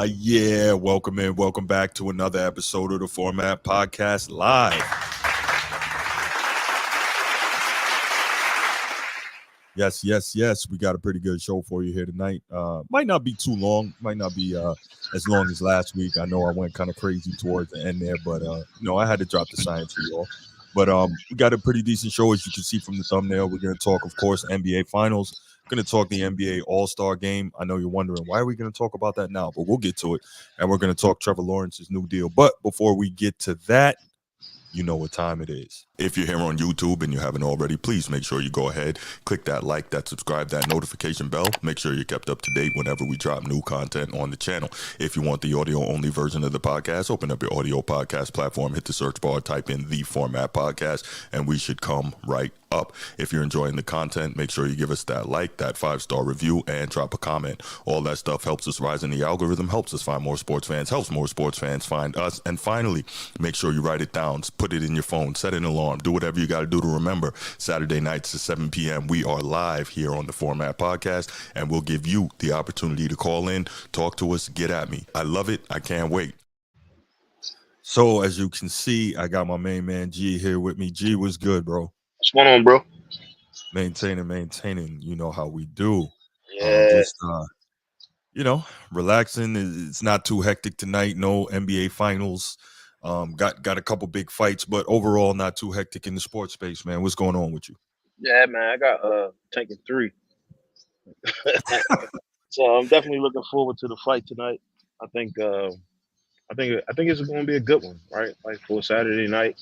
Yeah, welcome in. Welcome back to another episode of the Format Podcast Live. Yes. We got a pretty good show for you here tonight. Might not be too long. Might not be as long as last week. I know I went kind of crazy towards the end there, but I had to drop the science for you all. But we got a pretty decent show, as you can see from the thumbnail. We're going to talk, of course, NBA Finals. We're going to talk the NBA All-Star Game. I know you're wondering, why are we going to talk about that now? But we'll get to it. And we're going to talk Trevor Lawrence's new deal. But before we get to that, you know what time it is. If you're here on YouTube and you haven't already, please make sure you go ahead, click that like, that subscribe, that notification bell. Make sure you're kept up to date whenever we drop new content on the channel. If you want the audio-only version of the podcast, open up your audio podcast platform, hit the search bar, type in The Format Podcast, and we should come right up. If you're enjoying the content, make sure you give us that like, that 5-star review, and drop a comment. All that stuff helps us rise in the algorithm, helps us find more sports fans, helps more sports fans find us. And finally, make sure you write it down, put it in your phone, set an alarm, do whatever you got to do to remember. Saturday nights at 7 p.m. we are live here on the Format Podcast, and we'll give you the opportunity to call in, talk to us, get at me. I love it. I can't wait. So as you can see, I got my main man G here with me. G, what's good, bro? What's going on, bro? Maintaining. You know how we do. Yeah. Relaxing. It's not too hectic tonight. No NBA Finals. Got a couple big fights, but overall not too hectic in the sports space, man. What's going on with you? Yeah, man. I got taking 3. So I'm definitely looking forward to the fight tonight. I think it's going to be a good one, right? Like for Saturday night,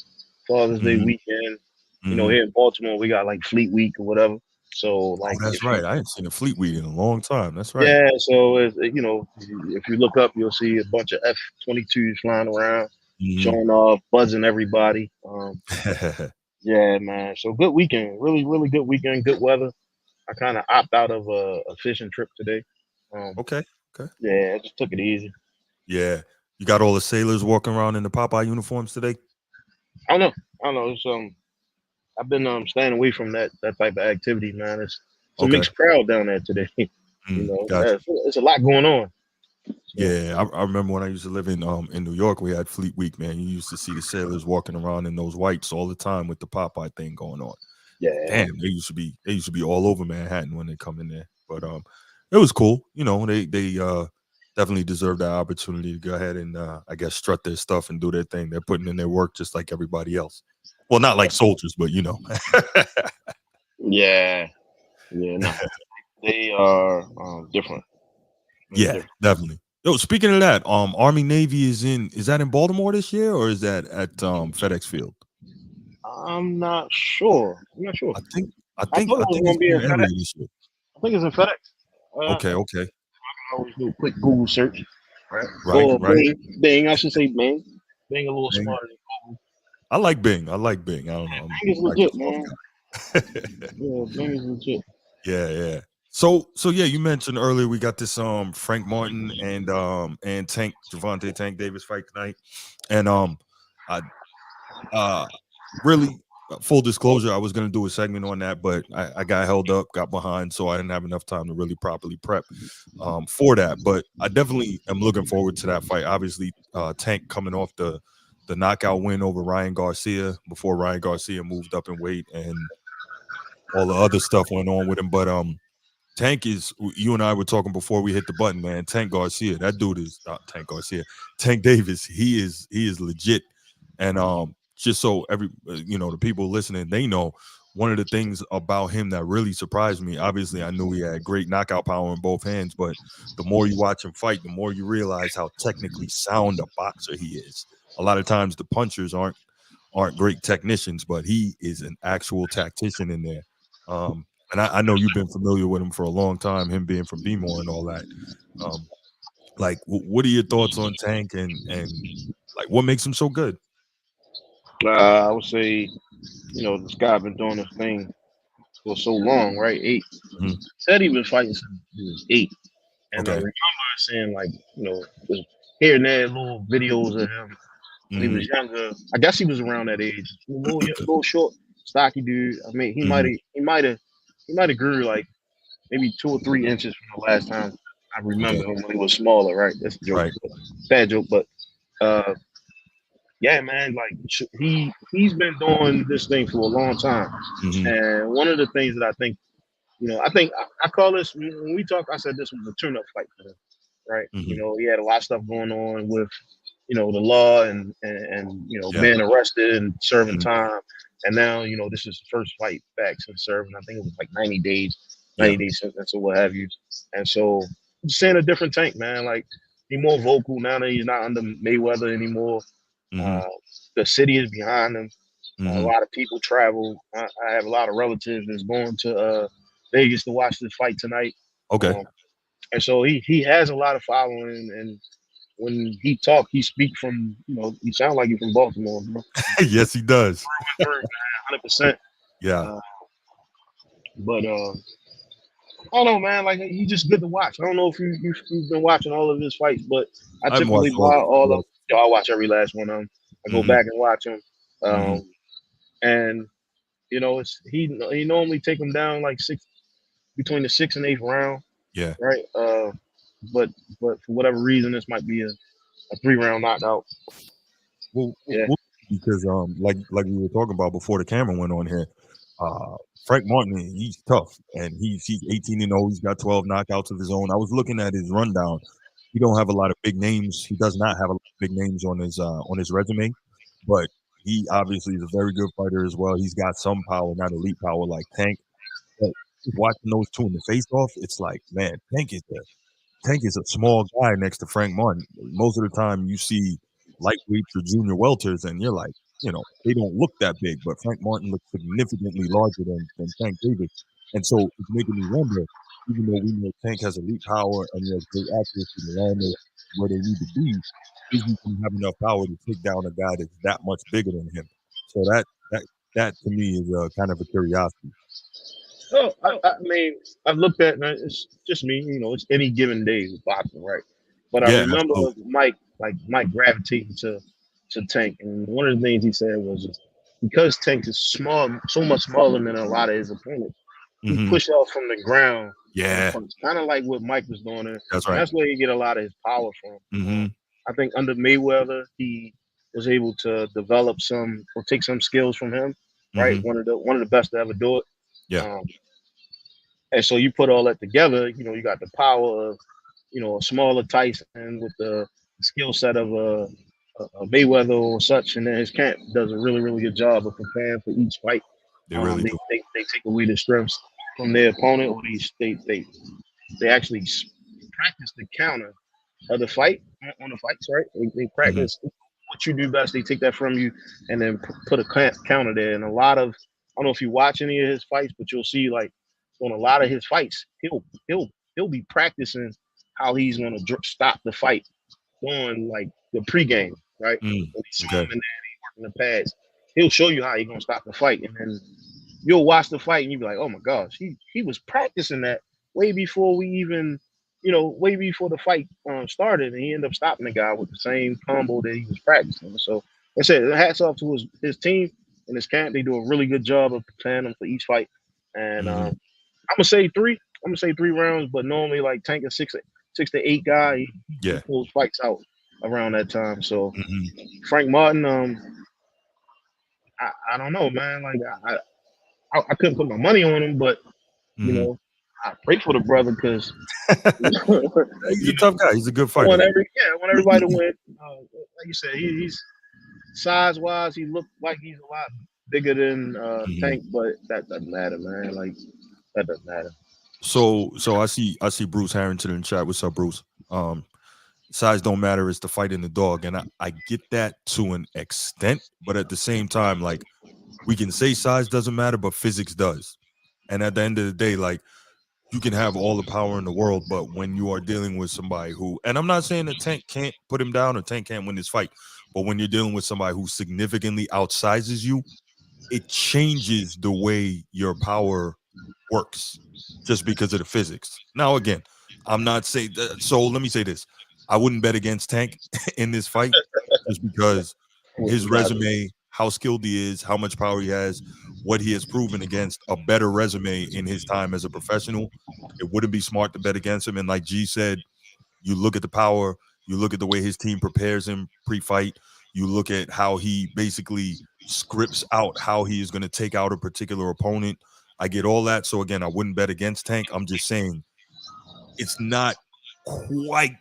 Father's Day weekend. Here in Baltimore, we got like Fleet Week or whatever. So like, that's right. I ain't seen a Fleet Week in a long time. That's right. Yeah. So if you look up, you'll see a bunch of F-22s flying around, showing off, buzzing everybody. Yeah, man. So good weekend. Really, really good weekend. Good weather. I kind of opt out of a fishing trip today. Okay. Yeah, I just took it easy. Yeah. You got all the sailors walking around in the Popeye uniforms today? I don't know. It's I've been staying away from that type of activity, man. It's a mixed crowd down there today. Gotcha. It's a lot going on. So. Yeah, I remember when I used to live in New York, we had Fleet Week, man. You used to see the sailors walking around in those whites all the time with the Popeye thing going on. Yeah. Damn, they used to be all over Manhattan when they come in there. But it was cool. They definitely deserve that opportunity to go ahead and I guess strut their stuff and do their thing. They're putting in their work just like everybody else. Well, not like soldiers, but Yeah. No. They are different. Definitely. Yo, speaking of that, Army Navy is that in Baltimore this year, or is that at FedEx Field? I'm not sure. I think it's going to be in FedEx. This year. I think it's in FedEx. Okay. I can always do a quick Google search. Right. Bing. I should say Bing. Bing a little smarter than Google. I like Bing. I don't know. Bing is legit, man. Yeah, Bing is legit. Yeah. So yeah, you mentioned earlier we got this Frank Martin and Gervonta Tank Davis fight tonight, and I really, full disclosure, I was gonna do a segment on that, but I got held up, got behind, so I didn't have enough time to really properly prep for that. But I definitely am looking forward to that fight. Obviously, Tank coming off the knockout win over Ryan Garcia before Ryan Garcia moved up in weight and all the other stuff went on with him, but Tank is, you and I were talking before we hit the button, man. Tank Garcia, that dude is not Tank Garcia. Tank Davis, he is legit. And just so the people listening, they know one of the things about him that really surprised me. Obviously, I knew he had great knockout power in both hands, but the more you watch him fight, the more you realize how technically sound a boxer he is. A lot of times the punchers aren't great technicians, but he is an actual tactician in there. And I know you've been familiar with him for a long time, him being from B-more and all that. What are your thoughts on Tank and like what makes him so good? I would say, this guy been doing this thing for so long, right? 8. Said he been fighting since he was 8. And I remember seeing there's here and there little videos of him when he was younger. I guess he was around that age. A little short, stocky dude. I mean, he might have grew like maybe 2 or 3 inches from the last time I remember Okay. him when he was smaller, right? That's a joke, Right. bad joke, but uh, yeah, man, like he's been doing this thing for a long time, Mm-hmm. and one of the things that I think, I think I call this when we talk. I said this was a tune-up fight for him, right? Mm-hmm. He had a lot of stuff going on with the law and Yeah. being arrested and serving Mm-hmm. time, and now this is the first fight back since serving. I think it was like 90 days, Yeah. 90 days sentence or what have you, and so I'm just saying a different tank, man. Like he's more vocal now that he's not under Mayweather anymore. Mm-hmm. Uh, the city is behind him. A Mm-hmm. lot of people travel. I have a lot of relatives that's going to Vegas to watch this fight tonight. Okay. Um, and so he has a lot of following, and when he talk, he speak from he sound like he's from Baltimore, bro. Yes, he does. Through, man, 100%. Yeah. Uh, but I don't know, man. Like he's just good to watch. I don't know if you've been watching all of his fights, but I I haven't typically watched all buy of all it. of. I watch every last one of them. I go Mm-hmm. back and watch them, Mm-hmm. and it's he normally take them down like between the sixth and eighth round, Yeah. right? But for whatever reason, this might be a 3 round knockout. Well, Yeah. because like we were talking about before the camera went on here, Frank Martin, he's tough, and he's 18-0. He's got 12 knockouts of his own. I was looking at his rundown. He don't have a lot of big names. He does not have a lot of big names on his resume, but he obviously is a very good fighter as well. He's got some power, not elite power like Tank. But just watching those two in the face off, it's like, man, Tank is a small guy next to Frank Martin. Most of the time, you see lightweights or junior welters, and you're like, they don't look that big, but Frank Martin looks significantly larger than Tank Davis. And so it's making me wonder, even though we know Tank has elite power and he has great accuracy to land where they need to be, is he going to have enough power to take down a guy that's that much bigger than him? So that to me is kind of a curiosity. Oh, I mean, I've looked at, man, it's just me, it's any given day with boxing, right? But I Yeah, remember absolutely. Mike gravitating to Tank, and one of the things he said was just because Tank is small, so much smaller than a lot of his opponents, he Hmm. push off from the ground and Yeah, punch, kind of like what Mike was doing, and that's right. that's where he get a lot of his power from. Hmm. I think under Mayweather, he was able to develop some or take some skills from him, right? Hmm. One of the best to ever do it. Yeah, Um, and so you put all that together, you got the power of, a smaller Tyson with the skill set of a Mayweather or such, and then his camp does a really, really good job of preparing for each fight. they really They, do. they take away the strengths from their opponent, or they actually practice the counter of the fight on the fights, right? They Hmm. practice what you do best. They take that from you and then put a counter there. And a lot of, I don't know if you watch any of his fights, but you'll see like on a lot of his fights, he'll be practicing how he's going to stop the fight during like the pregame, right? Mm, When he's okay. swimming and he's working the pads, he'll show you how he's going to stop the fight, and then you'll watch the fight and you'll be like, oh my gosh, he was practicing that way before we even, way before the fight started, and he ended up stopping the guy with the same combo that he was practicing. So, like I said, hats off to his team and his camp. They do a really good job of preparing him for each fight. And Hmm. I'm gonna say three. I'm gonna say 3 rounds, but normally like Tank a six to eight guy. He Yeah. pulls fights out around that time. So Hmm. Frank Martin, I don't know, man. Like I couldn't put my money on him, but you Hmm. know, I pray for the brother because He's a tough guy. He's a good I fighter. want I want everybody to win. Like you said, he's size wise, he looked like he's a lot bigger than Mhm. Tank, but that doesn't matter, man. Like that doesn't matter. So I see Bruce Harrington in the chat. What's up, Bruce? Um, Size don't matter. It's the fight in the dog, and I get that to an extent, but at the same time, like we can say size doesn't matter, but physics does. And at the end of the day, like you can have all the power in the world, but when you are dealing with somebody who, and I'm not saying that Tank can't put him down or Tank can't win this fight, but when you're dealing with somebody who significantly outsizes you, it changes the way your power works just because of the physics. Now, again, I'm not saying that, so let me say this. I wouldn't bet against Tank in this fight just because his Gotcha. resume, how skilled he is, how much power he has, what he has proven against a better resume in his time as a professional, it wouldn't be smart to bet against him. And like G said, you look at the power, you look at the way his team prepares him pre-fight, you look at how he basically scripts out how he is going to take out a particular opponent. I get all that. So again, I wouldn't bet against Tank. I'm just saying it's not quite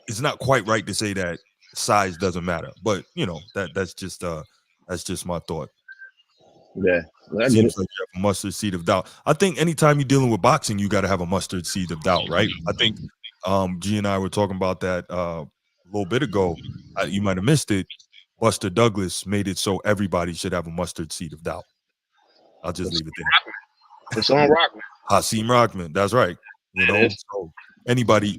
it's not quite right to say that size doesn't matter. But that's just my thought. Yeah, I get it. Seems like you have a mustard seed of doubt. I think anytime you're dealing with boxing, you got to have a mustard seed of doubt, right? I think G and I were talking about that a little bit ago. You might have missed it. Buster Douglas made it so everybody should have a mustard seed of doubt. I'll just leave it there. It's on Rockman. Hasim Rockman, that's right. So anybody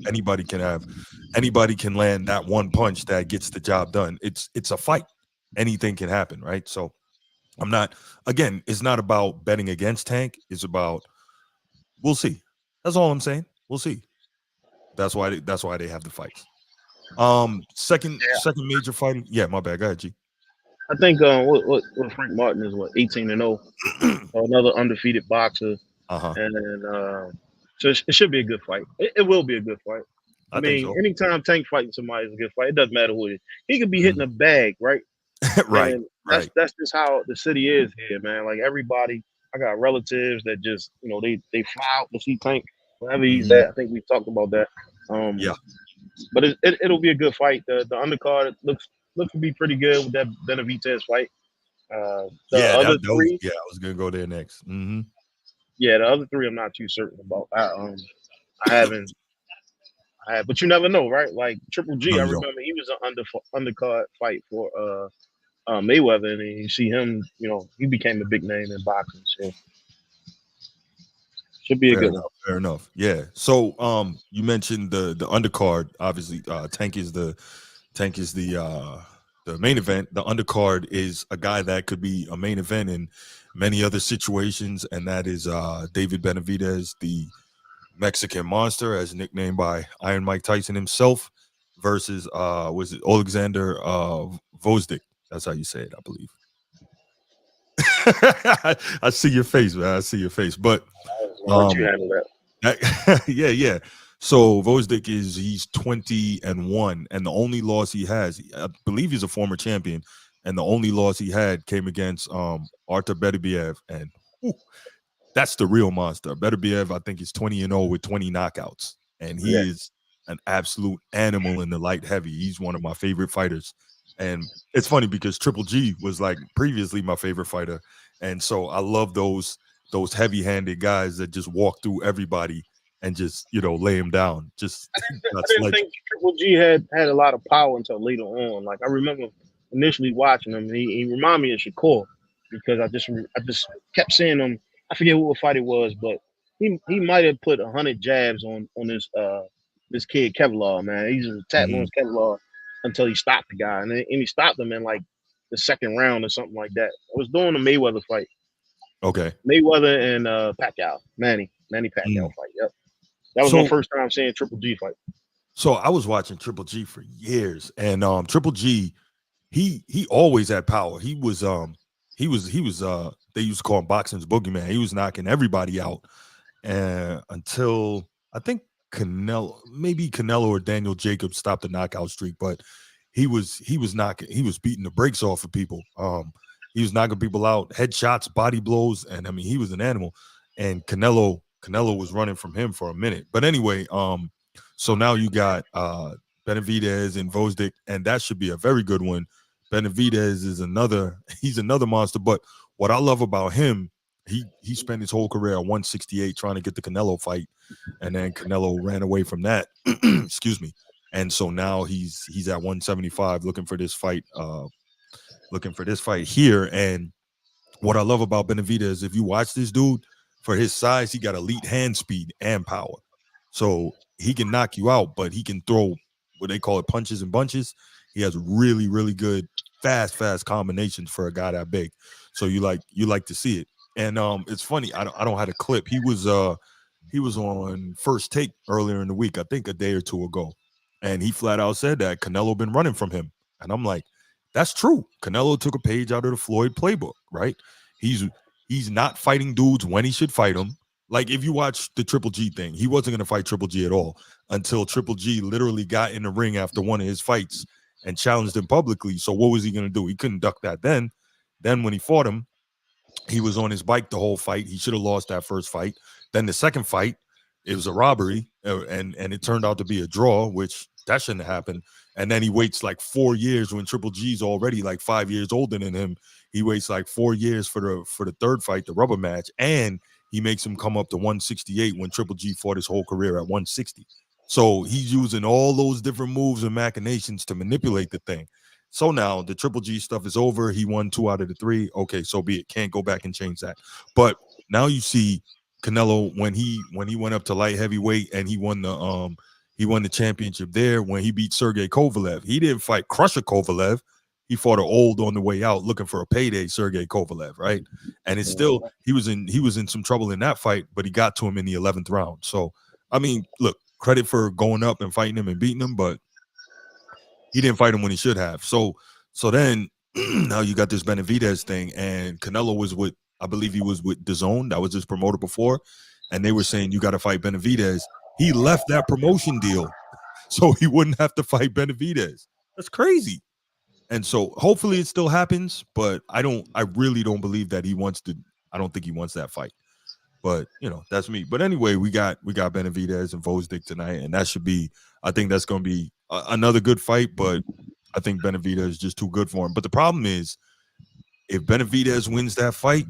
can land that one punch that gets the job done. It's a fight. Anything can happen, right? So it's not about betting against Tank. It's about we'll see. That's all I'm saying. We'll see. That's why they have the fights. Second major fighting. Yeah, my bad. Go ahead, G. I think what Frank Martin is 18-0, another undefeated boxer, and so it should be a good fight. It will be a good fight. I mean, think so. Anytime Tank fighting somebody is a good fight. It doesn't matter who it is. He could be hitting a bag, right? right. And that's just how the city is here, man. Like everybody, I got relatives that just they fly out to see Tank wherever he's at. I think we talked about that. Yeah. But it'll be a good fight. The undercard looks to be pretty good with that Benavidez fight. I was gonna go there next. Mm-hmm. Yeah, the other three I'm not too certain about. I haven't. But you never know, right? Like Triple G, I remember he was an undercard fight for Mayweather, and you see him. He became a big name in boxing. So should be a good one. Fair enough. Yeah. So you mentioned the undercard. Obviously, Tank is the main event. The undercard is a guy that could be a main event in many other situations, and that is David Benavidez, the Mexican Monster, as nicknamed by Iron Mike Tyson himself, versus was it Alexander Vozdik? That's how you say it, I believe. I see your face, man. I see your face. But you handle that. Yeah. So Vozdik he's 20-1, and the only loss he has, I believe he's a former champion, and the only loss he had came against Artur Beterbiev, and that's the real monster. Beterbiev, I think, is 20-0 with 20 knockouts, and he is an absolute animal in the light heavy. He's one of my favorite fighters, and it's funny because Triple G was like previously my favorite fighter, and so I love those heavy-handed guys that just walk through everybody and just lay him down. Just I didn't think Triple G had a lot of power until later on. Like I remember initially watching him, and he reminded me of Shakur because I just kept seeing him. I forget what fight it was, but he might have put 100 jabs on this kid Kevlar, man. He's just tattling on Kevlar until he stopped the guy, and he stopped him in like the second round or something like that. I was doing the Mayweather fight. Okay. Mayweather and Pacquiao, Manny Pacquiao fight. Yep, that was my first time seeing Triple G fight. So I was watching Triple G for years, and Triple G, he always had power. He was they used to call him boxing's boogeyman. He was knocking everybody out, and until I think Canelo or Daniel Jacobs stopped the knockout streak, but he was beating the brakes off of people. He was knocking people out, headshots, body blows, and I mean he was an animal. And Canelo was running from him for a minute. But anyway, so now you got Benavidez and Vozdik, and that should be a very good one. Benavidez is another monster. But what I love about him, he spent his whole career at 168 trying to get the Canelo fight, and then Canelo ran away from that. Excuse me. And so now he's at 175 looking for this fight here. And what I love about Benavidez, if you watch this dude, for his size, he got elite hand speed and power. So he can knock you out, but he can throw what they call it punches and bunches. He has really, really good fast combinations for a guy that big. So you like to see it. And it's funny, I don't have a clip. He was on First Take earlier in the week, I think a day or two ago. And he flat out said that Canelo been running from him. And I'm like, That's true. Canelo took a page out of the Floyd playbook, right? He's he's not fighting dudes when he should fight them. Like if you watch the Triple G thing, he wasn't going to fight Triple G at all until Triple G literally got in the ring after one of his fights and challenged him publicly. So what was he going to do? He couldn't duck that then. Then when he fought him, he was on his bike the whole fight. He should have lost that first fight. Then the second fight, it was a robbery, and it turned out to be a draw, which that shouldn't have happened. And then he waits like 4 years when Triple G's already like 5 years older than him. He waits like 4 years for the third fight, the rubber match, and he makes him come up to 168 when Triple G fought his whole career at 160. So he's using all those different moves and machinations to manipulate the thing. So now the Triple G stuff is over. He won 2 out of the 3. Okay, so be it. Can't go back and change that. But now you see Canelo when he went up to light heavyweight and he won the championship there when he beat Sergey Kovalev. He didn't fight Crusher Kovalev. He fought an old on the way out looking for a payday Sergey Kovalev, right? And it's still he was in some trouble in that fight, but he got to him in the 11th round. So I mean, look, credit for going up and fighting him and beating him, but he didn't fight him when he should have. So then now you got this Benavidez thing, and Canelo was with, I believe he was with DAZN. That was his promoter before, and they were saying you got to fight Benavidez. He left that promotion deal so he wouldn't have to fight Benavidez. That's crazy. And so hopefully it still happens, but I really don't believe that he wants to. I don't think he wants that fight. But that's me. But anyway, we got Benavidez and Vosdick tonight, and that should be. I think that's going to be another good fight. But I think Benavidez is just too good for him. But the problem is, if Benavidez wins that fight,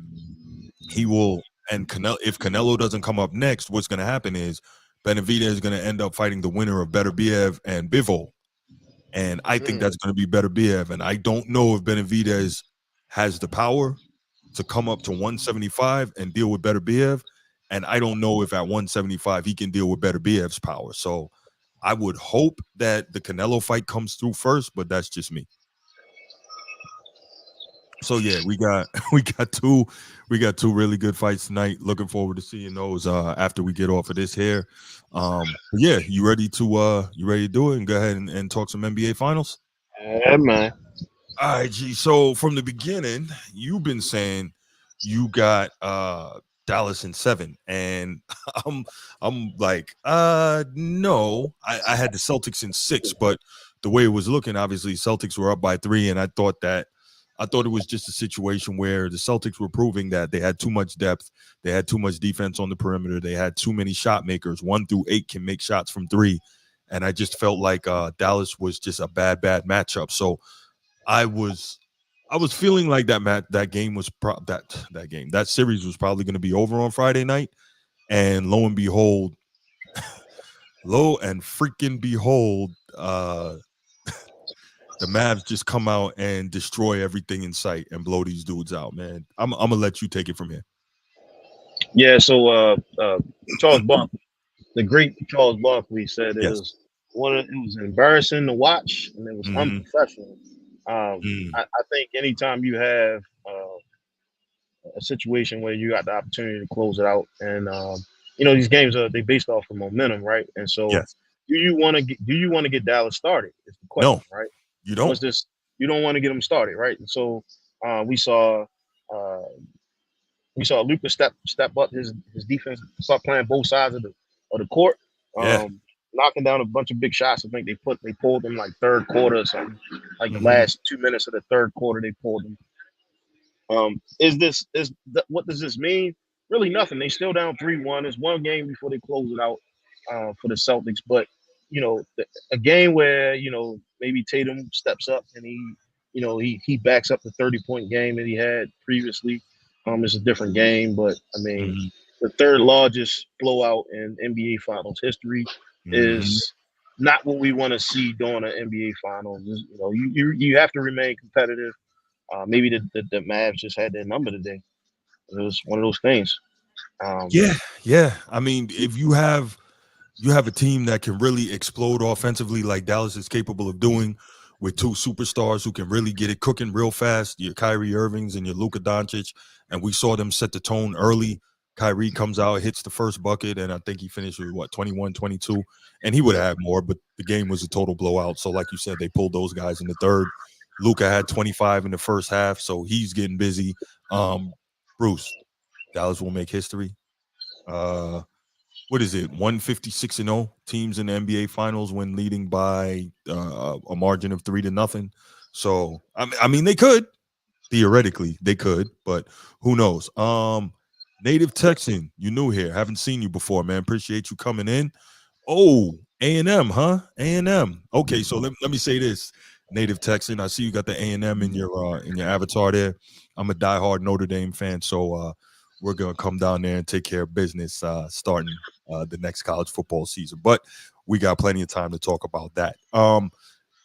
he will. And if Canelo doesn't come up next, what's going to happen is Benavidez is going to end up fighting the winner of Beterbiev and Bivol, and I think that's going to be Beterbiev. And I don't know if Benavidez has the power to come up to 175 and deal with Beterbiev. And I don't know if at 175 he can deal with Beterbiev's power. So I would hope that the Canelo fight comes through first, but that's just me. So yeah, we got two really good fights tonight. Looking forward to seeing those after we get off of this here. Yeah, you ready to do it and go ahead and talk some NBA finals? Yeah, man. All right, G. So from the beginning, you've been saying you got Dallas in 7, and I'm like, no. I had the Celtics in 6, but the way it was looking, obviously Celtics were up by 3, and I thought it was just a situation where the Celtics were proving that they had too much depth, they had too much defense on the perimeter, they had too many shot makers. 1 through 8 can make shots from 3, and I just felt like Dallas was just a bad matchup. So I was feeling like that game was that series was probably going to be over on Friday night, and lo and freaking behold, the Mavs just come out and destroy everything in sight and blow these dudes out, man. I'm gonna let you take it from here. Yeah. So Charles Barkley, the great Charles Barkley, said it was embarrassing to watch and it was unprofessional. I think anytime you have a situation where you got the opportunity to close it out, and these games they based off of momentum, right? And so, do you want to get Dallas started? Is the question, right? You don't. You don't want to get them started, right? And so we saw Luka step up his defense, start playing both sides of the court, knocking down a bunch of big shots. I think they pulled them like third quarter or something, like the last 2 minutes of the third quarter they pulled them. What does this mean? Really nothing. They still down 3-1. It's one game before they close it out for the Celtics. But a game where maybe Tatum steps up and he backs up the 30-point game that he had previously. It's a different game, but I mean the third largest blowout in NBA Finals history is not what we want to see during an NBA Finals. You have to remain competitive. Maybe the Mavs just had their number today. It was one of those things. Yeah. I mean, if you have a team that can really explode offensively like Dallas is capable of doing, with 2 superstars who can really get it cooking real fast, your Kyrie Irvings and your Luka Doncic, and we saw them set the tone early. Kyrie comes out, hits the first bucket, and I think he finished with 21, 22, and he would have had more, but the game was a total blowout. So like you said, they pulled those guys in the third. Luka had 25 in the first half, so he's getting busy. Bruce, Dallas will make history. What is it? 156-0 teams in the NBA Finals when leading by a margin of 3-0. So I mean, they could theoretically they could, but who knows? Native Texan, you new here, haven't seen you before, man. Appreciate you coming in. Oh, A&M, huh? A&M. Okay, so let me say this, Native Texan. I see you got the A&M in your avatar there. I'm a diehard Notre Dame fan, so we're gonna come down there and take care of business starting the next college football season. But we got plenty of time to talk about that.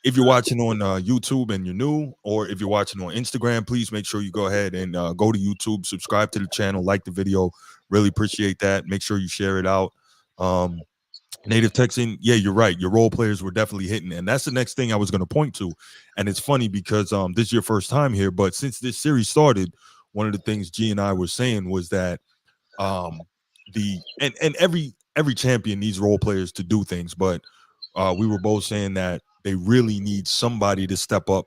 If you're watching on YouTube and you're new, or if you're watching on Instagram, please make sure you go ahead and go to YouTube, subscribe to the channel, like the video. Really appreciate that. Make sure you share it out. Native Texan, yeah, you're right. Your role players were definitely hitting, and that's the next thing I was going to point to. And it's funny because this is your first time here, but since this series started, one of the things G and I were saying was that the and every champion needs role players to do things, but we were both saying that they really need somebody to step up,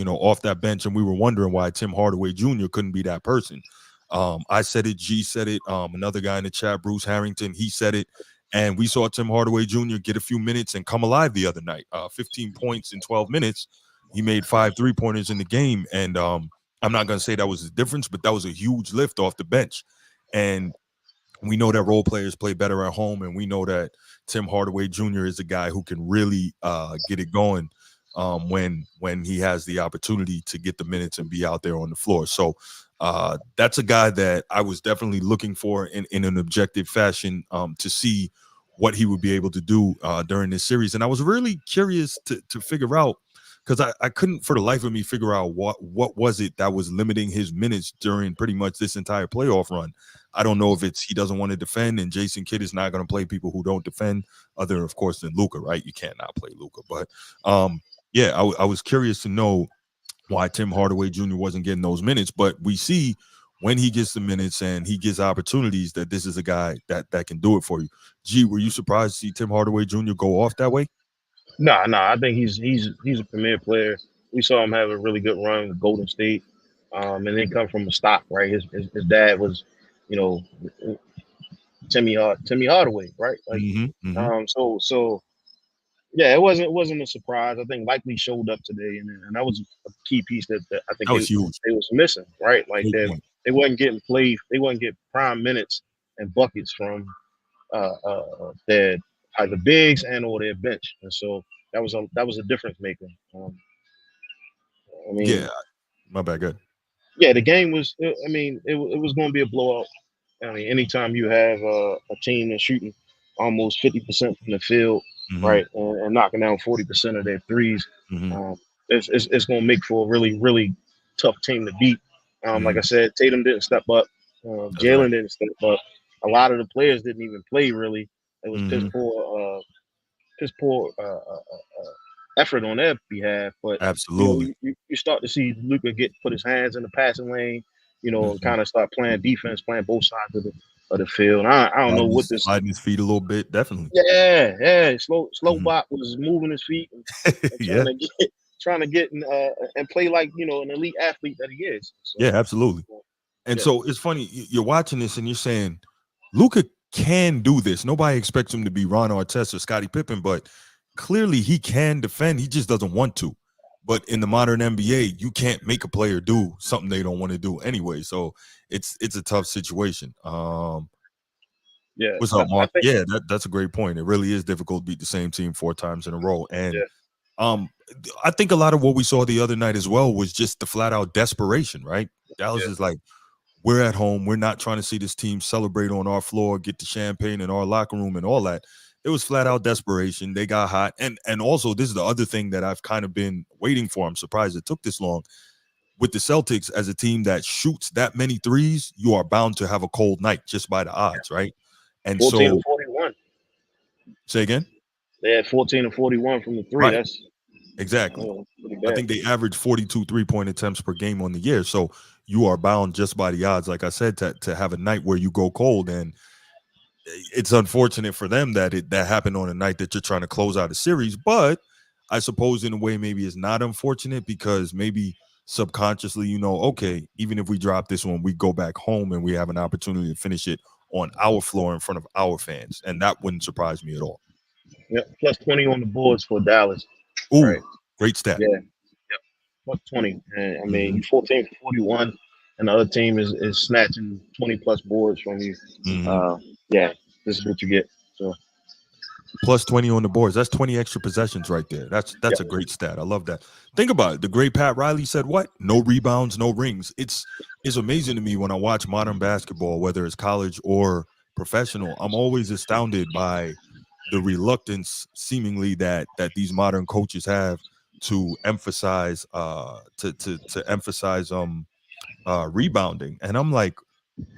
off that bench, and we were wondering why Tim Hardaway Jr. couldn't be that person. I said it, G said it, another guy in the chat, Bruce Harrington, he said it, and we saw Tim Hardaway Jr. get a few minutes and come alive the other night. 15 points in 12 minutes. He made 5 3-pointers in the game, and I'm not going to say that was the difference, but that was a huge lift off the bench. And we know that role players play better at home, and we know that Tim Hardaway Jr. is a guy who can really get it going when he has the opportunity to get the minutes and be out there on the floor. So that's a guy that I was definitely looking for in an objective fashion to see what he would be able to do during this series. And I was really curious to figure out, because I couldn't for the life of me figure out what was it that was limiting his minutes during pretty much this entire playoff run. I don't know if it's he doesn't want to defend, and Jason Kidd is not going to play people who don't defend, other, of course, than Luka, right? You can't not play Luka. But, yeah, I was curious to know why Tim Hardaway Jr. wasn't getting those minutes. But we see when he gets the minutes and he gets opportunities that this is a guy that can do it for you. G, were you surprised to see Tim Hardaway Jr. go off that way? Nah. I think he's a premier player. We saw him have a really good run with Golden State, and then come from a stock, right? His dad was, you know, Timmy Hardaway, right? Like, so yeah, it wasn't a surprise. I think Likely showed up today, and that was a key piece that I think That was huge. they was missing, right? Like Great point. they wasn't getting played, they wasn't getting prime minutes and buckets from their either bigs and or their bench, and so that was a difference maker. I mean, Yeah, my bad. Good. yeah, the game was. I mean, it was going to be a blowout. I mean, anytime you have a team that's shooting almost 50% from the field, right, and knocking down 40% of their threes, it's going to make for a really, really tough team to beat. Like I said, Tatum didn't step up. Jalen Right. didn't step up. A lot of the players didn't even play really. It was piss poor effort on their behalf. But Absolutely. you start to see Luka put his hands in the passing lane, and kind of start playing defense, playing both sides of the field. I don't know what this. Sliding his feet a little bit, definitely. Yeah. Slow Bot was moving his feet and Yeah. trying to get and play like an elite athlete that he is. So, Yeah, absolutely. And so it's funny, you're watching this and you're saying, Luka can do this. Nobody expects him to be Ron Artest or Scottie Pippen, but clearly he can defend. He just doesn't want to. But in the modern NBA, you can't make a player do something they don't want to do anyway. So it's a tough situation. Yeah. What's up, Mark? Yeah, that's a great point. It really is difficult to beat the same team 4 times in a row. And I think a lot of what we saw the other night as well was just the flat out desperation, right? Dallas is like, we're at home. We're not trying to see this team celebrate on our floor, get the champagne in our locker room and all that. It was flat out desperation. They got hot. And also, this is the other thing that I've kind of been waiting for. I'm surprised it took this long. With the Celtics, as a team that shoots that many threes, you are bound to have a cold night just by the odds, right? And 14 so, and 41. Say again? They had 14 and 41 from the three. Right. That's exactly. I think they averaged 42 3-point attempts per game on the year. So you are bound just by the odds, like I said, to have a night where you go cold. And it's unfortunate for them that that happened on a night that you're trying to close out a series. But I suppose in a way maybe it's not unfortunate because maybe subconsciously, okay, even if we drop this one, we go back home and we have an opportunity to finish it on our floor in front of our fans. And that wouldn't surprise me at all. Yeah, plus 20 on the boards for Dallas. Ooh, Right. great stat. Yeah. Yep. Plus 20. And I mean, Hmm. you 14 for 41, and the other team is snatching 20 plus boards from you. Hmm. Uh, yeah, this is what you get. So, Plus 20 on the boards. That's 20 extra possessions right there. That's yep. a great stat. I love that. Think about it. The great Pat Riley said what? No rebounds, no rings. It's amazing to me when I watch modern basketball, whether it's college or professional. I'm always astounded by the reluctance seemingly that these modern coaches have to emphasize to emphasize rebounding. And I'm like,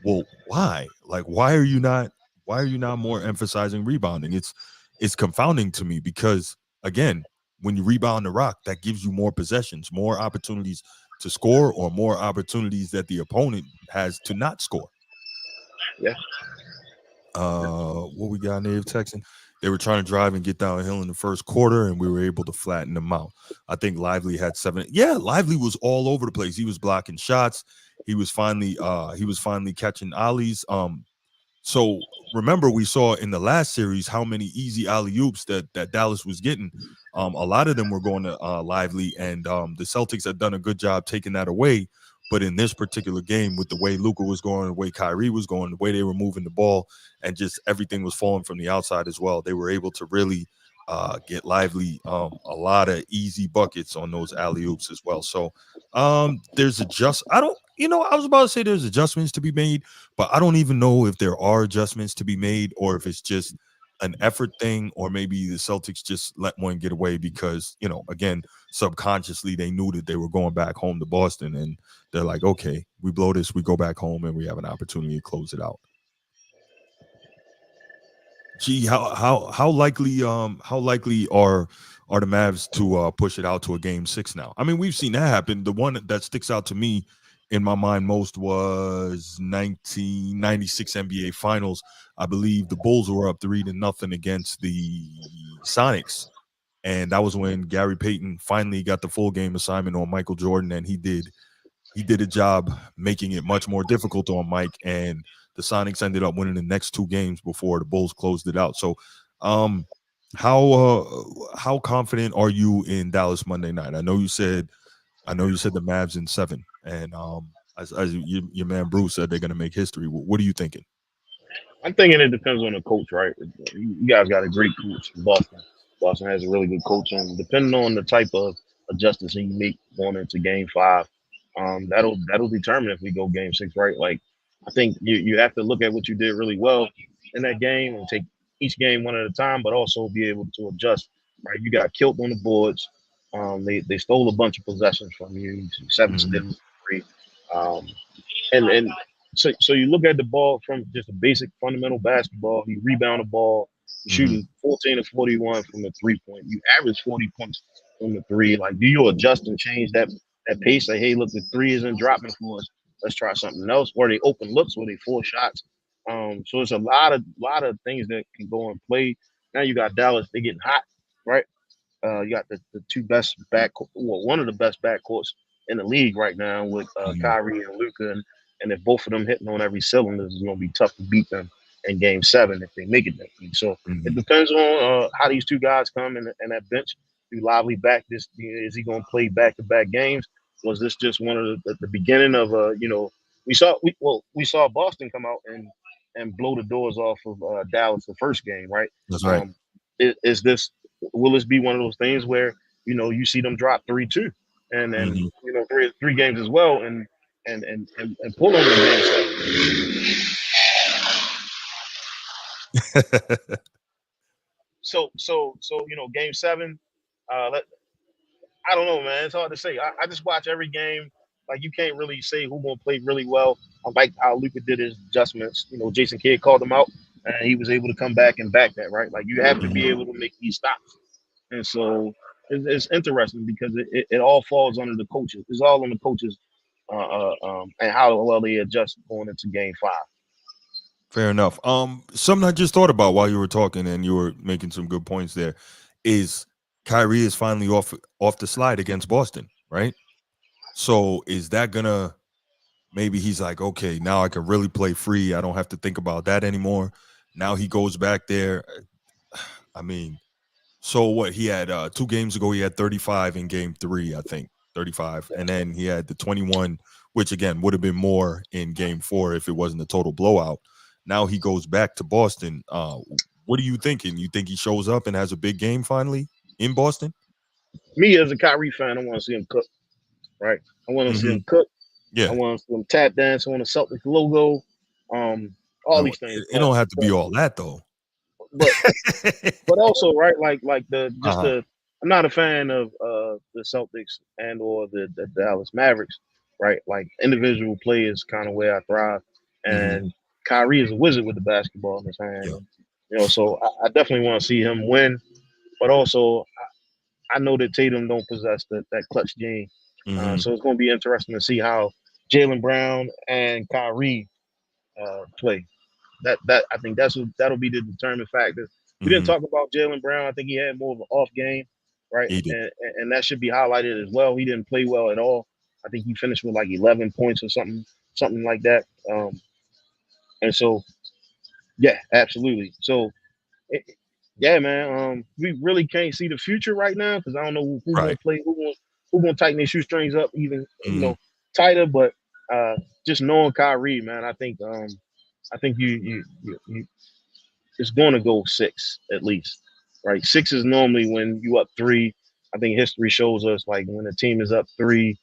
well, why? Like, why are you not more emphasizing rebounding? It's confounding to me because again, when you rebound the rock, that gives you more possessions, more opportunities to score, or more opportunities that the opponent has to not score. Yeah. What we got, native texting? They were trying to drive and get downhill in the first quarter, and we were able to flatten them out. I think Lively had 7. Yeah, Lively was all over the place. He was blocking shots. He was finally catching ollies. So remember, we saw in the last series how many easy alley oops that Dallas was getting. A lot of them were going to Lively, and the Celtics had done a good job taking that away. But in this particular game, with the way Luka was going, the way Kyrie was going, the way they were moving the ball, and just everything was falling from the outside as well, they were able to really get Lively a lot of easy buckets on those alley oops as well. So there's I don't, I was about to say there's adjustments to be made, but I don't even know if there are adjustments to be made or if it's just an effort thing, or maybe the Celtics just let one get away because, again, subconsciously they knew that they were going back home to Boston, and they're like, okay, we blow this, we go back home, and we have an opportunity to close it out. Gee, how likely are the Mavs to push it out to a game 6 now? I mean, we've seen that happen. The one that sticks out to me in my mind most was 1996 NBA Finals. I believe the Bulls were up 3-0 against the Sonics, and that was when Gary Payton finally got the full game assignment on Michael Jordan, and he did a job making it much more difficult on Mike, and the Sonics ended up winning the next 2 games before the Bulls closed it out. So, um, how confident are you in Dallas Monday night? I know you said the Mavs in 7, and as your man Bruce said, they're going to make history. What are you thinking? I'm thinking it depends on the coach, right? You guys got a great coach in Boston. Boston has a really good coach, and depending on the type of adjustments you make going into Game 5, that'll determine if we go Game 6, right? Like, I think you have to look at what you did really well in that game and take each game one at a time, but also be able to adjust, right? You got killed on the boards. They stole a bunch of possessions from you, 7 Hmm. steals, 3. Um, and so you look at the ball from just a basic fundamental basketball. You rebound the ball, you're Hmm. shooting 14 to 41 from the 3 point. You average 40 points from the three. Like, do you adjust and change that pace? Like, hey, look, the three isn't dropping for us. Let's try something else. Or they open looks where they 4 shots. So it's a lot of things that can go and play. Now you got Dallas, they getting hot, right? You got the two best well, one of the best backcourts in the league right now with Hmm. Kyrie and Luka, and if both of them hitting on every cylinder, it's going to be tough to beat them in Game 7 if they make it that week. So it Hmm. depends on how these two guys come in that bench. Do Lively back this? Is he going to play back-to-back games? Was this just one of the beginning of we saw Boston come out and blow the doors off of Dallas the first game, right? That's right. Um, is this will this be one of those things where you see them drop 3-2 and then Hmm. three games as well and pull them in Game 7? So Game 7. I don't know, man. It's hard to say. I just watch every game. Like, you can't really say who's gonna play really well. I like how Luka did his adjustments. Jason Kidd called him out, and he was able to come back and back that, right? Like, you have to Hmm. be able to make these stops. And so it's interesting because it all falls under the coaches. It's all on the coaches and how well they adjust going into Game 5. Fair enough. Something I just thought about while you were talking and you were making some good points there is Kyrie is finally off the slide against Boston, right? So is that gonna maybe he's like, okay, now I can really play free. I don't have to think about that anymore. Now he goes back there. I mean, so what? He had 2 games ago, he had 35 in game 3, I think 35, and then he had the 21, which again would have been more in game 4 if it wasn't a total blowout. Now he goes back to Boston. What are you thinking? You think he shows up and has a big game finally in Boston? Me as a Kyrie fan, I want to see him cook. Right, I want to see Mm-hmm. him cook. I Yeah. want to see him tap dance on the Celtics logo. All No, these things, it don't have to be all that though. but but also right, like the just Uh-huh. the I'm not a fan of the Celtics and or the Dallas Mavericks, right? Like individual players, kind of where I thrive, Mm-hmm. and Kyrie is a wizard with the basketball in his hand. Yeah. And, so I definitely want to see him win, but also I know that Tatum don't possess that clutch gene, Mm-hmm. so it's going to be interesting to see how Jalen Brown and Kyrie play. That I think that'll be the determining factor. We didn't Mm-hmm. talk about Jalen Brown. I think he had more of an off game, right? He did. And that should be highlighted as well. He didn't play well at all. I think he finished with like 11 points or something like that. And so, yeah, absolutely. So, it, yeah, man. We really can't see the future right now because I don't know who gonna Right. play, who gonna tighten their shoestrings up even Mm-hmm. tighter. But just knowing Kyrie, man, I think you it's going to go 6 at least, right? 6 is normally when you up 3. I think history shows us like when a team is up 3-0,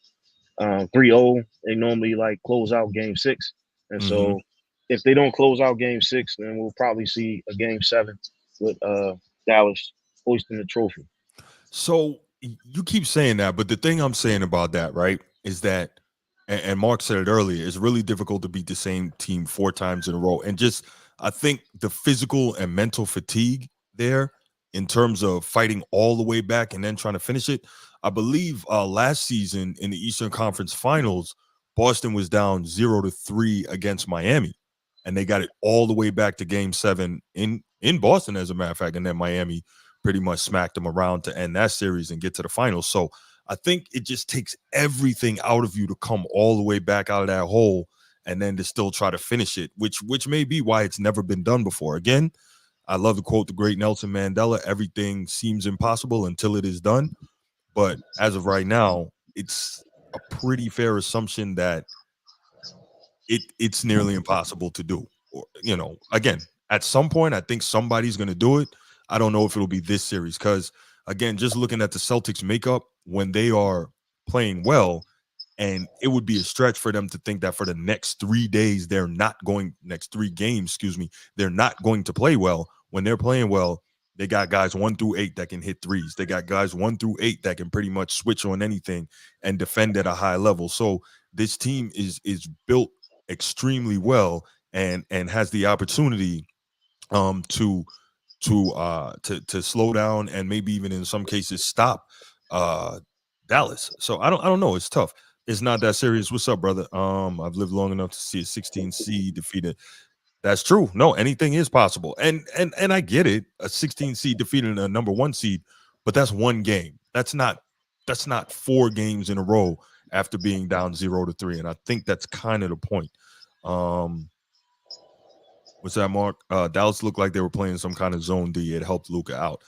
they normally like close out game 6. And Mm-hmm. so if they don't close out game 6, then we'll probably see a game 7 with Dallas hoisting the trophy. So you keep saying that, but the thing I'm saying about that, right, is that, and Mark said it earlier, it's really difficult to beat the same team 4 times in a row. And just, I think the physical and mental fatigue there in terms of fighting all the way back and then trying to finish it. I believe last season in the Eastern Conference Finals, Boston was down 0-3 against Miami. And they got it all the way back to game 7 in Boston, as a matter of fact. And then Miami pretty much smacked them around to end that series and get to the finals. So I think it just takes everything out of you to come all the way back out of that hole and then to still try to finish it, which may be why it's never been done before. Again, I love to quote the great Nelson Mandela, everything seems impossible until it is done. But as of right now, it's a pretty fair assumption that it's nearly impossible to do. Or, again, at some point, I think somebody's going to do it. I don't know if it'll be this series because, again, just looking at the Celtics makeup when they are playing well, and it would be a stretch for them to think that for the next 3 days next 3 games, excuse me, they're not going to play well. When they're playing well, they got guys 1 through 8 that can hit threes. They got guys 1 through 8 that can pretty much switch on anything and defend at a high level. So this team is built extremely well and has the opportunity to to slow down and maybe even in some cases stop uh Dallas. So I don't know. It's tough. It's not that serious. What's up, brother? I've lived long enough to see a 16 seed defeated. That's true. No, anything is possible. And I get it. A 16 seed defeating a number 1 seed, but that's 1 game. That's not 4 games in a row after being down 0-3. And I think that's kind of the point. Um, what's that, Mark? Dallas looked like they were playing some kind of zone D. It helped Luka out.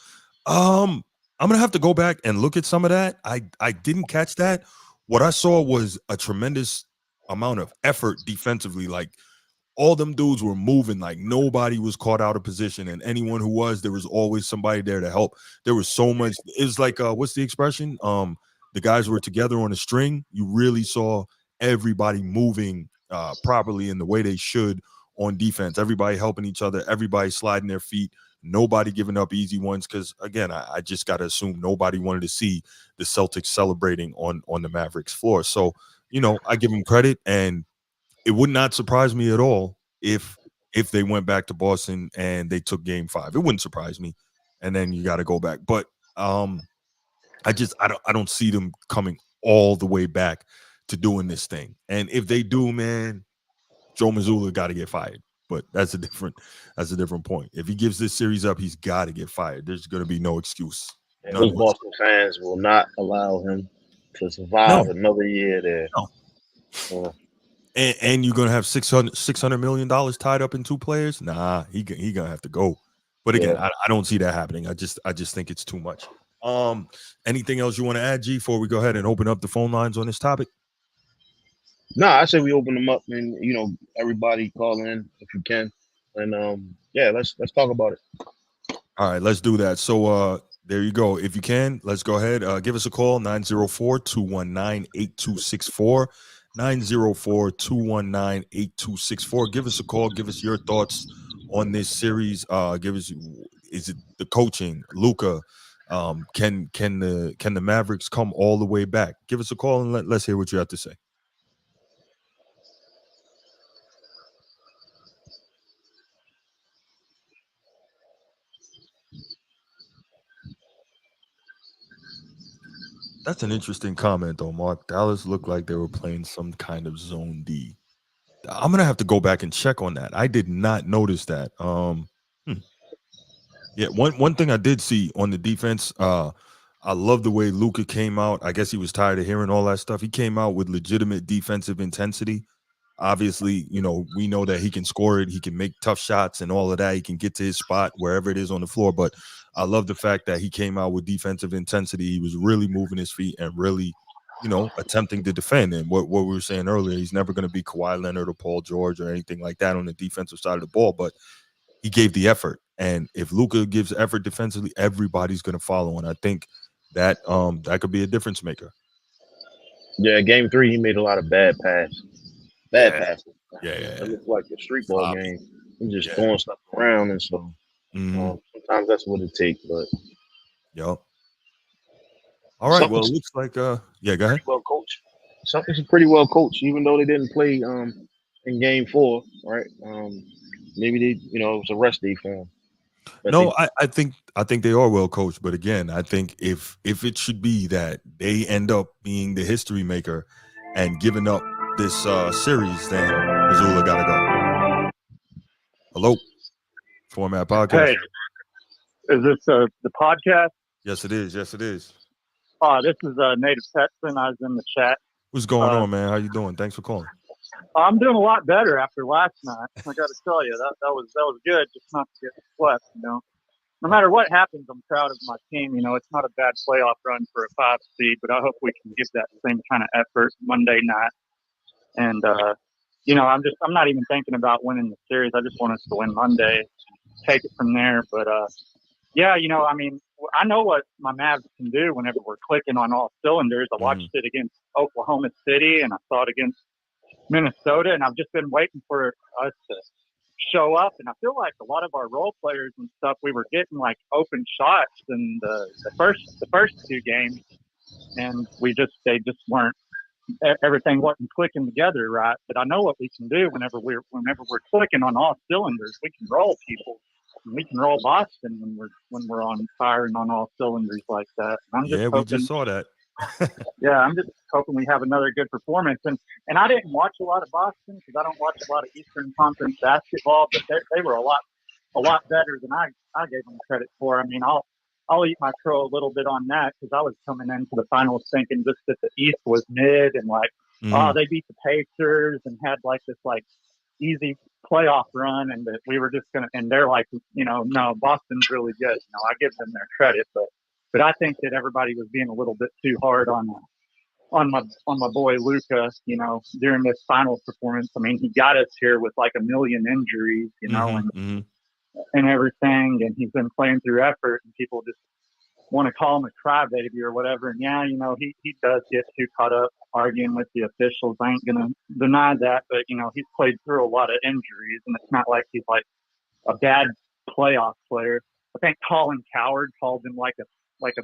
I'm gonna have to go back and look at some of that. I didn't catch that. What I saw was a tremendous amount of effort defensively. Like all them dudes were moving, like nobody was caught out of position, and anyone who was, there was always somebody there to help. There was so much. It's like what's the expression? The guys were together on a string. You really saw everybody moving properly in the way they should on defense. Everybody helping each other. Everybody sliding their feet. Nobody giving up easy ones because again, I just got to assume nobody wanted to see the Celtics celebrating on the Mavericks floor. So I give them credit, and it would not surprise me at all if they went back to Boston and they took game 5. It wouldn't surprise me. And then you got to go back. But I don't see them coming all the way back to doing this thing. And if they do, man, Joe Mazzulla got to get fired. But that's a different point. If he gives this series up, he's got to get fired. There's going to be no excuse. And None those whatsoever. Boston fans will not allow him to survive another year there. No. And you're gonna have $600 million tied up in two players? Nah, he gonna have to go. But again, I don't see that happening. I just think it's too much. Anything else you want to add, G, before we go ahead and open up the phone lines on this topic? No, I say we open them up and everybody call in if you can. And let's talk about it. All right, let's do that. So there you go. If you can, let's go ahead. Give us a call, 904-219-8264. 904-219-8264. Give us a call. Give us your thoughts on this series. Is it the coaching, Luka? Can the Mavericks come all the way back? Give us a call and let's hear what you have to say. That's an interesting comment, though, Mark. Dallas looked like they were playing some kind of zone D. I'm gonna have to go back and check on that. I did not notice that. Yeah, one thing I did see on the defense, I love the way Luka came out. I guess he was tired of hearing all that stuff. He came out with legitimate defensive intensity. Obviously, we know that he can score it. He can make tough shots and all of that. He can get to his spot wherever it is on the floor. But I love the fact that he came out with defensive intensity. He was really moving his feet and really, attempting to defend. And what we were saying earlier, he's never going to be Kawhi Leonard or Paul George or anything like that on the defensive side of the ball. But he gave the effort. And if Luka gives effort defensively, everybody's going to follow. And I think that could be a difference maker. Yeah, game 3, he made a lot of bad passes. Passes. Yeah. It looked like a street ball game. He's just throwing stuff around, and so sometimes that's what it takes. But yep. All right. Well, it looks like go ahead. Well, coach. Celtics is pretty well coached, even though they didn't play in game 4, right? Maybe they, it was a rest day for them. No, I think they are well coached, but again, I think if it should be that they end up being the history maker and giving up this series, then Missoula gotta go. Hello, Format Podcast. Hey, is this the podcast? Yes, it is. Yes, it is. This is Native Texan. I was in the chat. What's going on, man? How you doing? Thanks for calling. I'm doing a lot better after last night. I got to tell you, that was good. Just not to get swept, No matter what happens, I'm proud of my team. It's not a bad playoff run for a 5 seed, but I hope we can give that same kind of effort Monday night. And I'm not even thinking about winning the series. I just want us to win Monday, take it from there. But I know what my Mavs can do whenever we're clicking on all cylinders. I watched it against Oklahoma City, and I saw it against Minnesota, and I've just been waiting for us to show up. And I feel like a lot of our role players and stuff, we were getting like open shots in the first 2 games, and they just weren't. Everything wasn't clicking together right. But I know what we can do whenever we're clicking on all cylinders. We can roll people. We can roll Boston when we're on firing on all cylinders like that. We just saw that. Yeah, I'm just hoping we have another good performance. And I didn't watch a lot of Boston because I don't watch a lot of Eastern Conference basketball, but they were a lot better than I gave them credit for. I'll eat my crow a little bit on that because I was coming into the finals thinking just that the East was mid and they beat the Pacers and had like this like easy playoff run, and that we were just gonna. And they're like, no, Boston's really good. I give them their credit, but I think that everybody was being a little bit too hard on my boy Luka. During this finals performance, he got us here with like a million injuries, and everything, and he's been playing through effort, and people just want to call him a crybaby or whatever. And he does get too caught up arguing with the officials. I ain't gonna deny that, but he's played through a lot of injuries, and it's not like he's like a bad playoff player. I think Colin Cowherd called him like a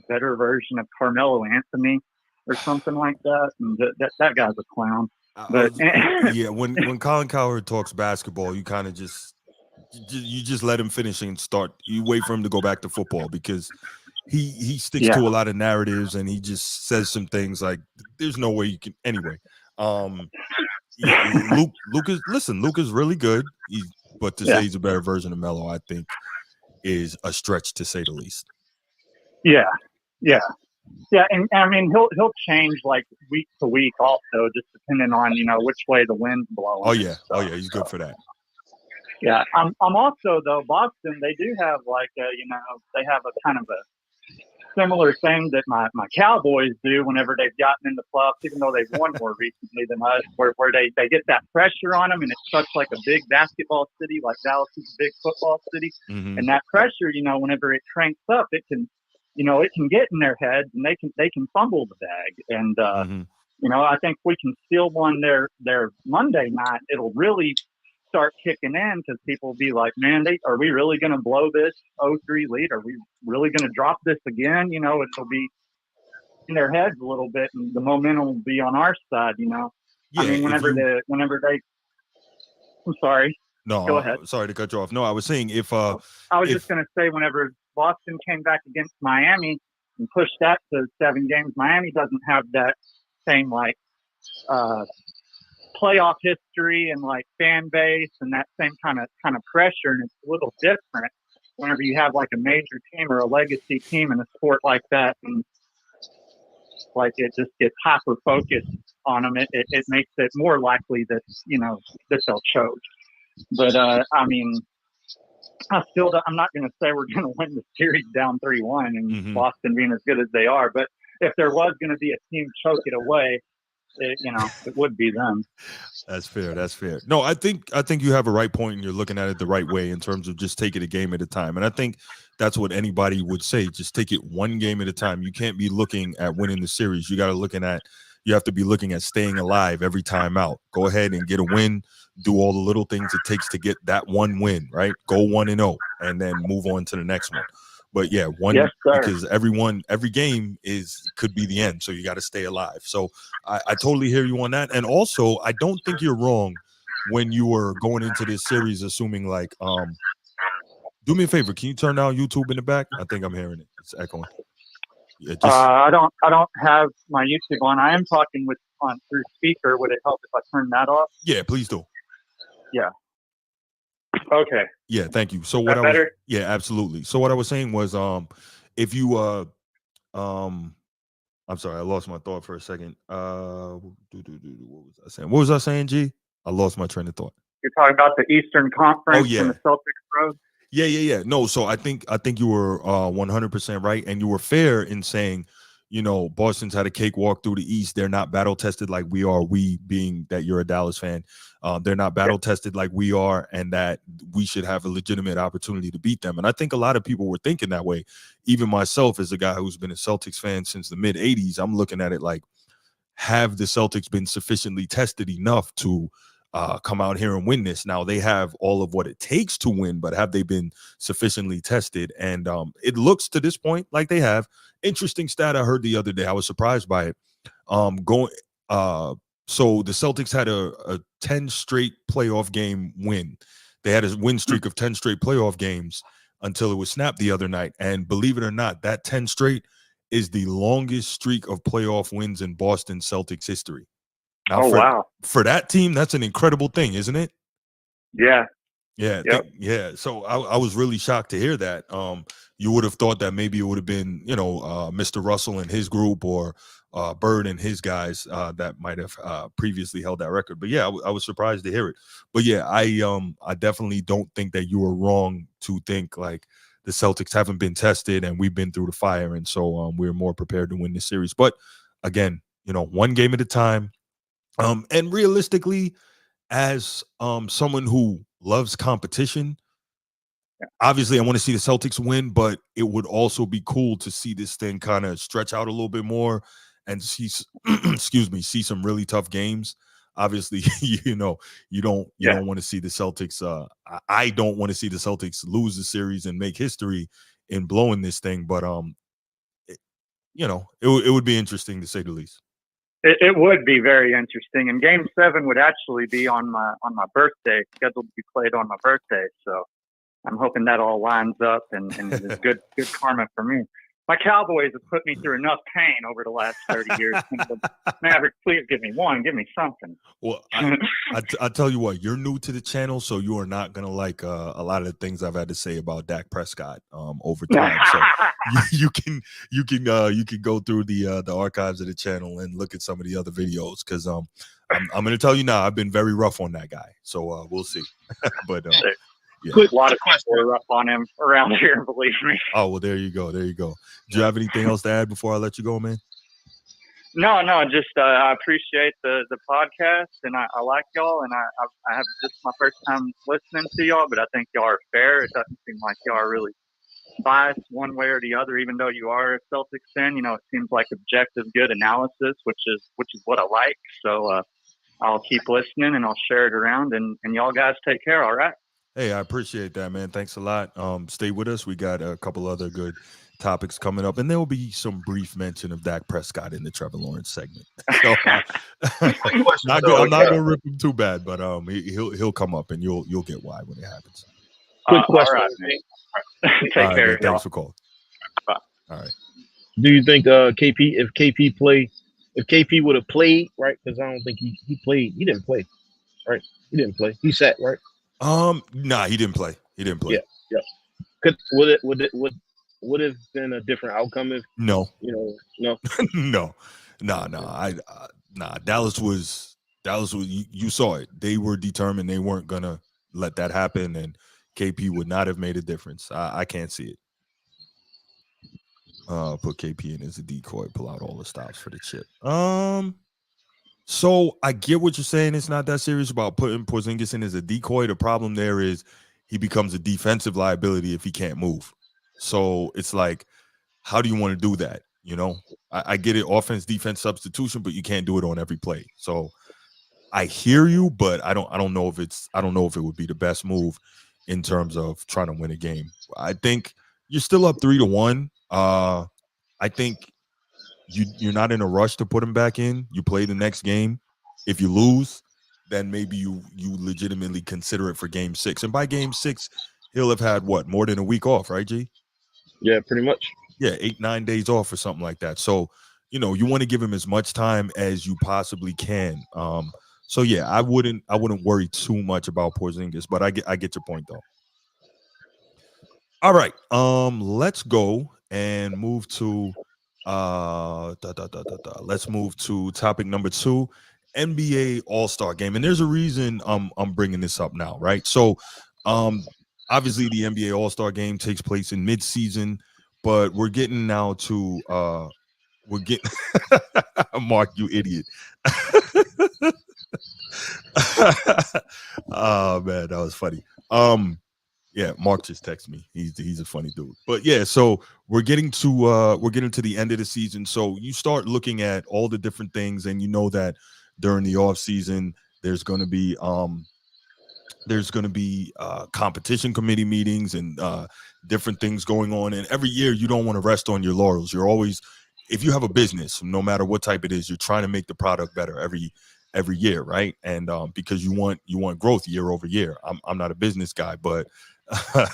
better version of Carmelo Anthony or something like that, and that guy's a clown. But when Colin Cowherd talks basketball, you kind of just let him finish and start. You wait for him to go back to football because he sticks to a lot of narratives and he just says some things like there's no way you can. Anyway, Luka's really good, but to say he's a better version of Melo, I think, is a stretch to say the least. Yeah, Yeah. Yeah, and I mean he'll change like week to week also, just depending on which way the wind's blowing. Oh yeah, he's good for that. Yeah, I'm also though Boston. They do have like they have a kind of a similar thing that my Cowboys do whenever they've gotten in the playoffs, even though they've won more recently than us, where they get that pressure on them, and it's such like a big basketball city, like Dallas is a big football city, and that pressure, whenever it cranks up, it can, it can get in their heads, and they can fumble the bag, and I think we can steal one their Monday night. It'll really start kicking in because people will be like, man, are we really going to blow this 0-3 lead? Are we really going to drop this again? It'll be in their heads a little bit, and the momentum will be on our side. Yeah, I mean, whenever they, I'm sorry. No, go ahead. Sorry to cut you off. No, I was saying I was just going to say, whenever Boston came back against Miami and pushed that to 7 games, Miami doesn't have that same like playoff history and like fan base and that same kind of pressure, and it's a little different whenever you have like a major team or a legacy team in a sport like that, and like it just gets hyper focused on them. It makes it more likely that that they'll choke. But I mean, I'm not going to say we're going to win the series down 3-1 and Boston being as good as they are, but if there was going to be a team choke it away, it would be them. That's fair. No, I think you have a right point, and you're looking at it the right way in terms of just taking a game at a time. And I think that's what anybody would say. Just take it one game at a time. You can't be looking at winning the series. You have to be looking at staying alive every time out. Go ahead and get a win. Do all the little things it takes to get that one win, right? Go 1-0 and then move on to the next one. But yeah, because every game could be the end. So you got to stay alive. So I totally hear you on that. And also, I don't think you're wrong when you were going into this series, assuming like, do me a favor. Can you turn down YouTube in the back? I think I'm hearing it. It's echoing. Yeah, I don't have my YouTube on. I am talking through speaker. Would it help if I turn that off? Yeah, please do. Yeah. Okay. Yeah, thank you. So what yeah, absolutely. So what I was saying was, if you I'm sorry, I lost my thought for a second. What was I saying, G? I lost my train of thought. You're talking about the Eastern Conference and the Celtics road? Yeah. No, so I think you were 100% right, and you were fair in saying, Boston's had a cakewalk through the East. They're not battle tested like we are. We being that you're a Dallas fan, they're not battle tested like we are, and that we should have a legitimate opportunity to beat them. And I think a lot of people were thinking that way. Even myself, as a guy who's been a Celtics fan since the mid '80s, I'm looking at it like, have the Celtics been sufficiently tested enough to come out here and win this? Now they have all of what it takes to win, but have they been sufficiently tested? And it looks to this point like they have. Interesting stat I heard the other day. I was surprised by it. So the Celtics had a 10 straight playoff game win. They had a win streak of 10 straight playoff games until it was snapped the other night. And believe it or not, that 10 straight is the longest streak of playoff wins in Boston Celtics history. Now, wow. For that team, that's an incredible thing, isn't it? Yeah. Yeah. So I was really shocked to hear that. You would have thought that maybe it would have been, Mr. Russell and his group, or Bird and his guys that might have previously held that record. But yeah, I was surprised to hear it. But yeah, I definitely don't think that you were wrong to think like the Celtics haven't been tested and we've been through the fire, and so we're more prepared to win this series. But again, one game at a time. And realistically, as someone who loves competition, obviously I want to see the Celtics win, but it would also be cool to see this thing kind of stretch out a little bit more and see see some really tough games. Obviously, you don't want to see the Celtics. I don't want to see the Celtics lose the series and make history in blowing this thing, but it would be interesting to say the least. It would be very interesting, and Game 7 would actually be on my birthday, scheduled to be played on my birthday. So I'm hoping that all lines up and is good karma for me. my Cowboys have put me through enough pain over the last 30 years. Maverick, please give me one. Give me something. Well, I tell you what, you're new to the channel, so you are not gonna like a lot of the things I've had to say about Dak Prescott over time. So you can go through the archives of the channel and look at some of the other videos, because I'm gonna tell you now, I've been very rough on that guy. So we'll see. But yeah. A lot of people are rough on him around here, believe me. Oh, well, there you go. There you go. Do you have anything else to add before I let you go, man? No, just I appreciate the podcast, and I like y'all, and I have this is my first time listening to y'all, but I think y'all are fair. It doesn't seem like y'all are really biased one way or the other, even though you are a Celtics fan. It seems like objective, good analysis, which is what I like. So I'll keep listening, and I'll share it around, and y'all guys take care. All right. Hey, I appreciate that, man. Thanks a lot. Stay with us. We got a couple other good topics coming up, and there will be some brief mention of Dak Prescott in the Trevor Lawrence segment. So, I'm not gonna rip him too bad, but he'll come up, and you'll get why when it happens. Quick question. All right, take care. Man, thanks for calling. Bye. All right. Do you think if KP would have played, right? Because I don't think he played. He didn't play, right? He didn't play. He sat, right? Nah, he didn't play. He didn't play. Yeah. Would have been a different outcome if no. No. Nah. Dallas was you saw it. They were determined they weren't gonna let that happen, and KP would not have made a difference. I can't see it. Put KP in as a decoy, pull out all the stops for the chip. So I get what you're saying. It's not that serious about putting Porzingis in as a decoy. The problem there is he becomes a defensive liability if he can't move. So it's like, how do you want to do that? I get it, offense, defense substitution, but you can't do it on every play. So I hear you, but I don't know if it would be the best move in terms of trying to win a game. I think you're still up 3-1. I think you're not in a rush to put him back in. You play the next game. If you lose, then maybe you legitimately consider it for game 6. And by game 6, he'll have had more than a week off, right, G? Yeah, pretty much. Yeah, 8-9 days off or something like that. So, you want to give him as much time as you possibly can. So yeah, I wouldn't worry too much about Porzingis, but I get your point though. All right, let's go and move to let's move to topic number 2, NBA All-Star Game. And there's a reason I'm bringing this up now, right? So obviously the NBA All-Star Game takes place in mid-season, but we're getting now to Mark, you idiot. Oh man, that was funny. Yeah, Mark just texted me. He's a funny dude. But yeah, so we're getting to the end of the season. So you start looking at all the different things, and you know that during the off season there's going to be competition committee meetings and different things going on. And every year you don't want to rest on your laurels. You're always, if you have a business, no matter what type it is, you're trying to make the product better every year, right? And because you want growth year over year. I'm not a business guy, but I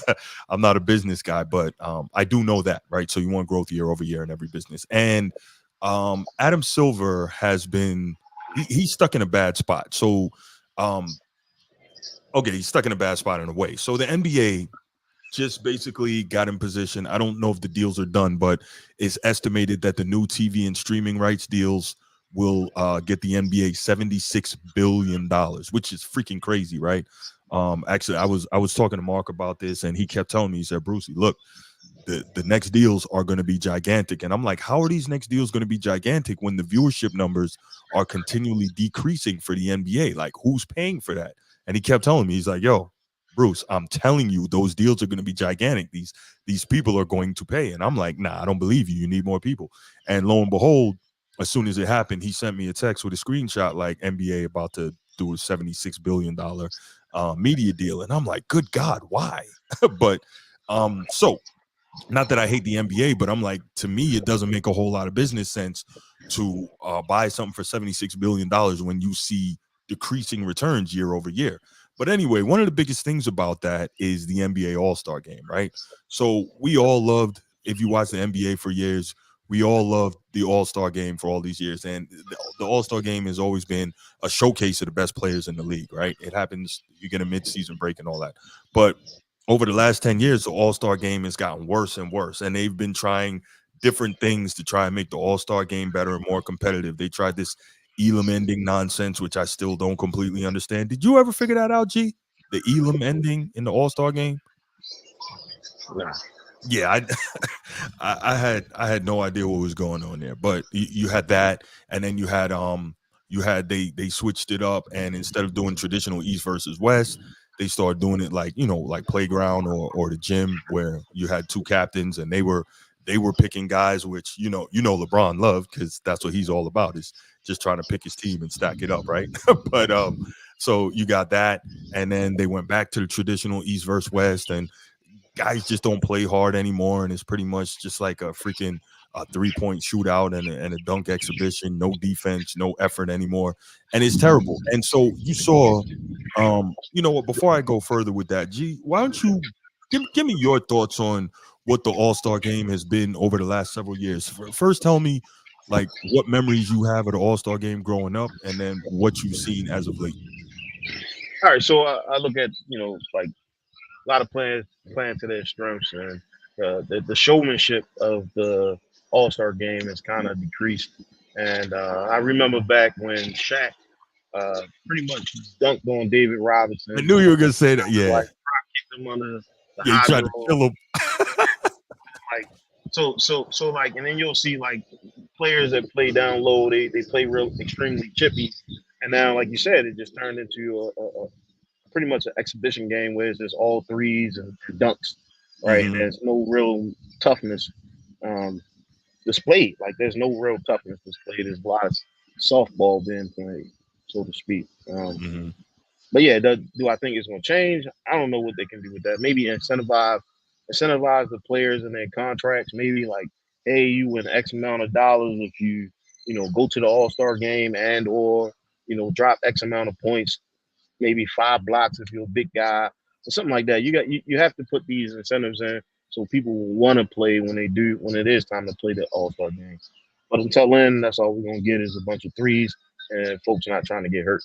do know that, right? So you want growth year over year in every business. And Adam Silver has been he's stuck in a bad spot. So he's stuck in a bad spot in a way. So the NBA just basically got in position. I don't know if the deals are done, but it's estimated that the new TV and streaming rights deals will get the NBA $76 billion, which is freaking crazy, right? Actually, I was talking to Mark about this, and he kept telling me, he said, Brucey, look, the next deals are going to be gigantic. And I'm like, how are these next deals going to be gigantic when the viewership numbers are continually decreasing for the NBA? Like, who's paying for that? And he kept telling me, he's like, yo, Bruce, I'm telling you, those deals are going to be gigantic. These people are going to pay. And I'm like, nah, I don't believe you. You need more people. And lo and behold, as soon as it happened, he sent me a text with a screenshot like NBA about to do a $76 billion media deal. And I'm like, good God, why? But so not that I hate the NBA, but I'm like, to me, it doesn't make a whole lot of business sense to buy something for $76 billion when you see decreasing returns year over year. But anyway, one of the biggest things about that is the NBA All-Star Game, right? So we all loved if you watch the NBA for years, we all loved the All-Star game for all these years. And the All-Star game has always been a showcase of the best players in the league, right? It happens, you get a mid-season break and all that. But over the last 10 years, the All-Star game has gotten worse and worse. And they've been trying different things to try and make the All-Star game better and more competitive. They tried this Elam ending nonsense, which I still don't completely understand. Did you ever figure that out, G? The Elam ending in the All-Star game? Nah. Yeah, I had no idea what was going on there, but you had that, and then you had they switched it up, and instead of doing traditional East versus West, they started doing it like like playground or the gym, where you had two captains and they were picking guys, which LeBron loved, because that's what he's all about, is just trying to pick his team and stack it up, right? But so you got that, and then they went back to the traditional East versus West, and guys just don't play hard anymore, and it's pretty much just like a freaking 3-point shootout and a dunk exhibition. No defense, no effort anymore, and it's terrible. And so you saw, what? Before I go further with that, G, why don't you give me your thoughts on what the All-Star game has been over the last several years? First, tell me like what memories you have of the All-Star game growing up, and then what you've seen as of late. All right, so I look at like a lot of players playing to their strengths, and the showmanship of the All-Star game has kind of decreased. And I remember back when Shaq pretty much dunked on David Robinson. I knew you were gonna say that. Yeah, like kicked him under the he tried to kill him. Like so like, and then you'll see like players that play down low, they play real extremely chippy, and now like you said, it just turned into a pretty much an exhibition game where it's just all threes and dunks, right? Mm-hmm. And there's no real toughness displayed. Like there's no real toughness displayed. There's a lot of softball being played, so to speak. But yeah, do I think it's going to change? I don't know what they can do with that. Maybe incentivize the players in their contracts. Maybe like, hey, you win X amount of dollars if you go to the All-Star game or drop X amount of points. Maybe 5 blocks if you're a big guy or something like that. You have to put these incentives in so people will want to play when it is time to play the All-Star game. But until then, that's all we're gonna get is a bunch of threes and folks not trying to get hurt.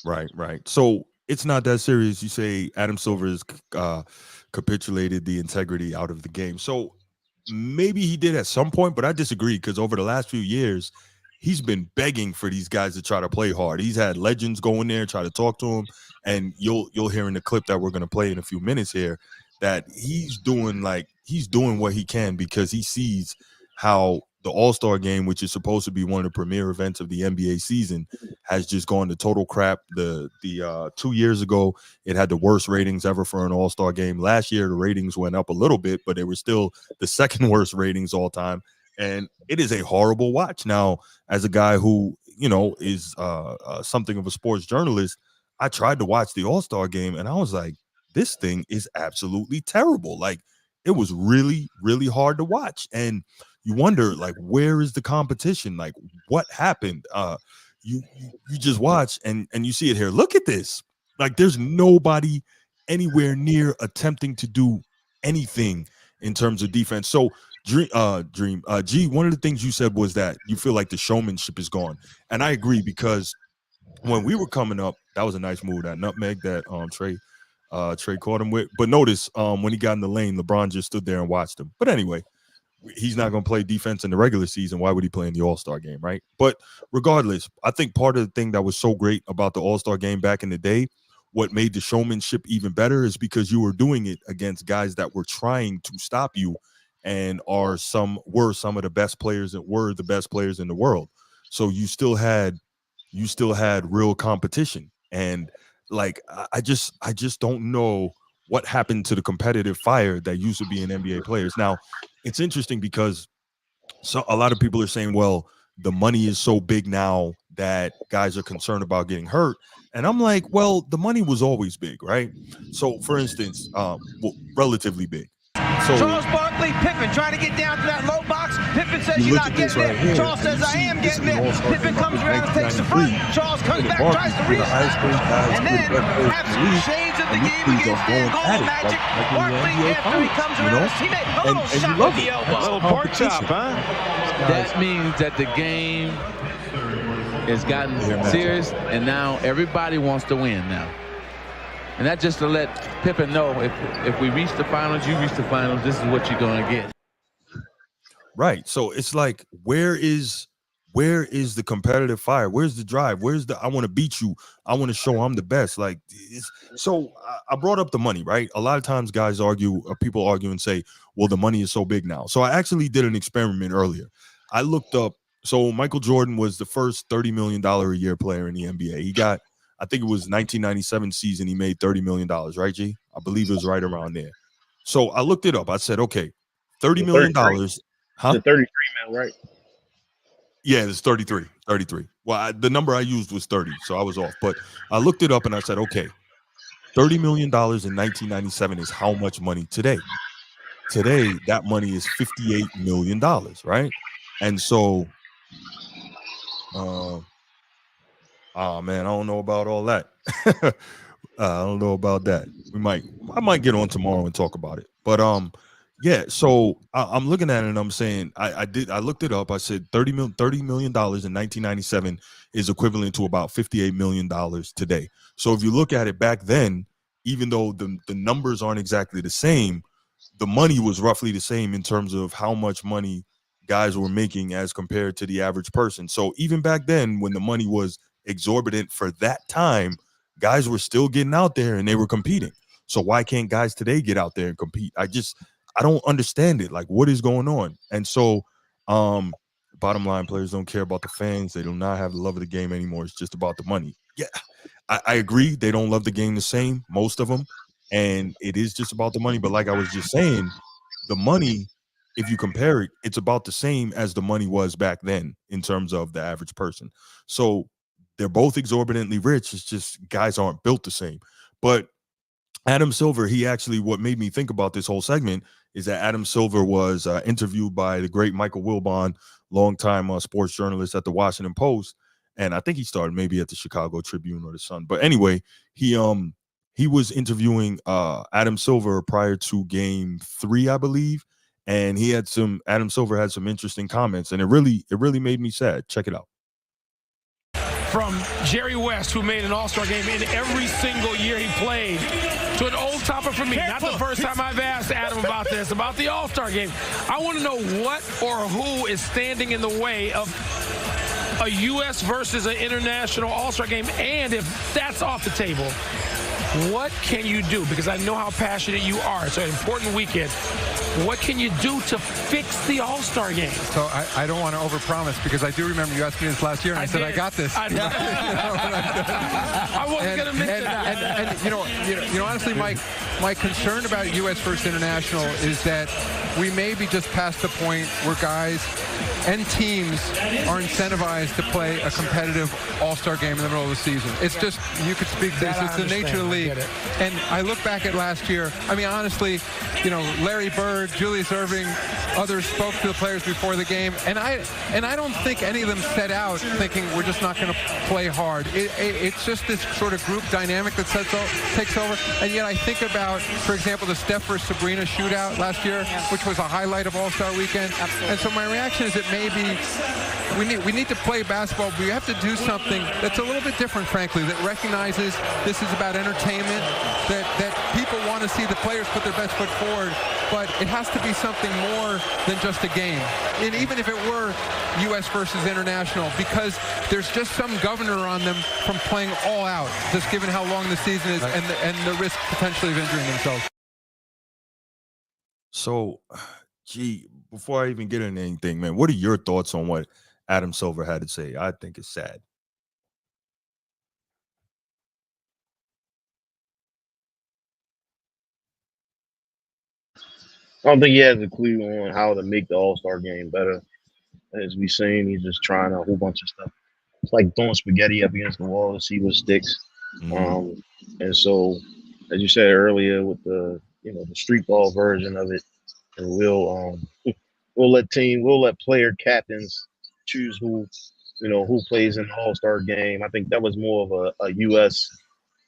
Right. So it's not that serious. You say Adam Silver has capitulated the integrity out of the game. So maybe he did at some point, but I disagree, because over the last few years, he's been begging for these guys to try to play hard. He's had legends go in there, try to talk to him, and you'll hear in the clip that we're going to play in a few minutes here that he's doing what he can, because he sees how the All-Star game, which is supposed to be one of the premier events of the NBA season, has just gone to total crap. The 2 years ago, it had the worst ratings ever for an All-Star game. Last year, the ratings went up a little bit, but they were still the second worst ratings all time. And it is a horrible watch. Now, as a guy who, is something of a sports journalist, I tried to watch the All-Star game, and I was like, this thing is absolutely terrible. Like, it was really, really hard to watch. And you wonder, like, where is the competition? Like, what happened? You just watch and you see it here. Look at this. Like, there's nobody anywhere near attempting to do anything in terms of defense. So G, one of the things you said was that you feel like the showmanship is gone. And I agree, because when we were coming up, that was a nice move, that nutmeg that Trey caught him with. But notice when he got in the lane, LeBron just stood there and watched him. But anyway, he's not going to play defense in the regular season. Why would he play in the All-Star game, right? But regardless, I think part of the thing that was so great about the All-Star game back in the day, what made the showmanship even better, is because you were doing it against guys that were trying to stop you and were some of the best players and were the best players in the world. So you still had real competition. And like, I just don't know what happened to the competitive fire that used to be in NBA players. Now, it's interesting because a lot of people are saying, well, the money is so big now that guys are concerned about getting hurt. And I'm like, well, the money was always big, right? So, for instance, relatively big. So quickly. Pippen trying to get down to that low box. Pippen says you're not getting there. Right, Charles says I am getting there. Pippen comes around and takes the front. Charles comes back, tries to reset. And then have some shades of the game against the goal magic. Barkley, after he comes around his teammate, a little shot with the elbow. A little pork chop, huh? That means that the game has gotten serious, and now everybody wants to win now. And that just to let Pippen know, if we reach the finals, you reach the finals, this is what you're going to get. Right. So it's like, where is the competitive fire? Where's the drive? Where's the I want to beat you? I want to show I'm the best. Like, so I brought up the money, right? A lot of times guys argue, or people argue and say, well, the money is so big now. So I actually did an experiment earlier. I looked up. So Michael Jordan was the first $30 million a year player in the NBA. He got, I think it was 1997 season, he made $30 million, right, G? I believe it was right around there. So I looked it up. I said, okay, $30 million. Huh? The 33 mil, right? Yeah, it's 33. Well, the number I used was 30, so I was off. But I looked it up and I said, okay, $30 million in 1997 is how much money today? Today, that money is $58 million, right? And so, man, I don't know about all that. I don't know about that. I might get on tomorrow and talk about it. But yeah. So I'm looking at it and I'm saying I looked it up. I said $30 million in 1997 is equivalent to about $58 million today. So if you look at it back then, even though the numbers aren't exactly the same, the money was roughly the same in terms of how much money guys were making as compared to the average person. So even back then, when the money was exorbitant for that time, guys were still getting out there and they were competing. So why can't guys today get out there and compete? I don't understand it. Like, what is going on? And so bottom line, players don't care about the fans. They do not have the love of the game anymore. It's just about the money. Yeah, I agree. They don't love the game the same, most of them. And it is just about the money. But like I was just saying, the money, if you compare it, it's about the same as the money was back then in terms of the average person. So they're both exorbitantly rich. It's just guys aren't built the same. But Adam Silver, what made me think about this whole segment is that Adam Silver was interviewed by the great Michael Wilbon, longtime sports journalist at the Washington Post. And I think he started maybe at the Chicago Tribune or the Sun. But anyway, he was interviewing Adam Silver prior to Game 3, I believe. And Adam Silver had some interesting comments, and it really made me sad. Check it out. From Jerry West, who made an All-Star game in every single year he played, to an old topper for me. Not the first time I've asked Adam about this, about the All-Star game. I want to know what or who is standing in the way of a U.S. versus an international All-Star game, and if that's off the table, what can you do? Because I know how passionate you are. It's an important weekend. What can you do to fix the All-Star game? So I don't want to overpromise, because I do remember you asked me this last year, and I said, I got this. I wasn't going to mention that. And you know, honestly, my concern about U.S. versus international is that we may be just past the point where guys and teams are incentivized to play a competitive All-Star game in the middle of the season. It's just, you could speak to this, it's the nature of the league. And I look back at last year, I mean, honestly, you know, Larry Bird, Julius Erving, others spoke to the players before the game, and I don't think any of them set out thinking we're just not going to play hard. It's just this sort of group dynamic that takes over. And yet I think about, for example, the Steph versus Sabrina shootout last year, which was a highlight of All-Star Weekend. Absolutely. And so my reaction is that maybe we need to play basketball, but we have to do something that's a little bit different, frankly, that recognizes this is about entertainment, that people want to see the players put their best foot forward, but it has to be something more than just a game. And even if it were U.S. versus international, because there's just some governor on them from playing all out, just given how long the season is, and the risk potentially of injuring themselves. So, gee, before I even get into anything, man, what are your thoughts on what Adam Silver had to say? I think it's sad. I don't think he has a clue on how to make the All-Star game better. As we seen, he's just trying a whole bunch of stuff. It's like throwing spaghetti up against the wall to see what sticks. Mm-hmm. And so, as you said earlier, with the the street ball version of it, and we'll let player captains choose who plays in the All-Star game. I think that was more of a U.S.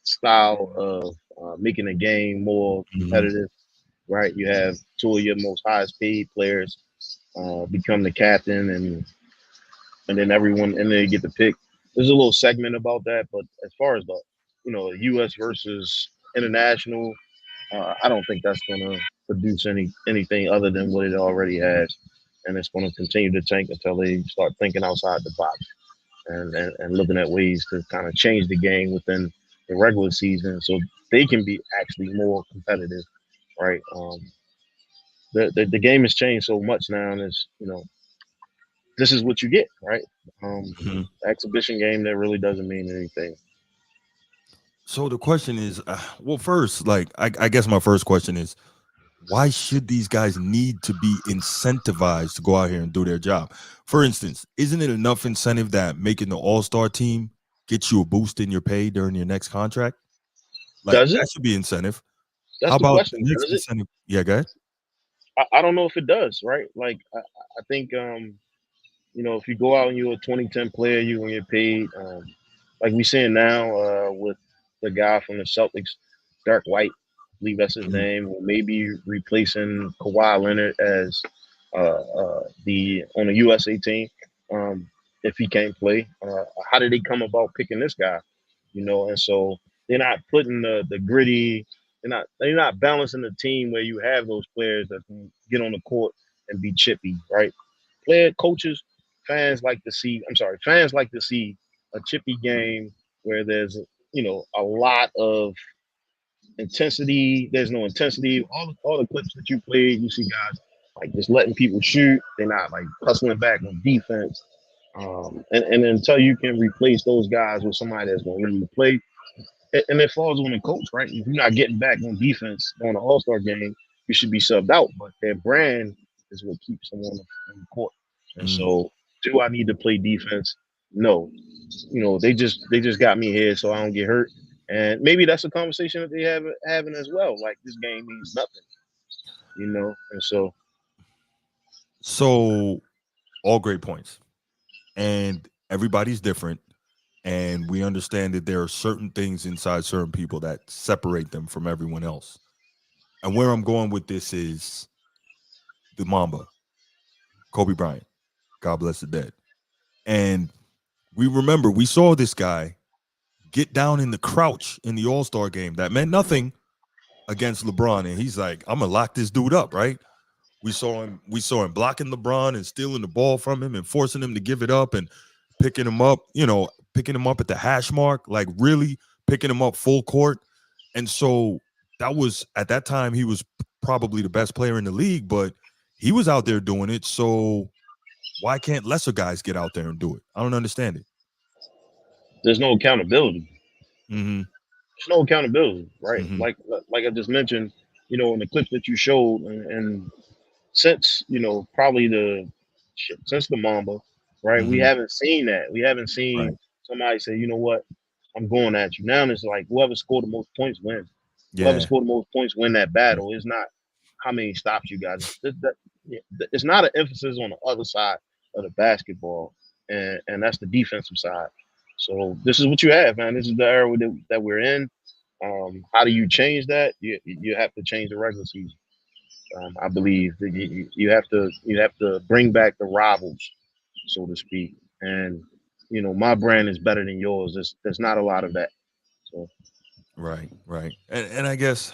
style of making the game more competitive, right? You have two of your most highest paid players become the captain, and then everyone, and then you get to pick. There's a little segment about that, but as far as the U.S. versus international, I don't think that's going to produce anything other than what it already has, and it's going to continue to tank until they start thinking outside the box and looking at ways to kind of change the game within the regular season so they can be actually more competitive, right? The game has changed so much now, and it's this is what you get, right? Exhibition game that really doesn't mean anything. So the question is, well, first, like, I guess my first question is, why should these guys need to be incentivized to go out here and do their job? For instance, isn't it enough incentive that making the All-Star team gets you a boost in your pay during your next contract? Like, Does it? that should be incentive. That's How the about question. the next Does it? incentive? Yeah, go ahead. I don't know if it does, right? Like I think if you go out and you're a 2010 player, you're gonna get paid. Like we seeing now with the guy from the Celtics, Dark White, I believe that's his name, or maybe replacing Kawhi Leonard as the on the USA team if he can't play. How did they come about picking this guy? And so they're not putting the gritty. They're not balancing the team where you have those players that can get on the court and be chippy, right? Coaches, fans like to see. I'm sorry, fans like to see a chippy game where there's a lot of intensity. There's no intensity. All the clips that you played, you see guys like just letting people shoot. They're not like hustling back on defense. And until you can replace those guys with somebody that's going to really play, and it falls on the coach, right? If you're not getting back on defense on the All-Star game, you should be subbed out. But their brand is what keeps them on the court. And so, do I need to play defense? No. They just got me here so I don't get hurt. And maybe that's a conversation that they having as well. Like this game means nothing, And so all great points, and everybody's different. And we understand that there are certain things inside certain people that separate them from everyone else. And where I'm going with this is the Mamba, Kobe Bryant, God bless the dead. And we saw this guy get down in the crouch in the All-Star game. That meant nothing against LeBron. And he's like, I'm gonna lock this dude up, right? We saw him blocking LeBron and stealing the ball from him and forcing him to give it up and picking him up at the hash mark, like really picking him up full court. And so that was, at that time, he was probably the best player in the league, but he was out there doing it. So why can't lesser guys get out there and do it? I don't understand it. there's no accountability. Mm-hmm. There's no accountability, right? Mm-hmm. Like I just mentioned, in the clips that you showed, and since probably since the Mamba, right? We haven't seen that. We haven't seen somebody say, you know what, I'm going at you. Now it's like whoever scored the most points wins. Yeah. Whoever scored the most points win that battle. It's not how many stops you got. It's not an emphasis on the other side of the basketball, and that's the defensive side. So this is what you have, man. This is the era that we're in. How do you change that? You have to change the regular season. I believe that you have to bring back the rivals, so to speak. And my brand is better than yours. There's not a lot of that. So Right. And I guess,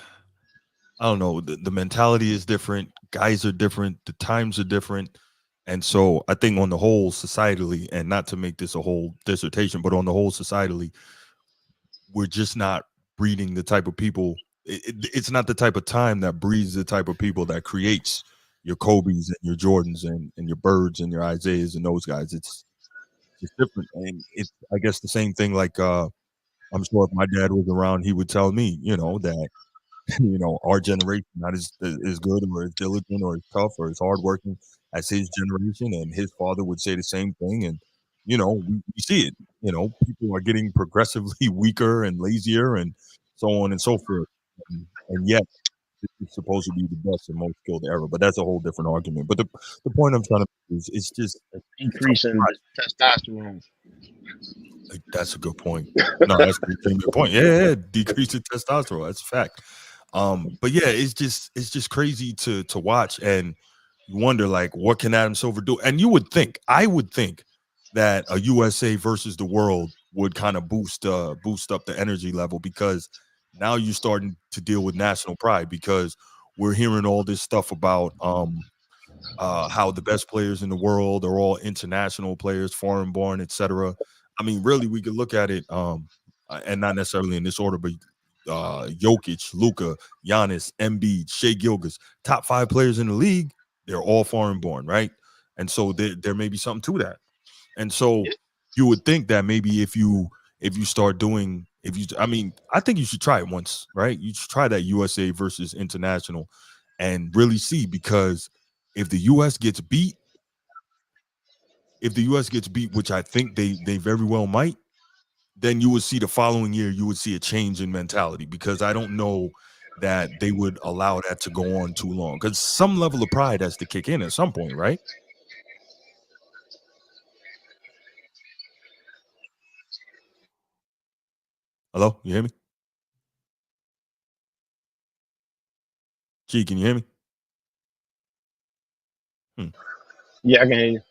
I don't know, the mentality is different. Guys are different. The times are different. And so I think on the whole, societally, and not to make this a whole dissertation, but on the whole, societally, we're just not breeding the type of people. It's not the type of time that breeds the type of people that creates your Kobe's and your Jordans and your Birds and your Isaiahs and those guys. It's just different. And it's, I guess, the same thing. Like, I'm sure if my dad was around, he would tell me, that our generation not as good or as diligent or as tough or as hardworking as his generation, and his father would say the same thing. And we see it. People are getting progressively weaker and lazier, and so on and so forth. And yet, it's supposed to be the best and most skilled ever, but that's a whole different argument. But the point I'm trying to make is it's just increase in testosterone. That's a good point. No, that's a good point. Yeah, decrease in testosterone. That's a fact. But yeah, it's just crazy to watch, and you wonder like what can Adam Silver do? And I would think that a USA versus the world would kind of boost up the energy level, because now you're starting to deal with national pride, because we're hearing all this stuff about how the best players in the world are all international players, foreign born, etc. I mean, really, we could look at it, and not necessarily in this order, but Jokic, Luka, Giannis, Embiid, Shea Gilgeous, top 5 players in the league, they're all foreign born, right? And so there may be something to that. And so you would think that maybe if you start doing, I think you should try it once, right? You should try that USA versus international and really see, because if the US gets beat, which I think they very well might, then you would see the following year, you would see a change in mentality, because I don't know that they would allow that to go on too long, because some level of pride has to kick in at some point, right? Hello, you hear me? G, can you hear me? Yeah, I can hear you.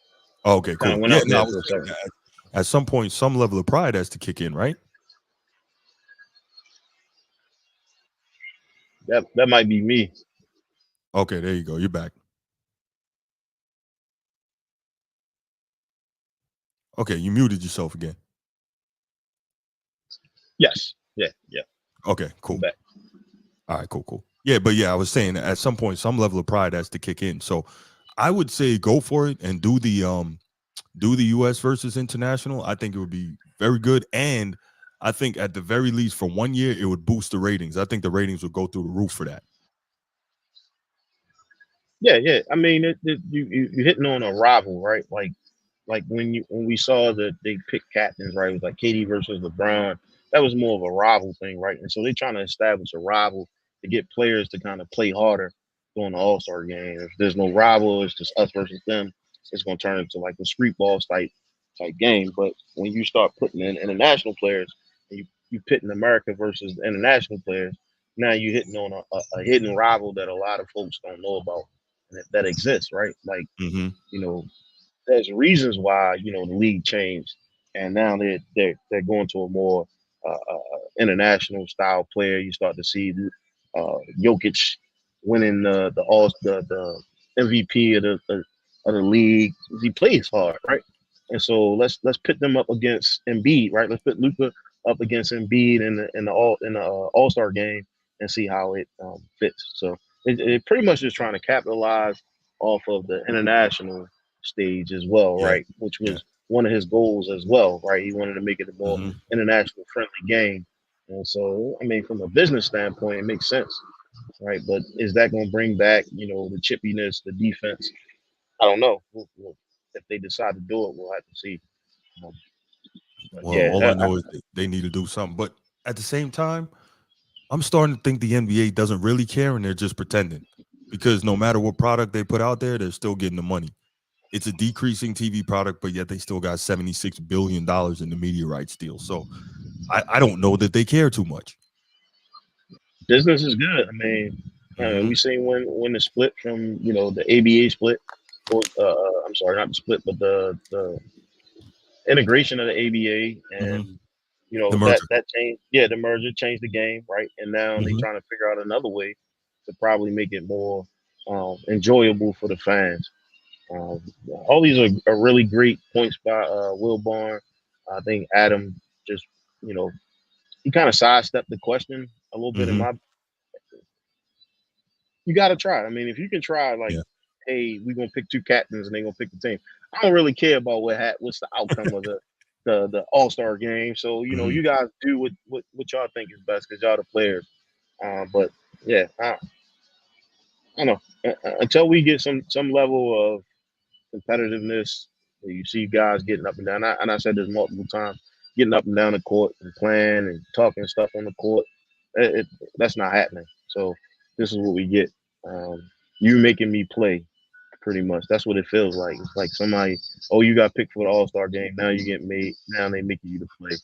Oh, okay, cool. Went Yeah, out there no, for a second. at some point, some level of pride has to kick in, right? That might be me. Okay, there you go. You're back. Okay, you muted yourself again. Yes. Yeah. Okay, cool. All right, cool. Yeah, but yeah, I was saying at some point, some level of pride has to kick in. So I would say go for it and do the US versus international. I think it would be very good. And I think at the very least for 1 year, it would boost the ratings. I think the ratings would go through the roof for that. Yeah. I mean, you're hitting on a rival, right? Like when we saw that they picked captains, right? It was like KD versus LeBron. That was more of a rival thing, right? And so they're trying to establish a rival to get players to kind of play harder during the All-Star game. If there's no rival, it's just us versus them. It's going to turn into like a street ball type game. But when you start putting in international players, and you pitting America versus international players, now you're hitting on a hidden rival that a lot of folks don't know about that exists, right? Like, Mm-hmm. you know, there's reasons why the league changed, and now they're going to a more international style player. You start to see Jokic winning the MVP of the league. He plays hard, right? And so let's put them up against Embiid, right? Let's put Luka up against Embiid in the All-Star game and see how it fits. So it pretty much is trying to capitalize off of the international stage as well, Yeah. right? Which was one of his goals as well, right? He wanted to make it a more international friendly game. And so, I mean, from a business standpoint, it makes sense, right? But is that going to bring back, the chippiness, the defense? I don't know. If they decide to do it, we'll have to see. Well, all I know is they need to do something. But at the same time, I'm starting to think the NBA doesn't really care, and they're just pretending, because no matter what product they put out there, they're still getting the money. It's a decreasing TV product, but yet they still got $76 billion in the media rights deal. So I don't know that they care too much. Business is good. I mean, we seen when the split from the ABA split, or I'm sorry, not the split, but the integration of the ABA and that changed. Yeah, the merger changed the game, right? And now they're trying to figure out another way to probably make it more enjoyable for the fans. All these are really great points by Will Barn. I think Adam just, he kind of sidestepped the question a little bit. You got to try. I mean, if you can try, like, hey, we're gonna pick 2 captains and they're gonna pick the team. I don't really care about what's the outcome of the All-Star game. So you guys do what y'all think is best because y'all the players. But yeah, I don't know. Until we get some level of competitiveness, you see guys getting up and down. And I said this multiple times, getting up and down the court and playing and talking stuff on the court. That's not happening. So this is what we get. You making me play, pretty much. That's what it feels like. It's like somebody, oh, you got picked for the All-Star game. Now you get made. Now they making you to play.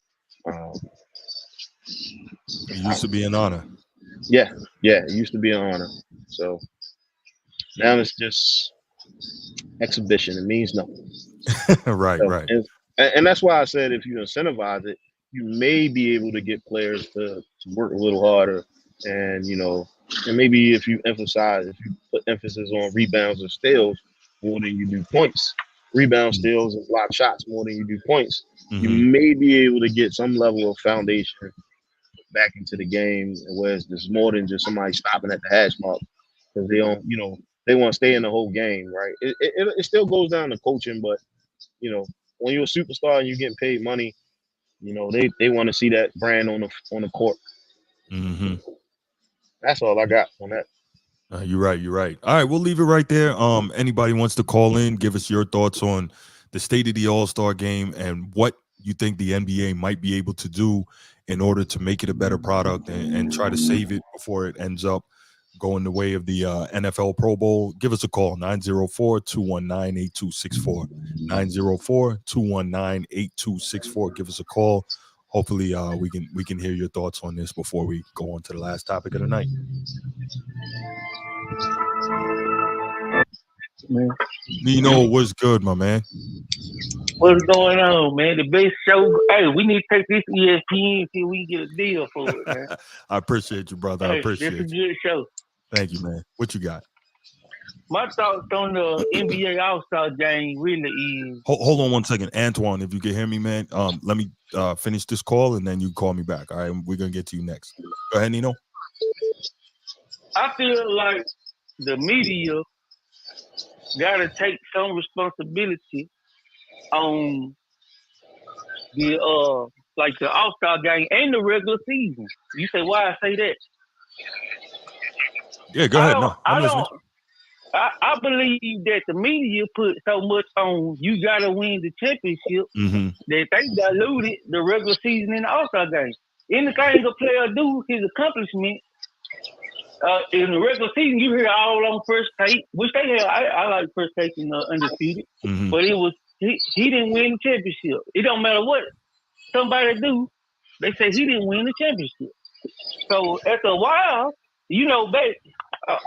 It used to be an honor. Yeah, it used to be an honor. So now it's just exhibition. It means nothing. Right, So, right. And that's why I said if you incentivize it, you may be able to get players to work a little harder, and and maybe if you put emphasis on rebounds or steals more than you do points, rebounds, steals, and block shots more than you do points, you may be able to get some level of foundation back into the game, where it's more than just somebody stopping at the hash mark because they don't, they want to stay in the whole game, right? It still goes down to coaching, but when you're a superstar and you're getting paid money, they want to see that brand on the court. That's all I got on that. You're right. All right, we'll leave it right there. Anybody wants to call in, give us your thoughts on the state of the All-Star game and what you think the NBA might be able to do in order to make it a better product and try to save it before it ends up going the way of the NFL Pro Bowl. Give us a call, 904-219-8264. 904-219-8264. Give us a call. Hopefully we can hear your thoughts on this before we go on to the last topic of the night. Nino, what's good, my man? What's going on, man? The best show. Hey, we need to take this ESPN till we get a deal for it, man. I appreciate you, brother. I appreciate It's a good show. Thank you, man. What you got? My thoughts on the NBA All-Star game really is. Hold on one second, Antoine. If you can hear me, man, let me finish this call and then you call me back. All right, we're gonna get to you next. Go ahead, Nino. I feel like the media gotta take some responsibility on the like the All-Star game and the regular season. You say why I say that? Yeah, go ahead. No, I'm listening. I believe that the media put so much on you gotta win the championship that they diluted the regular season in the All-Star game. Anything a player do, his accomplishment, in the regular season, you hear all on First Take, which they have. I like First Take in Undefeated, but it was he didn't win the championship. It don't matter what somebody do, they say he didn't win the championship. So after a while,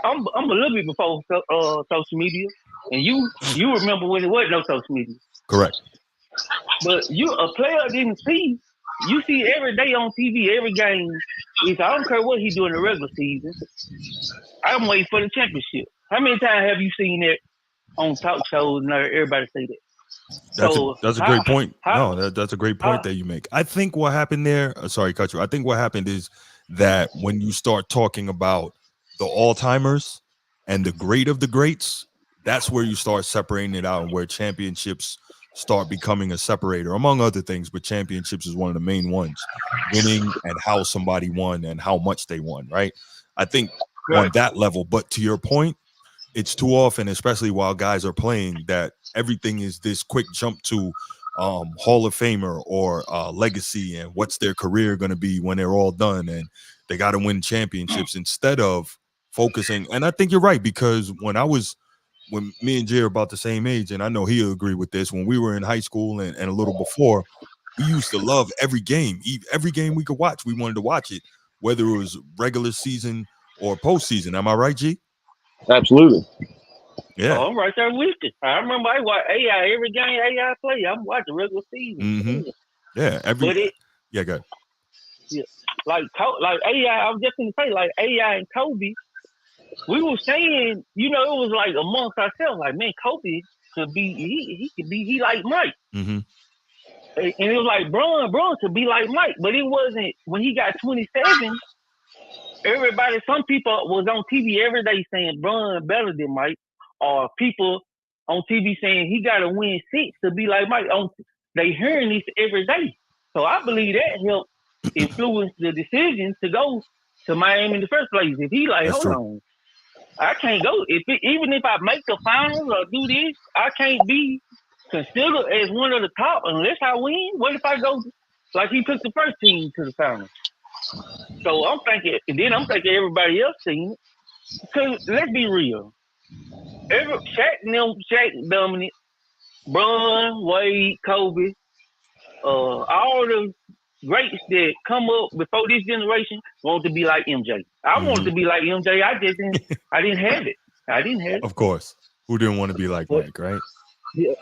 I'm a little bit before social media, and you remember when it wasn't no social media. Correct. But a player didn't see. You see every day on TV, every game. I don't care what he do in the regular season. I'm waiting for the championship. How many times have you seen that on talk shows and everybody say that? That's a great point. That's a great point that you make. I think what happened there, sorry, cut you. I think what happened is that when you start talking about the all-timers and the great of the greats, that's where you start separating it out and where championships start becoming a separator, among other things, but championships is one of the main ones. Winning and how somebody won and how much they won, right? I think on that level, but to your point, it's too often, especially while guys are playing, that everything is this quick jump to Hall of Famer or legacy and what's their career going to be when they're all done and they got to win championships instead of focusing. And I think you're right, because when me and Jay are about the same age, and I know he'll agree with this, when we were in high school and a little before, we used to love every game. Every game we could watch, we wanted to watch it, whether it was regular season or postseason. Am I right, G? Absolutely. Yeah. Oh, I'm right there with you. I remember I watch AI every game AI play. I'm watching regular season. Yeah, yeah, go ahead. Yeah, like AI. I was just gonna say, like AI and Kobe. We were saying, it was like amongst ourselves, like, man, Kobe could be, he like Mike. And it was like, Bron could be like Mike, but it wasn't, when he got 27, some people was on TV every day saying Bron better than Mike, or people on TV saying he got to win 6 to be like Mike. They hearing this every day. So I believe that helped influence the decision to go to Miami in the first place. If he like, hold on. I can't go. Even if I make the finals or do this, I can't be considered as one of the top unless I win. What if I go like he took the first team to the finals? So I'm thinking everybody else seen it. Because let's be real. Shaq dominant, Bron, Wade, Kobe, all the greats that come up before this generation want to be like MJ. I wanted to be like MJ. I didn't have it. I didn't have it. Of course. Who didn't want to be like Mike, right? Yeah.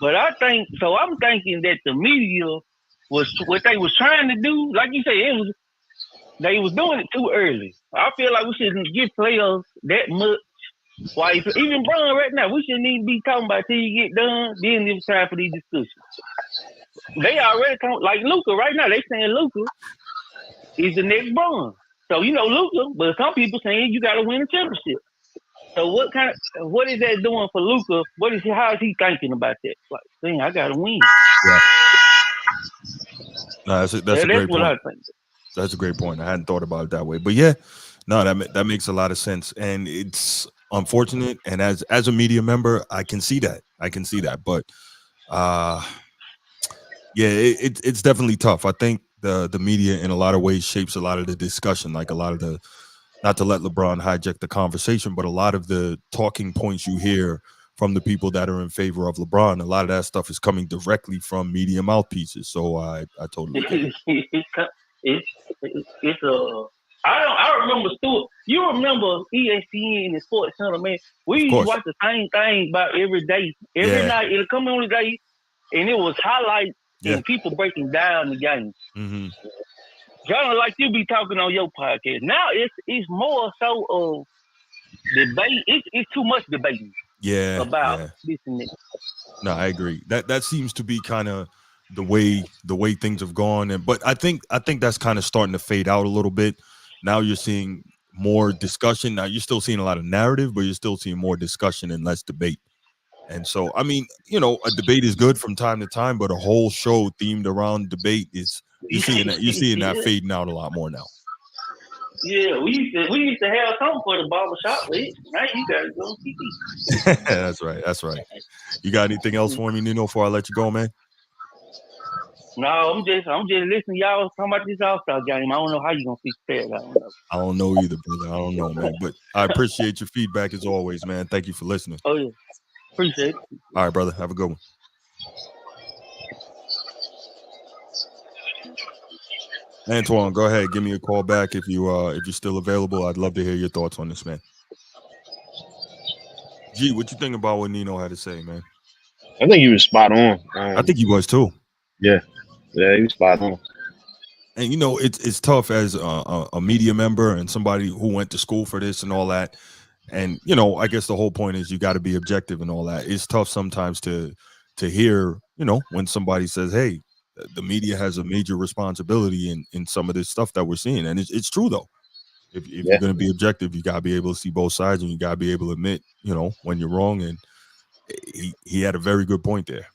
But I'm thinking that the media was what they was trying to do. Like you said, they was doing it too early. I feel like we shouldn't give players that much. Why even Bron right now, we shouldn't even be talking about till you get done. Then it's time for these discussions. They already like Luka right now. They saying Luka is the next Bron. So Luka, but some people saying you got to win a championship. So what is that doing for Luka? How is he thinking about that? Like, dang, I got to win. Yeah. No, that's a great point. I think. That's a great point. I hadn't thought about it that way, but yeah, no, that makes a lot of sense, and it's unfortunate. And as a media member, I can see that. But yeah, it's definitely tough. I think the media in a lot of ways shapes a lot of the discussion, like a lot of the, not to let LeBron hijack the conversation, but a lot of the talking points you hear from the people that are in favor of LeBron, a lot of that stuff is coming directly from media mouthpieces. So I totally get it. I remember Stuart. You remember ESPN and Sports Center, man? We used to watch the same thing about every day, every night. It'll come on the day, and it was highlights and people breaking down the game. Mm-hmm. John, like you be talking on your podcast. Now it's more so of debate. It's too much debating. About this and that. No, I agree. That seems to be kind of the way things have gone, but I think that's kind of starting to fade out a little bit. Now you're seeing more discussion. Now you're still seeing a lot of narrative, but you're still seeing more discussion and less debate. And so, I mean, a debate is good from time to time, but a whole show themed around debate you're seeing that fading out a lot more now. Yeah, we used to have something for the barbershop. Now you gotta go on TV. That's right. You got anything else for me, Nino, before I let you go, man? No, I'm just listening to y'all talking about this All-Star game. I don't know how you gonna fix that. I don't know either, brother. I don't know, man. But I appreciate your feedback as always, man. Thank you for listening. Oh yeah, appreciate it. All right, brother. Have a good one. Antoine, go ahead. Give me a call back if you're still available. I'd love to hear your thoughts on this, man. G, what you think about what Nino had to say, man? I think he was spot on. I think he was too. Yeah, he was spot on. And it's tough as a media member and somebody who went to school for this and all that. And I guess the whole point is you got to be objective and all that. It's tough sometimes to hear, when somebody says, "Hey, the media has a major responsibility in some of this stuff that we're seeing," and it's true though. If you're going to be objective, you got to be able to see both sides, and you got to be able to admit, when you're wrong. And he had a very good point there.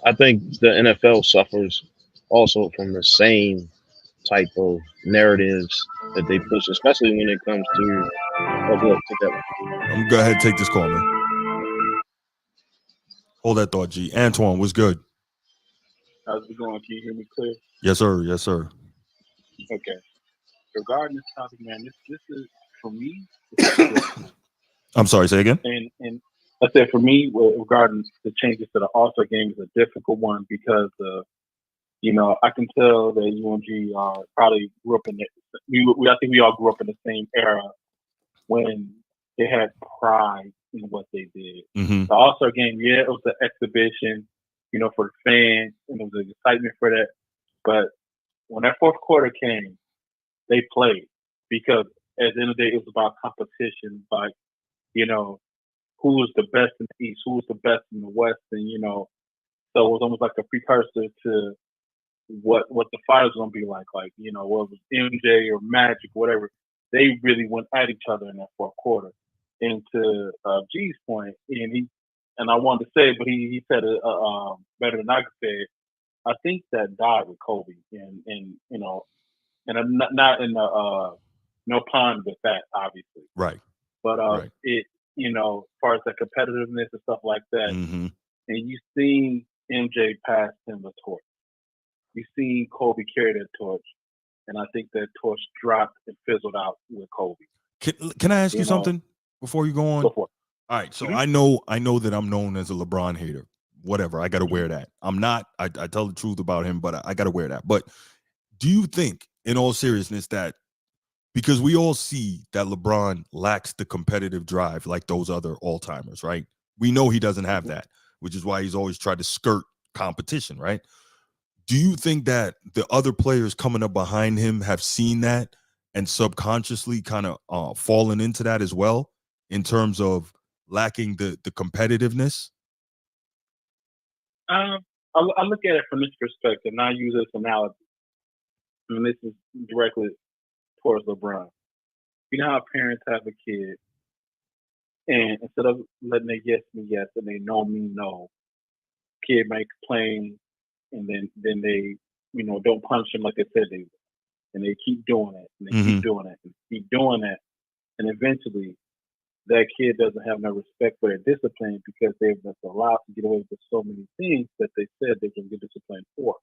I think the NFL suffers also from the same type of narratives that they push, especially when it comes to. I'm gonna go ahead and take this call, man. Hold that thought, G. Antoine, what's good? How's it going? Can you hear me clear? Yes, sir. Okay. Regarding this topic, man, this is for me. I'm sorry, say again. And I said for me, regarding the changes to the All-Star game is a difficult one because I can tell that UMG probably grew up in it. I think we all grew up in the same era when they had pride in what they did. Mm-hmm. The All-Star game, it was an exhibition, for the fans, and there was an excitement for that. But when that fourth quarter came, they played because at the end of the day, it was about competition, like, who was the best in the East, who was the best in the West, and, so it was almost like a precursor to what the finals was going to be like, whether it was MJ or Magic, whatever. They really went at each other in that fourth quarter. And to G's point, and I wanted to say it, but he said it better than I could say it. I think that died with Kobe, and I'm not in the no pun with that, obviously. Right. But right. It, as far as the competitiveness and stuff like that, mm-hmm. and you seen MJ pass him the torch. You seen Kobe carry that torch. And I think that torch dropped and fizzled out with Kobe. Can I ask you something before you go on? Go for it. All right, so I know that I'm known as a LeBron hater. Whatever, I got to wear that. I'm not. I tell the truth about him, but I got to wear that. But do you think, in all seriousness, that because we all see that LeBron lacks the competitive drive like those other all-timers, right? We know he doesn't have that, which is why he's always tried to skirt competition, right? Do you think that the other players coming up behind him have seen that and subconsciously kind of fallen into that as well in terms of lacking the competitiveness? I look at it from this perspective, and I use this analogy. And this is directly towards LeBron. You know how parents have a kid, and instead of letting they yes me yes and they no me no, kid might complain, and then they don't punish them like they said they would, and they keep doing it, and they keep doing it, and keep doing it, and eventually that kid doesn't have no respect for their discipline because they've been allowed to get away with so many things that they said they can get disciplined for.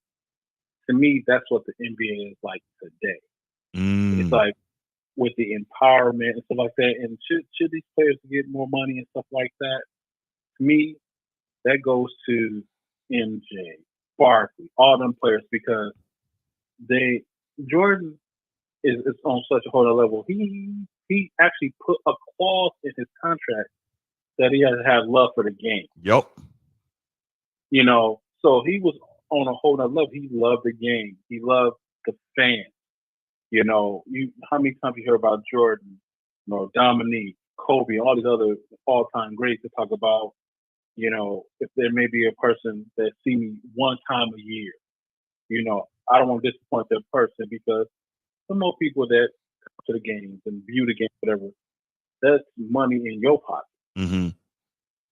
To me, that's what the NBA is like today. It's like with the empowerment and stuff like that. And should these players get more money and stuff like that? To me, that goes to MJ, Barkley, all them players, because Jordan is on such a whole other level. He actually put a clause in his contract that he has to have love for the game. Yep. So he was on a whole other level. He loved the game. He loved the fans. How many times you hear about Jordan, Dominique, Kobe, all these other all-time greats to talk about, if there may be a person that see me one time a year, I don't want to disappoint that person because some more people that come to the games and view the game, whatever, that's money in your pocket. Mm-hmm.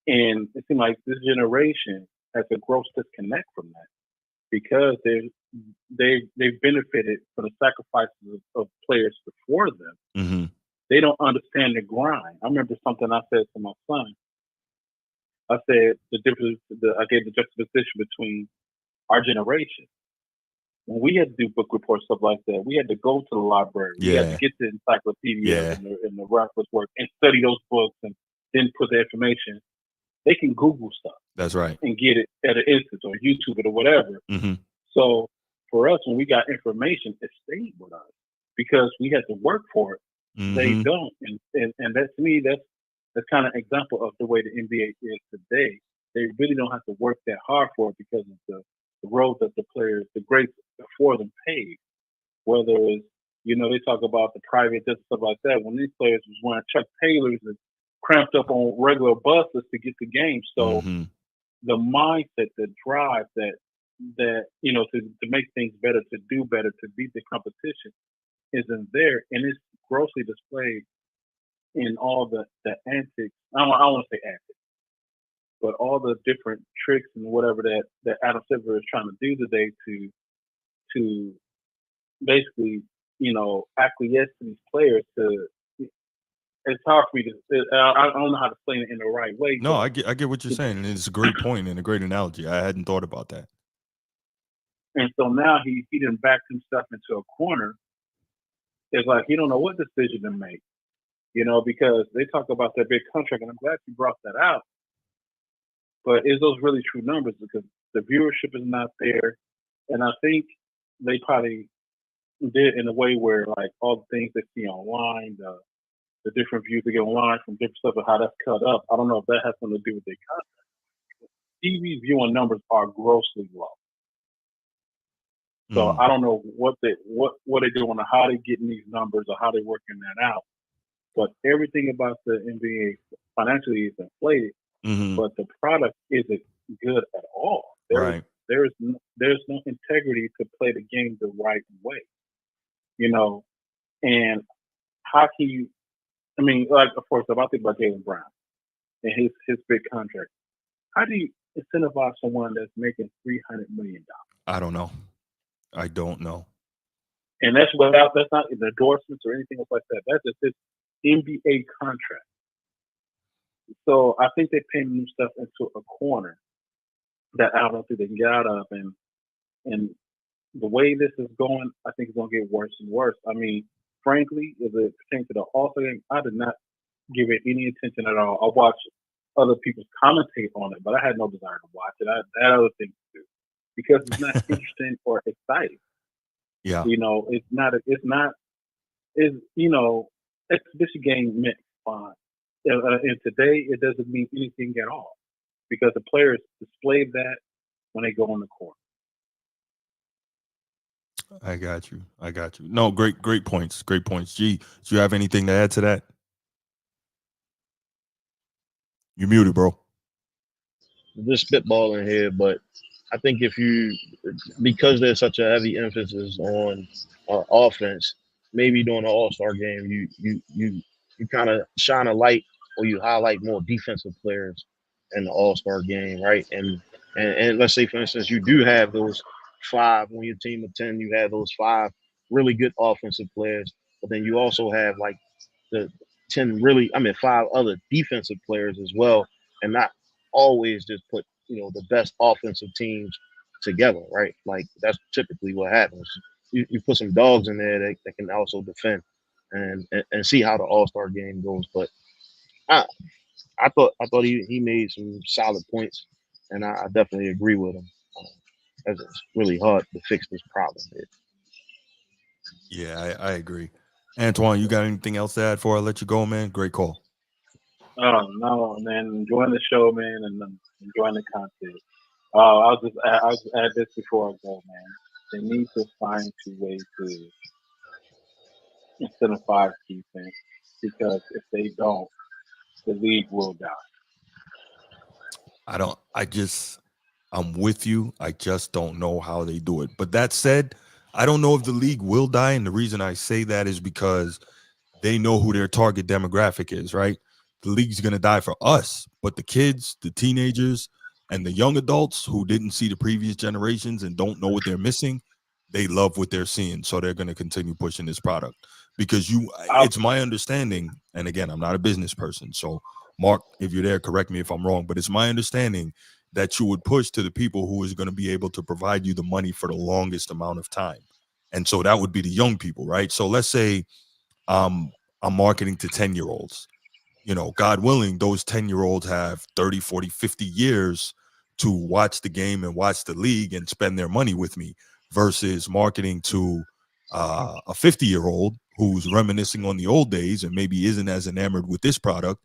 And it seems like this generation has a gross disconnect from that because they've benefited from the sacrifices of players before them. Mm-hmm. They don't understand the grind. I remember something I said to my son. I said I gave the juxtaposition between our generation. When we had to do book reports, stuff like that, we had to go to the library. We had to get the encyclopedia and the reference work and study those books and then put the information. They can Google stuff. That's right. And get it at an instant or YouTube it or whatever. Mm-hmm. So for us, when we got information, it stayed with us because we had to work for it. Mm-hmm. They don't. And that, to me, that's kind of an example of the way the NBA is today. They really don't have to work that hard for it because of the road that the players, the greats before them paved. Whether it's, they talk about the private jet, stuff like that. When these players was wearing Chuck Taylors and cramped up on regular buses to get the game. So the mindset, the drive that to make things better, to do better, to beat the competition isn't there. And it's grossly displayed in all the antics. I don't want to say antics, but all the different tricks and whatever that Adam Silver is trying to do today to basically, acquiesce to these players it's hard for me to. I don't know how to explain it in the right way. No, I get what you're saying, and it's a great point and a great analogy. I hadn't thought about that. And so now he didn't back himself into a corner. It's like he don't know what decision to make, because they talk about that big contract, and I'm glad you brought that out. But is those really true numbers? Because the viewership is not there, and I think they probably did in a way where like all the things they see online, the different views they get online from different stuff and how that's cut up. I don't know if that has something to do with their content. TV viewing numbers are grossly low. So I don't know what they're doing or how they're getting these numbers or how they're working that out. But everything about the NBA financially is inflated, but the product isn't good at all. There's no integrity to play the game the right way. And how can you? I mean, like, of course, if I think about Jaylen Brown and his big contract, how do you incentivize someone that's making $300 million? I don't know. And that's not endorsements or anything else like that. That's just his NBA contract. So I think they're paying him stuff into a corner that I don't think they can get out of. And the way this is going, I think it's going to get worse and worse. I mean, frankly, as it pertains to the All-Star game, I did not give it any attention at all. I watched other people commentate on it, but I had no desire to watch it. I had other things to do because it's not interesting or exciting. Yeah. You know, it's exhibition game meant fun. And today, it doesn't mean anything at all because the players display that when they go on the court. I got you. No, great points. Great points. G, do you have anything to add to that? You muted, bro. Just spitballing here, but I think because there's such a heavy emphasis on offense, maybe during the All-Star game, you kind of shine a light or you highlight more defensive players in the All-Star game, right? And let's say, for instance, you do have those 5 on your team of 10. You have those 5 really good offensive players, but then you also have like the 5 other defensive players as well, and not always just put the best offensive teams together, right? Like that's typically what happens. You put some dogs in there that can also defend and see how the All-Star game goes. But I thought he made some solid points, and I definitely agree with him. It's really hard to fix this problem here. Yeah, I agree. Antoine, you got anything else to add before I let you go, man? Great call. Oh no, man! Enjoying the show, man, and enjoying the content. I'll just add this before I go, man. They need to find a way to incentivize defense because if they don't, the league will die. I'm with you. I just don't know how they do it. But that said, I don't know if the league will die. And the reason I say that is because they know who their target demographic is, right? The league's going to die for us, but the kids, the teenagers, and the young adults who didn't see the previous generations and don't know what they're missing, they love what they're seeing. So they're going to continue pushing this product because it's my understanding. And again, I'm not a business person. So Mark, if you're there, correct me if I'm wrong, but it's my understanding that you would push to the people who is going to be able to provide you the money for the longest amount of time. And so that would be the young people, right? So let's say I'm marketing to 10-year-olds. God willing, those 10-year-olds have 30, 40, 50 years to watch the game and watch the league and spend their money with me versus marketing to a 50-year-old who's reminiscing on the old days and maybe isn't as enamored with this product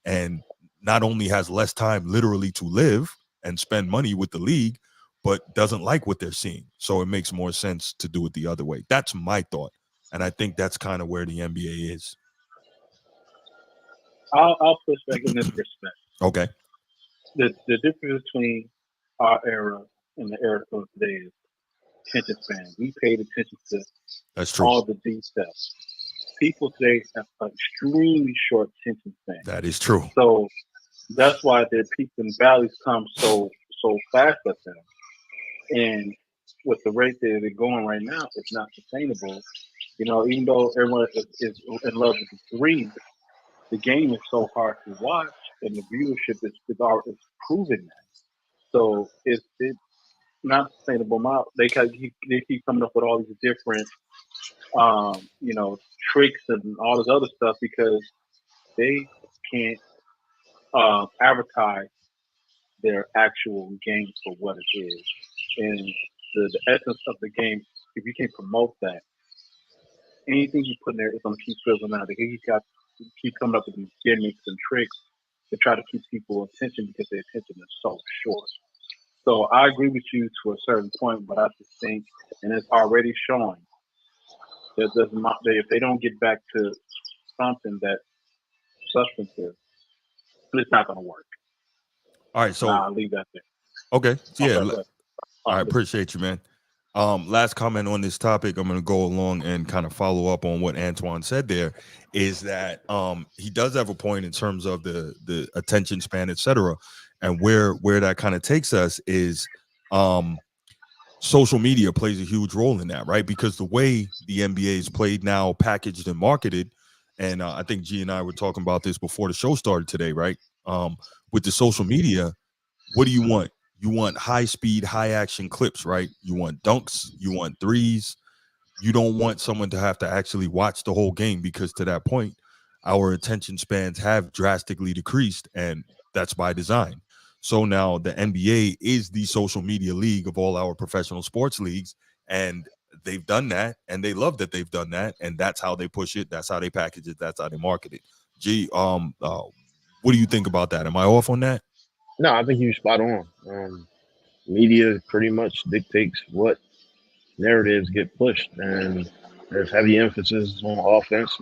and not only has less time literally to live and spend money with the league, but doesn't like what they're seeing. So it makes more sense to do it the other way. That's my thought. And I think that's kind of where the NBA is. I'll push back in this respect. Okay. The difference between our era and the era of today is attention span. We paid attention to all the details. People today have an extremely short attention span. That is true. So that's why their peaks and valleys come so fast at them. And with the rate that they're going right now, it's not sustainable. Even though everyone is in love with the 3, the game is so hard to watch, and the viewership is proving that. So it's not sustainable model. They keep coming up with all these different, tricks and all this other stuff because they can't advertise their actual game for what it is. And the essence of the game, if you can't promote that, anything you put in there is going to keep fizzling out. He got to keep coming up with these gimmicks and tricks to try to keep people's attention because their attention is so short. So I agree with you to a certain point, but I just think, and it's already showing, that if they don't get back to something that's substantive, it's not going to work. All right, so I'll leave that there. Okay, yeah. I appreciate you, man. Last comment on this topic, I'm going to go along and kind of follow up on what Antoine said there, is that he does have a point in terms of the attention span, et cetera, and where that kind of takes us is social media plays a huge role in that, right? Because the way the NBA is played now, packaged and marketed, and I think G and I were talking about this before the show started today, right? With the social media, what do you want? You want high speed, high action clips, right? You want dunks, you want threes, you don't want someone to have to actually watch the whole game, because to that point, our attention spans have drastically decreased, and that's by design. So now the NBA is the social media league of all our professional sports leagues, and they've done that, and they love that they've done that, and that's how they push it, that's how they package it, that's how they market it. What do you think about that? Am I off on that? No, I think you're spot on. Media pretty much dictates what narratives get pushed, and there's heavy emphasis on offense.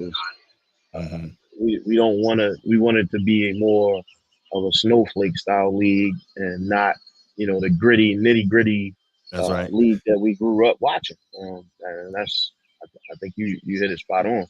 We don't want to. We want it to be a more of a snowflake style league, and not the gritty, nitty gritty That's right. league that we grew up watching. And that's I think you hit it spot on.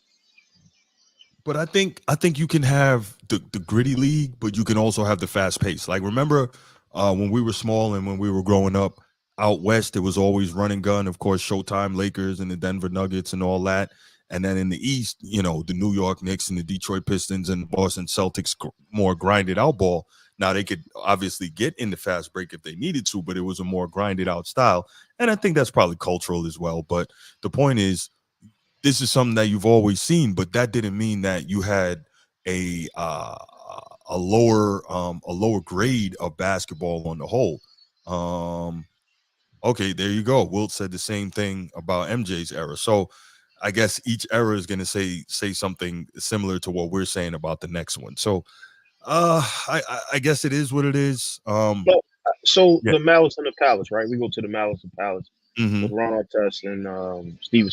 But I think you can have the gritty league, but you can also have the fast pace. Like, remember when we were small and when we were growing up out west, it was always run and gun. Of course, Showtime, Lakers, and the Denver Nuggets and all that. And then in the East, the New York Knicks and the Detroit Pistons and Boston Celtics, more grinded out ball. Now, they could obviously get in the fast break if they needed to, but it was a more grinded out style. And I think that's probably cultural as well. But the point is, this is something that you've always seen, but that didn't mean that you had a lower grade of basketball on the whole. Okay, there you go. Wilt said the same thing about MJ's era. So I guess each era is going to say something similar to what we're saying about the next one. So I guess it is what it is. The Malice and the Palace, right? We go to the Malice and Palace with Ron Artest and Steve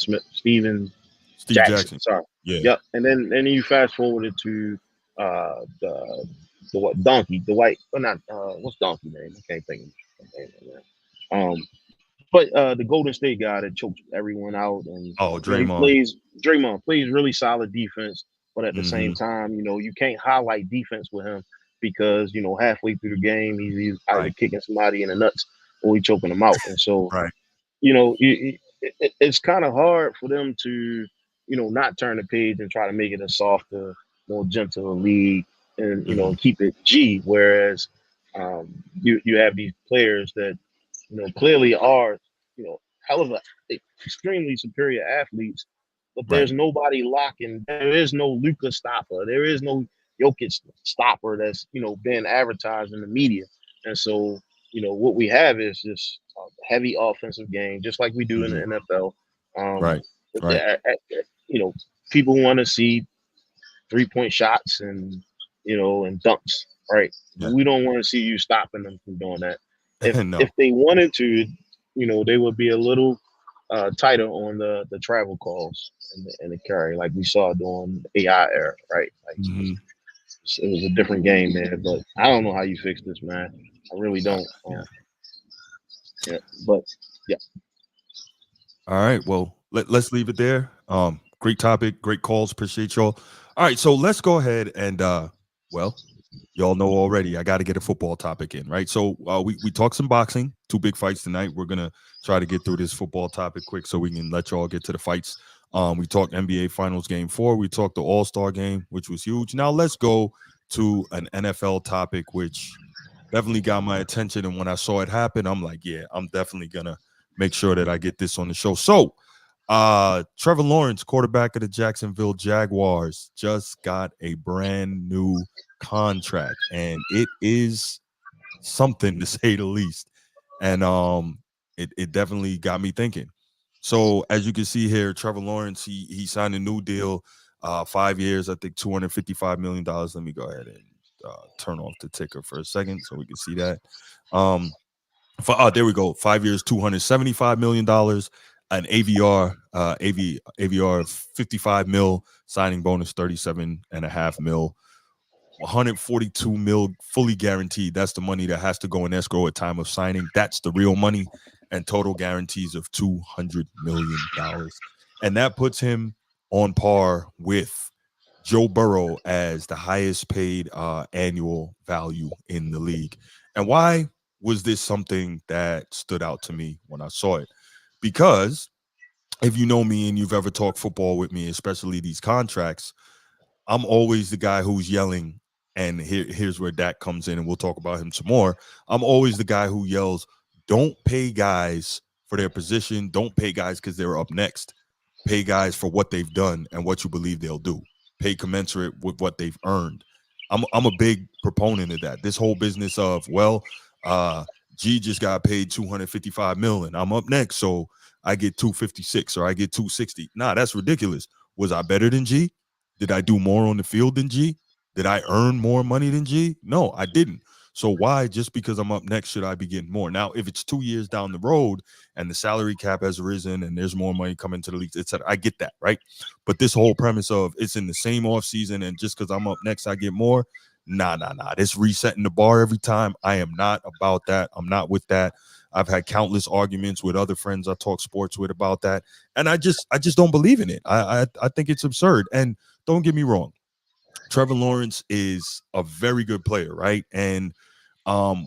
Jackson. Sorry. Yeah. Yep. And then you fast forwarded to the what Donkey, the white, or not what's Donkey name? I can't think of his name. But the Golden State guy that choked everyone out, and Draymond. Draymond plays really solid defense, but at the same time, you can't highlight defense with him because halfway through the game he's either kicking somebody in the nuts or he's choking them out, and so it's kind of hard for them to not turn the page and try to make it a softer, more gentle league, and keep it G. Whereas you have these players that clearly are hell of a extremely superior athletes, but there's nobody locking. There is no Luka stopper. There is no Jokic stopper that's being advertised in the media, and so what we have is just a heavy offensive game, just like we do in the NFL. People want to see 3-point shots and and dunks, right? Yeah. We don't want to see you stopping them from doing that. If they wanted to, they would be a little tighter on the travel calls and the carry, like we saw during the AI era, right? Like it was a different game there, but I don't know how you fix this, man. I really don't. But All right, well, let's leave it there. Great topic, great calls. Appreciate y'all. All right, so let's go ahead and y'all know already, I got to get a football topic in, right? So we talked some boxing, 2 big fights tonight. We're going to try to get through this football topic quick so we can let y'all get to the fights. We talked NBA Finals Game 4. We talked the All-Star Game, which was huge. Now let's go to an NFL topic, which definitely got my attention. And when I saw it happen, I'm like, yeah, I'm definitely going to make sure that I get this on the show. So Trevor Lawrence, quarterback of the Jacksonville Jaguars, just got a brand new contract, and it is something to say the least. And it definitely got me thinking. So as you can see here, Trevor Lawrence, he signed a new deal, 5 years, I think $255 million. Let me go ahead and turn off the ticker for a second so we can see that. There we go, 5 years, $275 million. An AVR 55 mil, signing bonus 37.5 mil, 142 mil fully guaranteed. That's the money that has to go in escrow at time of signing. That's the real money, and total guarantees of $200 million. And that puts him on par with Joe Burrow as the highest paid annual value in the league. And why was this something that stood out to me when I saw it? Because if you know me and you've ever talked football with me, especially these contracts, I'm always the guy who's yelling, and here's where Dak comes in, and we'll talk about him some more. I'm always the guy who yells, don't pay guys for their position. Don't pay guys because they're up next. pay guys for what they've done and what you believe they'll do. Pay commensurate with what they've earned. I'm a big proponent of that. This whole business of, well, G just got paid $255 million. I'm up next, so I get 256 or I get 260. Nah, that's ridiculous. Was I better than G? Did I do more on the field than G? Did I earn more money than G? No, I didn't. So why, just because I'm up next, should I be getting more? Now, if it's 2 years down the road and the salary cap has risen and there's more money coming to the league, etc., I get that, right? But this whole premise of it's in the same offseason and just because I'm up next, I get more. Nah. This resetting the bar every time. I am not about that. I'm not with that. I've had countless arguments with other friends I talk sports with about that, and I just don't believe in it. I think it's absurd. And don't get me wrong, Trevor Lawrence is a very good player, right? And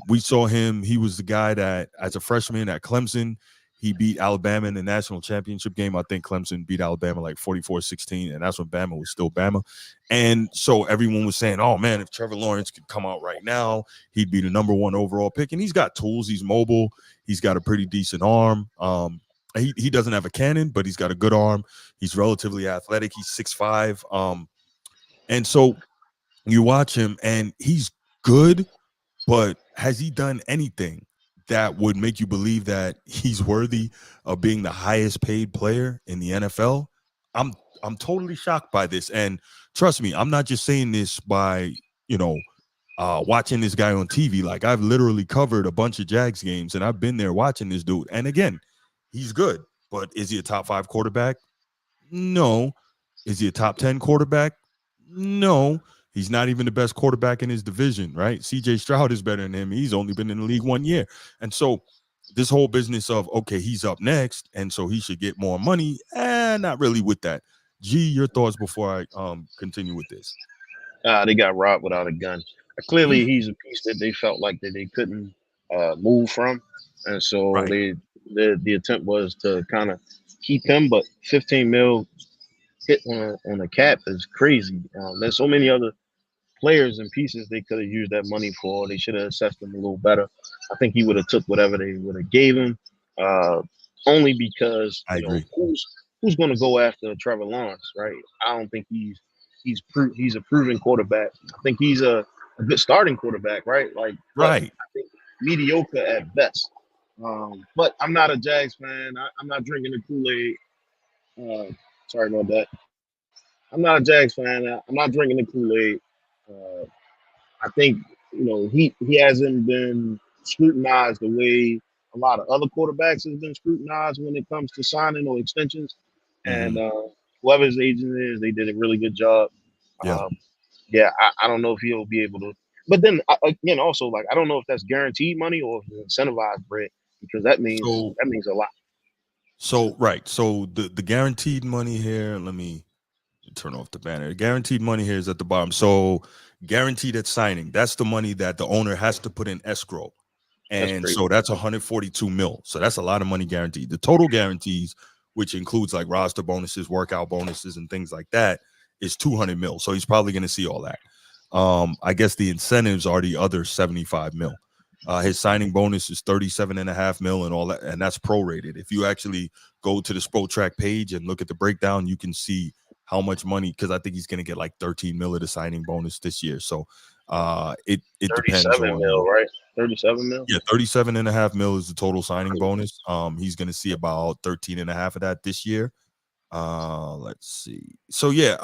we saw him. He was the guy that, as a freshman at Clemson, he beat Alabama in the national championship game. I think Clemson beat Alabama like 44-16, and that's when Bama was still Bama. And so everyone was saying, oh, man, if Trevor Lawrence could come out right now, he'd be the number 1 overall pick. And he's got tools. He's mobile. He's got a pretty decent arm. He doesn't have a cannon, but he's got a good arm. He's relatively athletic. He's 6'5". And so you watch him, and he's good, but has he done anything that would make you believe that he's worthy of being the highest paid player in the NFL? I'm totally shocked by this. And trust me, I'm not just saying this by, watching this guy on TV. Like, I've literally covered a bunch of Jags games, and I've been there watching this dude. And again, he's good, but is he a top 5 quarterback? No. Is he a top 10 quarterback? No. He's not even the best quarterback in his division, right? CJ Stroud is better than him. He's only been in the league 1 year. And so this whole business of, okay, he's up next, and so he should get more money, not really with that. G, your thoughts before I continue with this? They got robbed without a gun. Clearly, he's a piece that they felt like that they couldn't move from. And so Right. the attempt was to kind of keep him, but 15 mil hit on a cap is crazy. There's so many other players and pieces they could have used that money for. They should have assessed them a little better. I think he would have took whatever they would have gave him, only because I agree. Who's going to go after Trevor Lawrence, right? I don't think he's a proven quarterback. I think he's a good starting quarterback, right? Like, right. I think mediocre at best. But I'm not a Jags fan. I'm not drinking the Kool-Aid. Sorry about that. I'm not a Jags fan. I'm not drinking the Kool-Aid. I think he hasn't been scrutinized the way a lot of other quarterbacks has been scrutinized when it comes to signing or extensions. And whoever his agent is, they did a really good job. I don't know if he'll be able to. But then again, also, like, I don't know if that's guaranteed money or if it's incentivized bread, because that means a lot. So right. So the guaranteed money here, let me turn off the banner. The guaranteed money here is at the bottom. So guaranteed at signing, that's the money that the owner has to put in escrow. And so that's 142 mil. So that's a lot of money guaranteed. The total guarantees, which includes like roster bonuses, workout bonuses, and things like that, is 200 mil. So he's probably going to see all that. I guess the incentives are the other 75 mil. His signing bonus is 37.5 mil and all that, and that's prorated. If you actually go to the Spotrac page and look at the breakdown, you can see how much money, because I think he's going to get like 13 mil of the signing bonus this year. So it depends on mil, right? 37 mil. Yeah, 37.5 mil is the total signing bonus. He's going to see about 13.5 of that this year. Let's see. So yeah,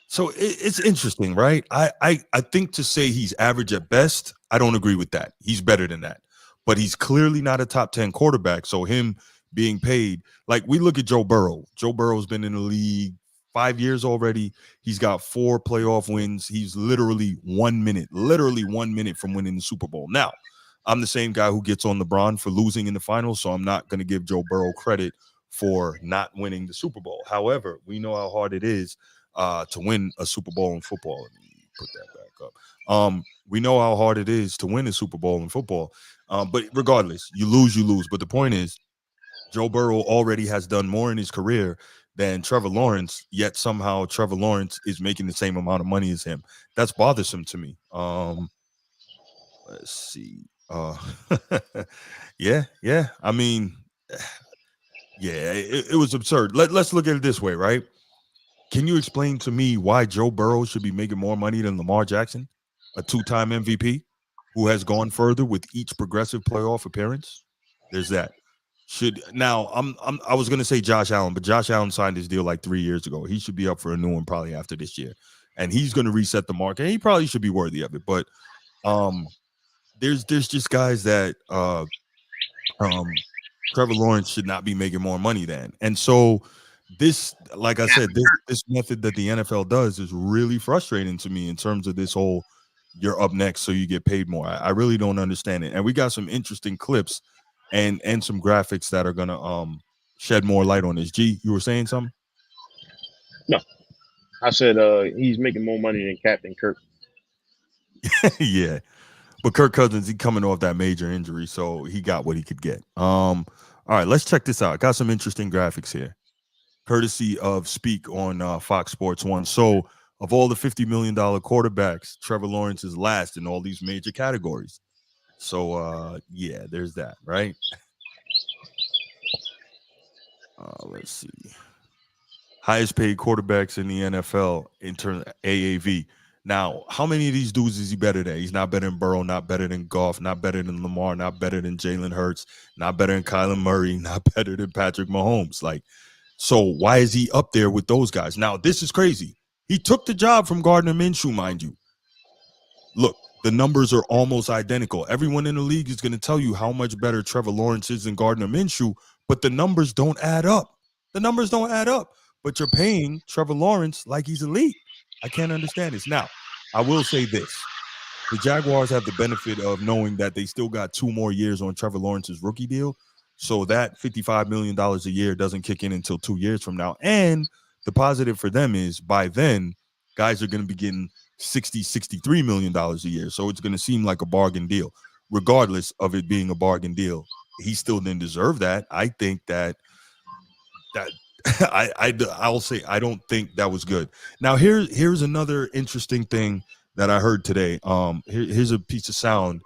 so it's interesting, right? I think to say he's average at best, I don't agree with that. He's better than that, but he's clearly not a top 10 quarterback. So him being paid, like, we look at Joe Burrow. Joe Burrow's been in the league 5 years already. He's got 4 playoff wins. He's literally 1 minute from winning the Super Bowl. Now, I'm the same guy who gets on LeBron for losing in the finals, so I'm not going to give Joe Burrow credit for not winning the Super Bowl. However, we know how hard it is to win a Super Bowl in football. Let me put that back up. We know how hard it is to win a Super Bowl in football. But regardless, you lose. But the point is, Joe Burrow already has done more in his career than Trevor Lawrence, yet somehow Trevor Lawrence is making the same amount of money as him. That's bothersome to me. Let's see. Yeah. I mean, Yeah, it was absurd. Let's look at it this way, right? Can you explain to me why Joe Burrow should be making more money than Lamar Jackson, a two-time MVP, who has gone further with each progressive playoff appearance? There's that. I was gonna say Josh Allen, but Josh Allen signed his deal like 3 years ago. He should be up for a new one probably after this year, and he's gonna reset the market. And he probably should be worthy of it. But there's just guys that Trevor Lawrence should not be making more money than. And so this, like I said, this method that the NFL does is really frustrating to me in terms of this whole you're up next so you get paid more. I really don't understand it. And we got some interesting clips and some graphics that are gonna shed more light on this. G, you were saying something? No. I said he's making more money than Captain Kirk. Yeah. But Kirk Cousins, he coming off that major injury, so he got what he could get. All right, let's check this out. Got some interesting graphics here, courtesy of Speak on Fox Sports 1. So, of all the $50 million quarterbacks, Trevor Lawrence is last in all these major categories. So, yeah, there's that, right? Let's see. Highest paid quarterbacks in the NFL in terms of AAV. Now, how many of these dudes is he better than? He's not better than Burrow, not better than Goff, not better than Lamar, not better than Jalen Hurts, not better than Kyler Murray, not better than Patrick Mahomes. Like, so why is he up there with those guys? Now, this is crazy. He took the job from Gardner Minshew, mind you. Look, the numbers are almost identical. Everyone in the league is going to tell you how much better Trevor Lawrence is than Gardner Minshew, but the numbers don't add up. The numbers don't add up. But you're paying Trevor Lawrence like he's elite. I can't understand this. Now, I will say this. The Jaguars have the benefit of knowing that they still got 2 more years on Trevor Lawrence's rookie deal. So that $55 million a year doesn't kick in until 2 years from now. And the positive for them is by then, guys are going to be getting $63 million a year. So it's going to seem like a bargain deal. Regardless of it being a bargain deal, he still didn't deserve that. I think that I'll say I don't think that was good. Now here's another interesting thing that I heard today. Here's a piece of sound.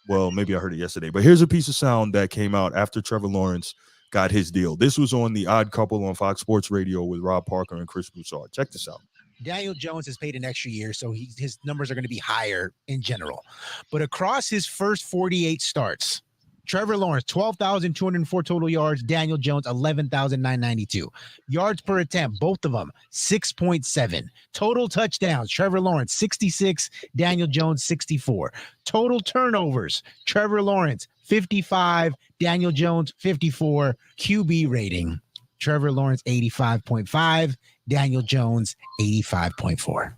Well, maybe I heard it yesterday, but here's a piece of sound that came out after Trevor Lawrence got his deal. This was on The Odd Couple on Fox Sports Radio with Rob Parker and Chris Broussard. Check this out. Daniel Jones has paid an extra year, so his numbers are going to be higher in general. But across his first 48 starts, Trevor Lawrence, 12,204 total yards. Daniel Jones, 11,992. Yards per attempt, both of them, 6.7. Total touchdowns, Trevor Lawrence, 66. Daniel Jones, 64. Total turnovers, Trevor Lawrence, 55. Daniel Jones, 54. QB rating, Trevor Lawrence, 85.5. Daniel Jones, 85.4.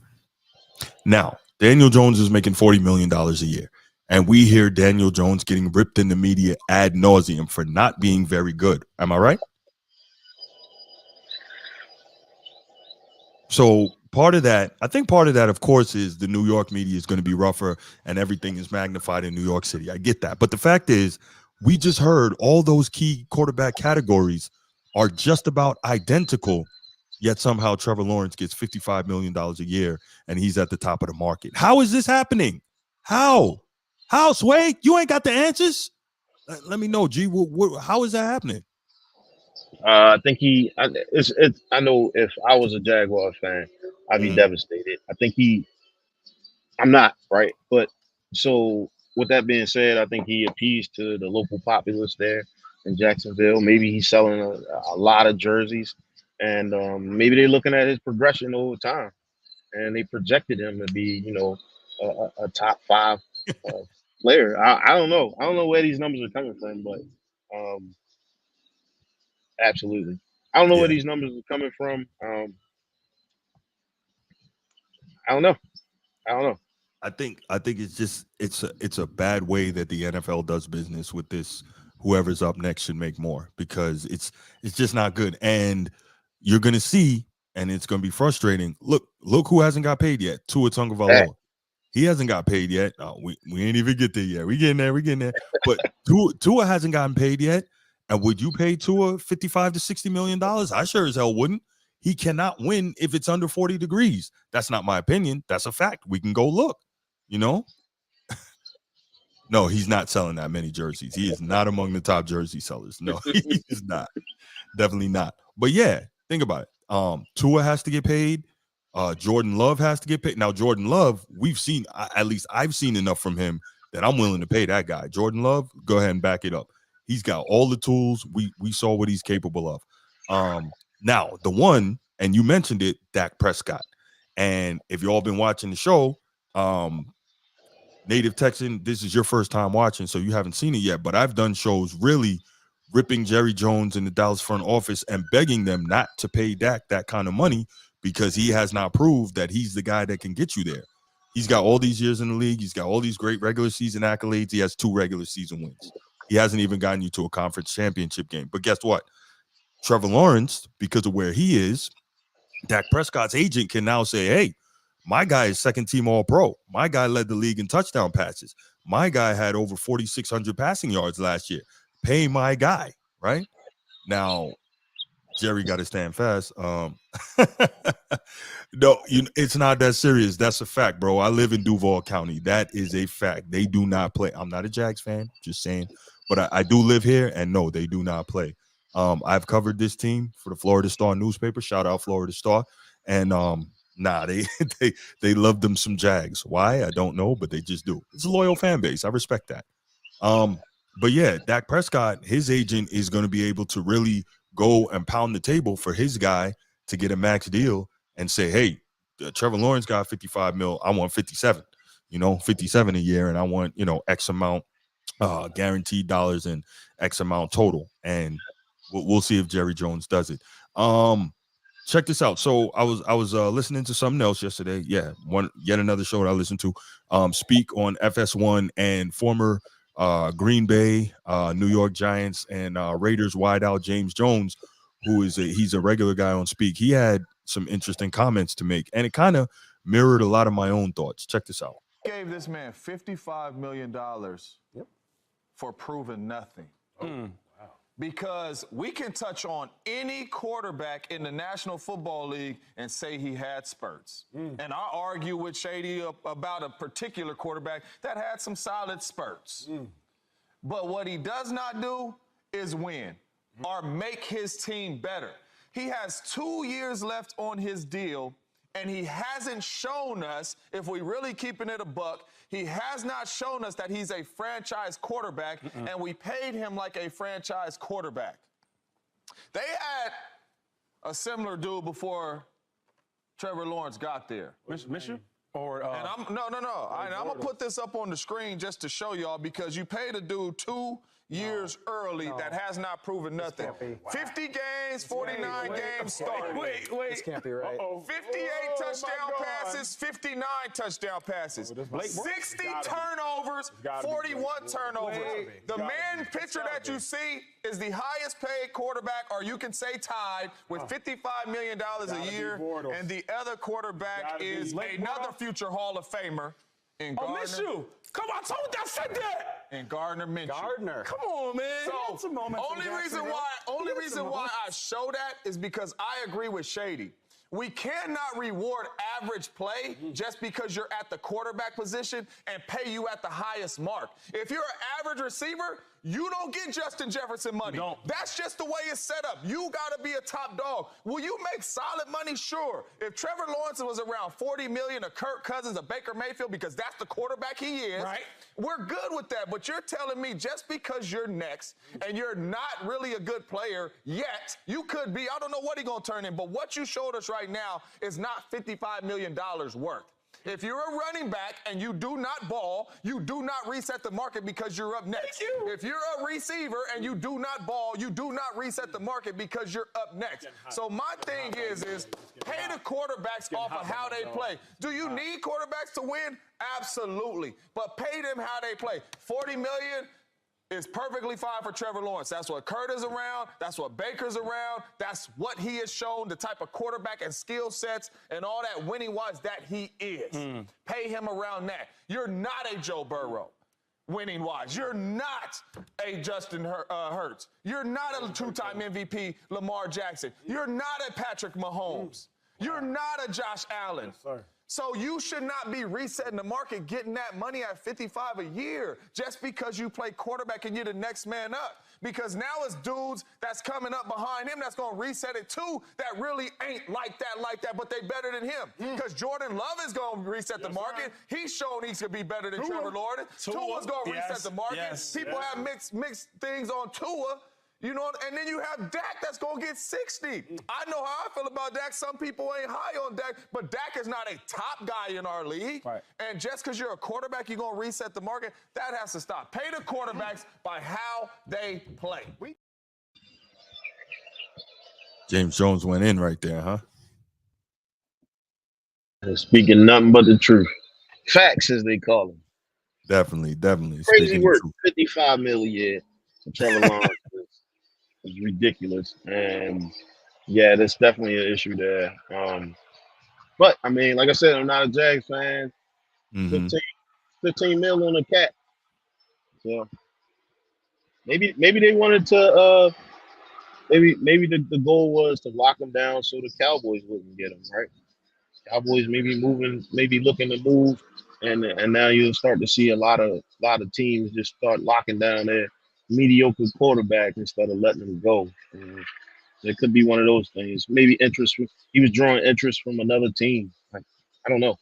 Now, Daniel Jones is making $40 million a year. And we hear Daniel Jones getting ripped in the media ad nauseum for not being very good. Am I right? So part of that, of course, is the New York media is going to be rougher and everything is magnified in New York City. I get that. But the fact is, we just heard all those key quarterback categories are just about identical, yet somehow Trevor Lawrence gets $55 million a year and he's at the top of the market. How is this happening? How, Sway? You ain't got the answers? Let me know, G. How is that happening? I think I know if I was a Jaguar fan, I'd be devastated. I'm not, right? But so with that being said, I think he appeased to the local populace there in Jacksonville. Maybe he's selling a lot of jerseys, and maybe they're looking at his progression over time, and they projected him to be, a top 5 player. I don't know. I don't know where these numbers are coming from, but absolutely. I don't know where these numbers are coming from. I don't know. I think it's a bad way that the NFL does business with this. Whoever's up next should make more, because it's just not good. And you're gonna see, and it's gonna be frustrating. Look who hasn't got paid yet. Tua Tagovailoa. He hasn't got paid yet. We ain't even get there yet. We getting there. But Tua hasn't gotten paid yet. And would you pay Tua $55 to $60 million? I sure as hell wouldn't. He cannot win if it's under 40 degrees. That's not my opinion. That's a fact. We can go look, No, he's not selling that many jerseys. He is not among the top jersey sellers. No, he is not. Definitely not. But yeah, think about it. Tua has to get paid. Jordan Love has to get paid. Now, Jordan Love, we've seen, at least I've seen enough from him that I'm willing to pay that guy. Jordan Love, go ahead and back it up. He's got all the tools. We saw what he's capable of. Now, the one, and you mentioned it, Dak Prescott. And if you all been watching the show, Native Texan, this is your first time watching, so you haven't seen it yet. But I've done shows really ripping Jerry Jones in the Dallas front office and begging them not to pay Dak that kind of money because he has not proved that he's the guy that can get you there. He's got all these years in the league. He's got all these great regular season accolades. He has 2 regular season wins. He hasn't even gotten you to a conference championship game. But guess what? Trevor Lawrence, because of where he is, Dak Prescott's agent can now say, hey, my guy is second-team All-Pro. My guy led the league in touchdown passes. My guy had over 4,600 passing yards last year. Pay my guy, right? Now, Jerry got to stand fast. No, it's not that serious. That's a fact, bro. I live in Duval County. That is a fact. They do not play. I'm not a Jags fan, just saying. But I do live here, and no, they do not play. I've covered this team for the Florida Star newspaper. Shout out Florida Star. And they love them some Jags. Why? I don't know, but they just do. It's a loyal fan base. I respect that. But yeah, Dak Prescott, his agent is going to be able to really go and pound the table for his guy to get a max deal and say, hey, Trevor Lawrence got 55 mil. I want 57, 57 a year. And I want, X amount guaranteed dollars and X amount total. And we'll see if Jerry Jones does it. Check this out. So I was listening to something else yesterday. Yeah, yet another show that I listened to. Speak on FS1 and former Green Bay, New York Giants, and Raiders wideout James Jones, he's a regular guy on Speak. He had some interesting comments to make, and it kind of mirrored a lot of my own thoughts. Check this out. Gave this man $55 million for proving nothing. Because we can touch on any quarterback in the National Football League and say he had spurts. And I argue with Shady about a particular quarterback that had some solid spurts. But what he does not do is win or make his team better. He has 2 years left on his deal, and he hasn't shown us, if we really keeping it a buck, he has not shown us that he's a franchise quarterback, and we paid him like a franchise quarterback. They had a similar dude before Trevor Lawrence got there. Mission? Or and I'm gonna put this up on the screen just to show y'all, because you paid a dude 2 years early that has not proven nothing. 50 games, 49 games started. Wait. This can't be right. 58 touchdown passes, 59 touchdown passes. 60 turnovers, 41 turnovers. The man picture that you see is the highest paid quarterback, or you can say tied, with $55 million a year. And the other quarterback is another future Hall of Famer in Gardner. Minshew. Come on, I told you I said that. And Gardner Minshew. Come on, man. So, only reason why I show that is because I agree with Shady. We cannot reward average play just because you're at the quarterback position and pay you at the highest mark. If you're an average receiver, you don't get Justin Jefferson money. That's just the way it's set up. You got to be a top dog. Will you make solid money? Sure. If Trevor Lawrence was around $40 million, a Kirk Cousins, a Baker Mayfield, because that's the quarterback he is, we're good with that. But you're telling me just because you're next and you're not really a good player yet, you could be. I don't know what he's going to turn in, but what you showed us right now is not $55 million worth. If you're a running back and you do not ball, you do not reset the market because you're up next. If you're a receiver and you do not ball, you do not reset the market because you're up next. So my thing is pay the quarterbacks off of how they play. Do you need quarterbacks to win? Absolutely. But pay them how they play. $40 million is perfectly fine for Trevor Lawrence. That's what Kurt is around. That's what Baker's around. That's what he has shown, the type of quarterback and skill sets and all that winning-wise that he is. Pay him around that. You're not a Joe Burrow winning-wise. You're not a Justin Hurts. You're not a two-time MVP Lamar Jackson. You're not a Patrick Mahomes. You're not a Josh Allen. So you should not be resetting the market, getting that money at 55 a year just because you play quarterback and you're the next man up. Because now it's dudes that's coming up behind him that's going to reset it too that really ain't like that, but they better than him. Because Jordan Love is going to reset the market. He's shown he's going to be better than Trevor Lawrence. Tua's going to reset the market. People have mixed things on Tua. You know, and then you have Dak that's going to get 60. I know how I feel about Dak. Some people ain't high on Dak, but Dak is not a top guy in our league. Right. And just because you're a quarterback, you're going to reset the market. That has to stop. Pay the quarterbacks by how they play. James Jones went in right there, huh? Speaking nothing but the truth. Facts, as they call them. Definitely. Crazy work. 55 million a year for Trevor Lawrence is ridiculous. And yeah, that's definitely an issue there. But I mean, like I said, I'm not a Jags fan. 15 mil on a cat. So maybe they wanted to maybe the goal was to lock him down so the Cowboys wouldn't get him, right? Cowboys maybe looking to move, and now you'll start to see a lot of teams just start locking down their mediocre quarterback instead of letting them go. It could be one of those things. Maybe he was drawing interest from another team. Like, I don't know.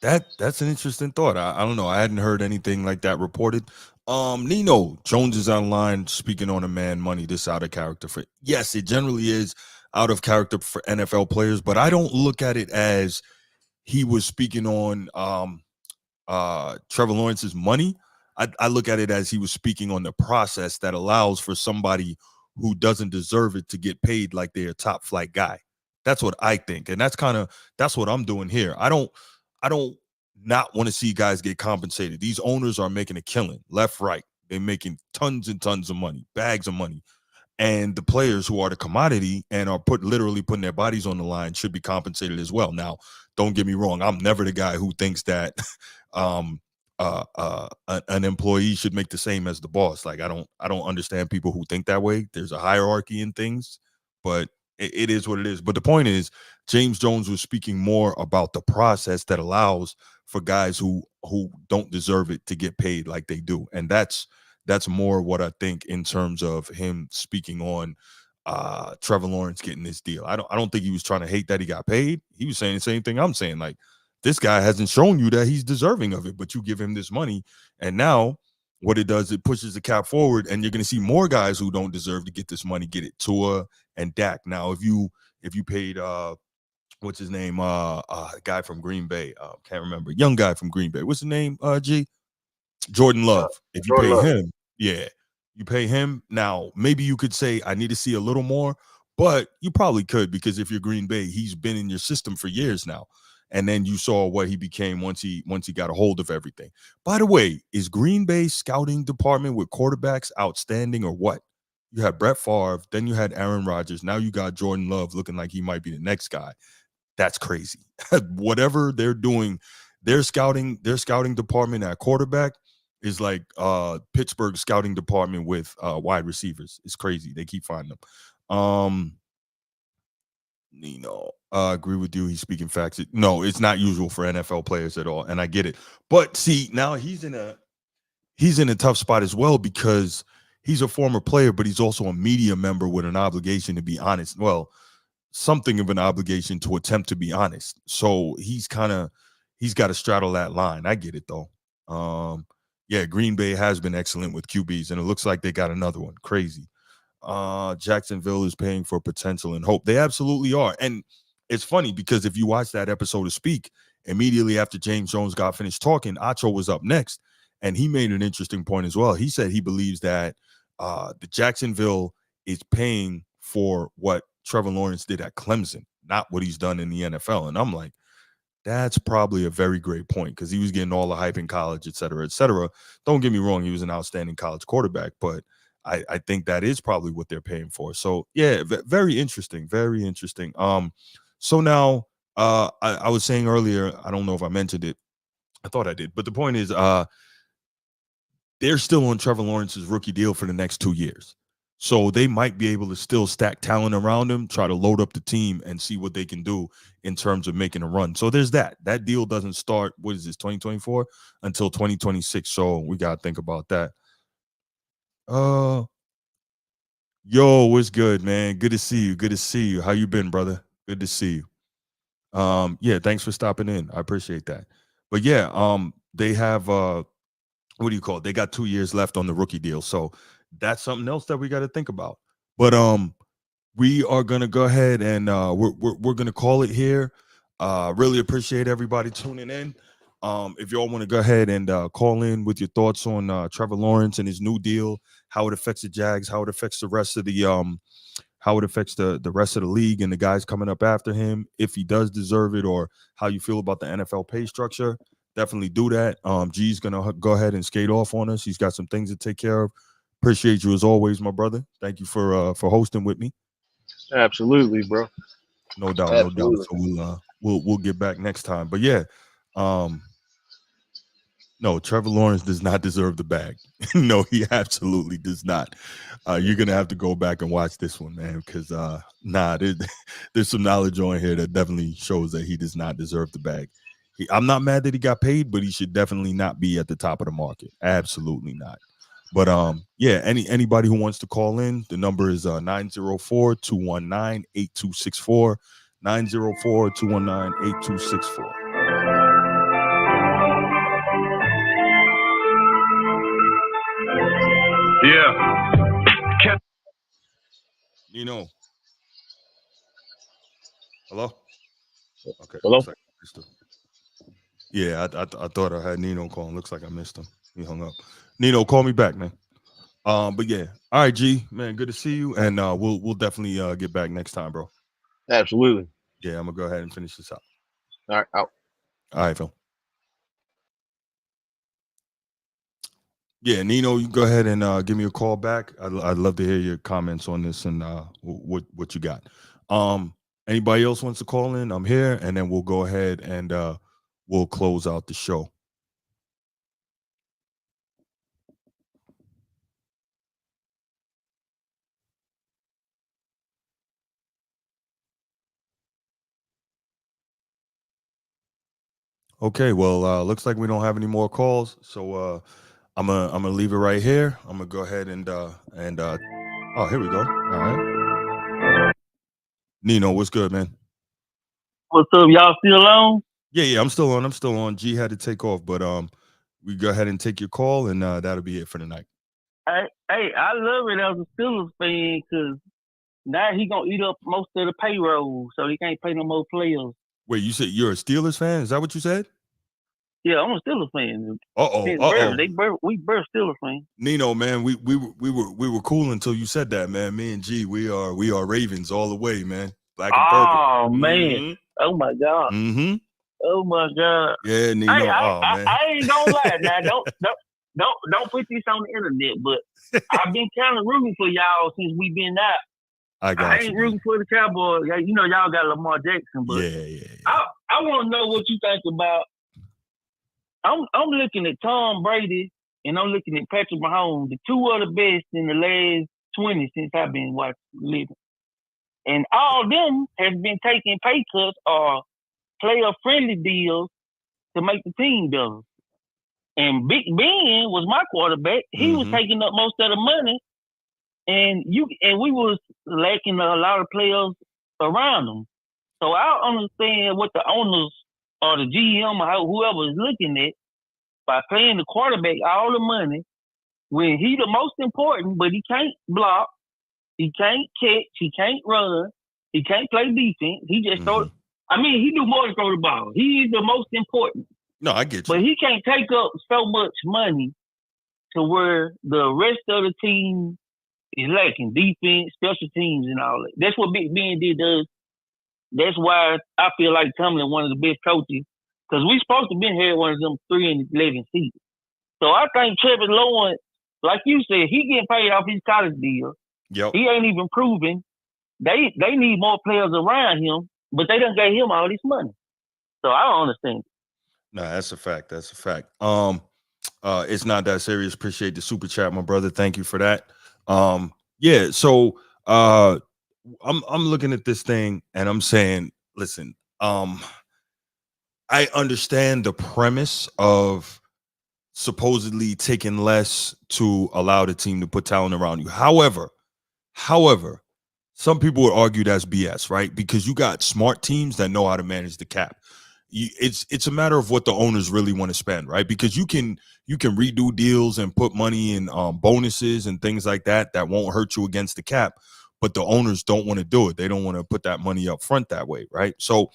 That's an interesting thought. I don't know. I hadn't heard anything like that reported. Nino Jones is online speaking on a man money. This out of character for yes, it generally is out of character for NFL players, but I don't look at it as he was speaking on Trevor Lawrence's money. I look at it as he was speaking on the process that allows for somebody who doesn't deserve it to get paid like they're a top flight guy. That's what I think, and that's what I'm doing here. I don't not want to see guys get compensated. These owners are making a killing left, right. They're making tons and tons of money, bags of money. And the players who are the commodity and are literally putting their bodies on the line should be compensated as well. Now, don't get me wrong. I'm never the guy who thinks that an employee should make the same as the boss. Like, I don't understand people who think that way. There's a hierarchy in things, but it is what it is. But the point is, James Jones was speaking more about the process that allows for guys who don't deserve it to get paid like they do. And that's more what I think in terms of him speaking on Trevor Lawrence getting this deal. I don't think he was trying to hate that he got paid. He was saying the same thing I'm saying. Like, this guy hasn't shown you that he's deserving of it, but you give him this money. And now what it does, it pushes the cap forward, and you're going to see more guys who don't deserve to get this money get it. Tua and Dak. Now, if you paid what's his name? Guy from Green Bay. Can't remember. Young guy from Green Bay. What's his name? G? Jordan Love. If you pay him, yeah, you pay him. Now, maybe you could say, I need to see a little more, but you probably could, because if you're Green Bay, he's been in your system for years now. And then you saw what he became once he got a hold of everything. By the way, is Green Bay's scouting department with quarterbacks outstanding or what? You had Brett Favre, then you had Aaron Rodgers. Now you got Jordan Love looking like he might be the next guy. That's crazy. Whatever they're doing, their scouting department at quarterback is like Pittsburgh scouting department with wide receivers. It's crazy. They keep finding them. Agree with you. He's speaking facts. No, it's not usual for NFL players at all, and I get it. But see, now he's in a tough spot as well, because he's a former player, but he's also a media member with an obligation to be honest. Well, something of an obligation to attempt to be honest. So he's got to straddle that line. I get it though. Yeah, Green Bay has been excellent with QBs, and it looks like they got another one. Crazy. Jacksonville is paying for potential and hope. They absolutely are. And it's funny because if you watch that episode of Speak, immediately after James Jones got finished talking, Acho was up next, and he made an interesting point as well. He said he believes that the Jacksonville is paying for what Trevor Lawrence did at Clemson, not what he's done in the NFL. And I'm like, that's probably a very great point, because he was getting all the hype in college, et cetera, et cetera. Don't get me wrong, he was an outstanding college quarterback, but I think that is probably what they're paying for. So yeah, very interesting, very interesting. So now I was saying earlier, I don't know if I mentioned it, I thought I did, but the point is they're still on Trevor Lawrence's rookie deal for the next 2 years. So they might be able to still stack talent around him, try to load up the team and see what they can do in terms of making a run. So there's that. That deal doesn't start, what is this, 2024 until 2026. So we got to think about that. Yo, what's good, man? Good to see you. Good to see you. How you been, brother? Good to see you. Yeah, thanks for stopping in. I appreciate that. But yeah, they have what do you call it? They got 2 years left on the rookie deal. So that's something else that we got to think about. But we are gonna go ahead and we're gonna call it here. Really appreciate everybody tuning in. If y'all want to go ahead and call in with your thoughts on Trevor Lawrence and his new deal, how it affects the Jags, how it affects the rest of the how it affects the rest of the league and the guys coming up after him, if he does deserve it, or how you feel about the NFL pay structure, definitely do that. G's gonna go ahead and skate off on us. He's got some things to take care of. Appreciate you as always, my brother. Thank you for hosting with me. Absolutely, bro. No doubt, no doubt. So we'll get back next time. But yeah, no, Trevor Lawrence does not deserve the bag. No, he absolutely does not. You're gonna have to go back and watch this one, man, because there's some knowledge on here that definitely shows that he does not deserve the bag. I'm not mad that he got paid, but he should definitely not be at the top of the market. Absolutely not. But yeah, anybody who wants to call in, the number is 904-219-8264. 904-219-8264. Yeah. Nino. Hello? Okay. Hello? Looks like I missed him. Yeah, I thought I had Nino calling. Looks like I missed him. He hung up. Nino, call me back, man. But yeah. All right, G, man, good to see you. And we'll definitely get back next time, bro. Absolutely. Yeah, I'm gonna go ahead and finish this out. All right, out. All right, Phil. Yeah, Nino, you go ahead and give me a call back. I'd love to hear your comments on this and what you got. Anybody else wants to call in? I'm here, and then we'll go ahead and we'll close out the show. Okay, well, looks like we don't have any more calls, so I'm gonna leave it right here. I'm gonna go ahead and oh, here we go. All right, Nino, what's good, man? What's up? Y'all still on? Yeah, I'm still on. G had to take off, but we go ahead and take your call, and that'll be it for the night. Hey, I love it as a Steelers fan because now he gonna eat up most of the payroll, so he can't pay no more players. Wait, you said you're a Steelers fan? Is that what you said? Yeah, I'm a Steelers fan. We birth Steelers fan. Nino, man, we were cool until you said that, man. Me and G, we are Ravens all the way, man. Black and purple. Oh man! Mm-hmm. Oh my God! Mm-hmm. Oh my God! Yeah, Nino. Hey, man. I ain't gonna lie. Now, don't put this on the internet, but I've been kind of rooting for y'all since we been out. I ain't rooting for the Cowboys. You know, y'all got Lamar Jackson, but yeah. I want to know what you think about. I'm looking at Tom Brady and I'm looking at Patrick Mahomes, the two of the best in the last 20 since I've been watching living. And all of them have been taking pay cuts or player-friendly deals to make the team better. And Big Ben was my quarterback. He was taking up most of the money, and we was lacking a lot of players around them. So I don't understand what the owners or the GM or whoever is looking at by paying the quarterback all the money when he the most important, but he can't block, he can't catch, he can't run, he can't play defense. He just throw. I mean, he do more than throw the ball. He is the most important. No, I get you. But he can't take up so much money to where the rest of the team is lacking defense, special teams, and all that. That's what Big Ben does. That's why I feel like Tomlin one of the best coaches, because we supposed to be here one of them 3-11 seasons. So I think Trevor Lawrence, like you said, he getting paid off his college deal. Yep. He ain't even proven. They need more players around him, but they done gave him all this money. So I don't understand. No, that's a fact. That's a fact. It's not that serious. Appreciate the super chat, my brother. Thank you for that. Yeah. So I'm looking at this thing and I'm saying, listen, I understand the premise of supposedly taking less to allow the team to put talent around you. However, some people would argue that's BS, right? Because you got smart teams that know how to manage the cap. It's a matter of what the owners really want to spend, right? Because you can redo deals and put money in bonuses and things like that won't hurt you against the cap, but the owners don't want to do it. They don't want to put that money up front that way, right? So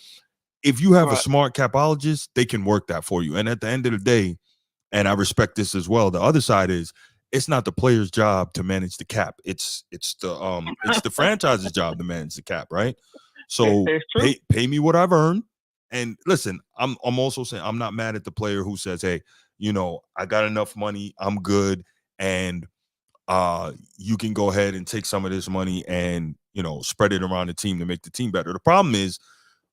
if you have a smart capologist, they can work that for you. And at the end of the day, and I respect this as well, the other side is it's not the player's job to manage the cap. It's the franchise's job to manage the cap, right? So pay me what I've earned. And listen, I'm also saying I'm not mad at the player who says, hey, I got enough money, I'm good, and you can go ahead and take some of this money and spread it around the team to make the team better. The problem is,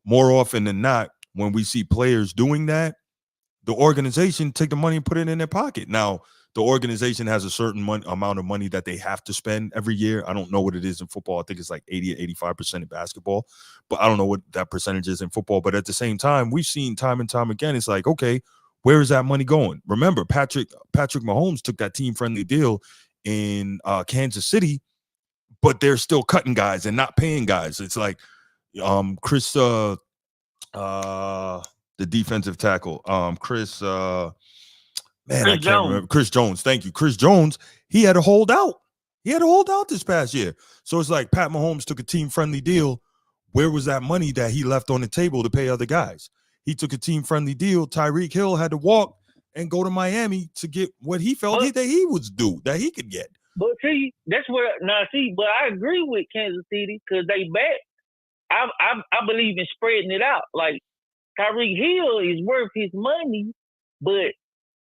more often than not, when we see players doing that, the organization take the money and put it in their pocket. Now, the organization has a certain amount of money that they have to spend every year. I don't know what it is in football. I think it's like 80 or 85% in basketball, but I don't know what that percentage is in football. But at the same time, we've seen time and time again, it's like, okay, where is that money going? Remember, Patrick Mahomes took that team-friendly deal in Kansas City, but they're still cutting guys and not paying guys. It's like Chris the defensive tackle, Chris I can't remember. Chris Jones. Thank you. Chris Jones, he had to hold out. This past year. So it's like Pat Mahomes took a team-friendly deal. Where was that money that he left on the table to pay other guys? He took a team-friendly deal. Tyreek Hill had to walk and go to Miami to get what he felt that he was due, that he could get. But see, that's where but I agree with Kansas City because they bet. I believe in spreading it out. Like Tyreek Hill is worth his money, but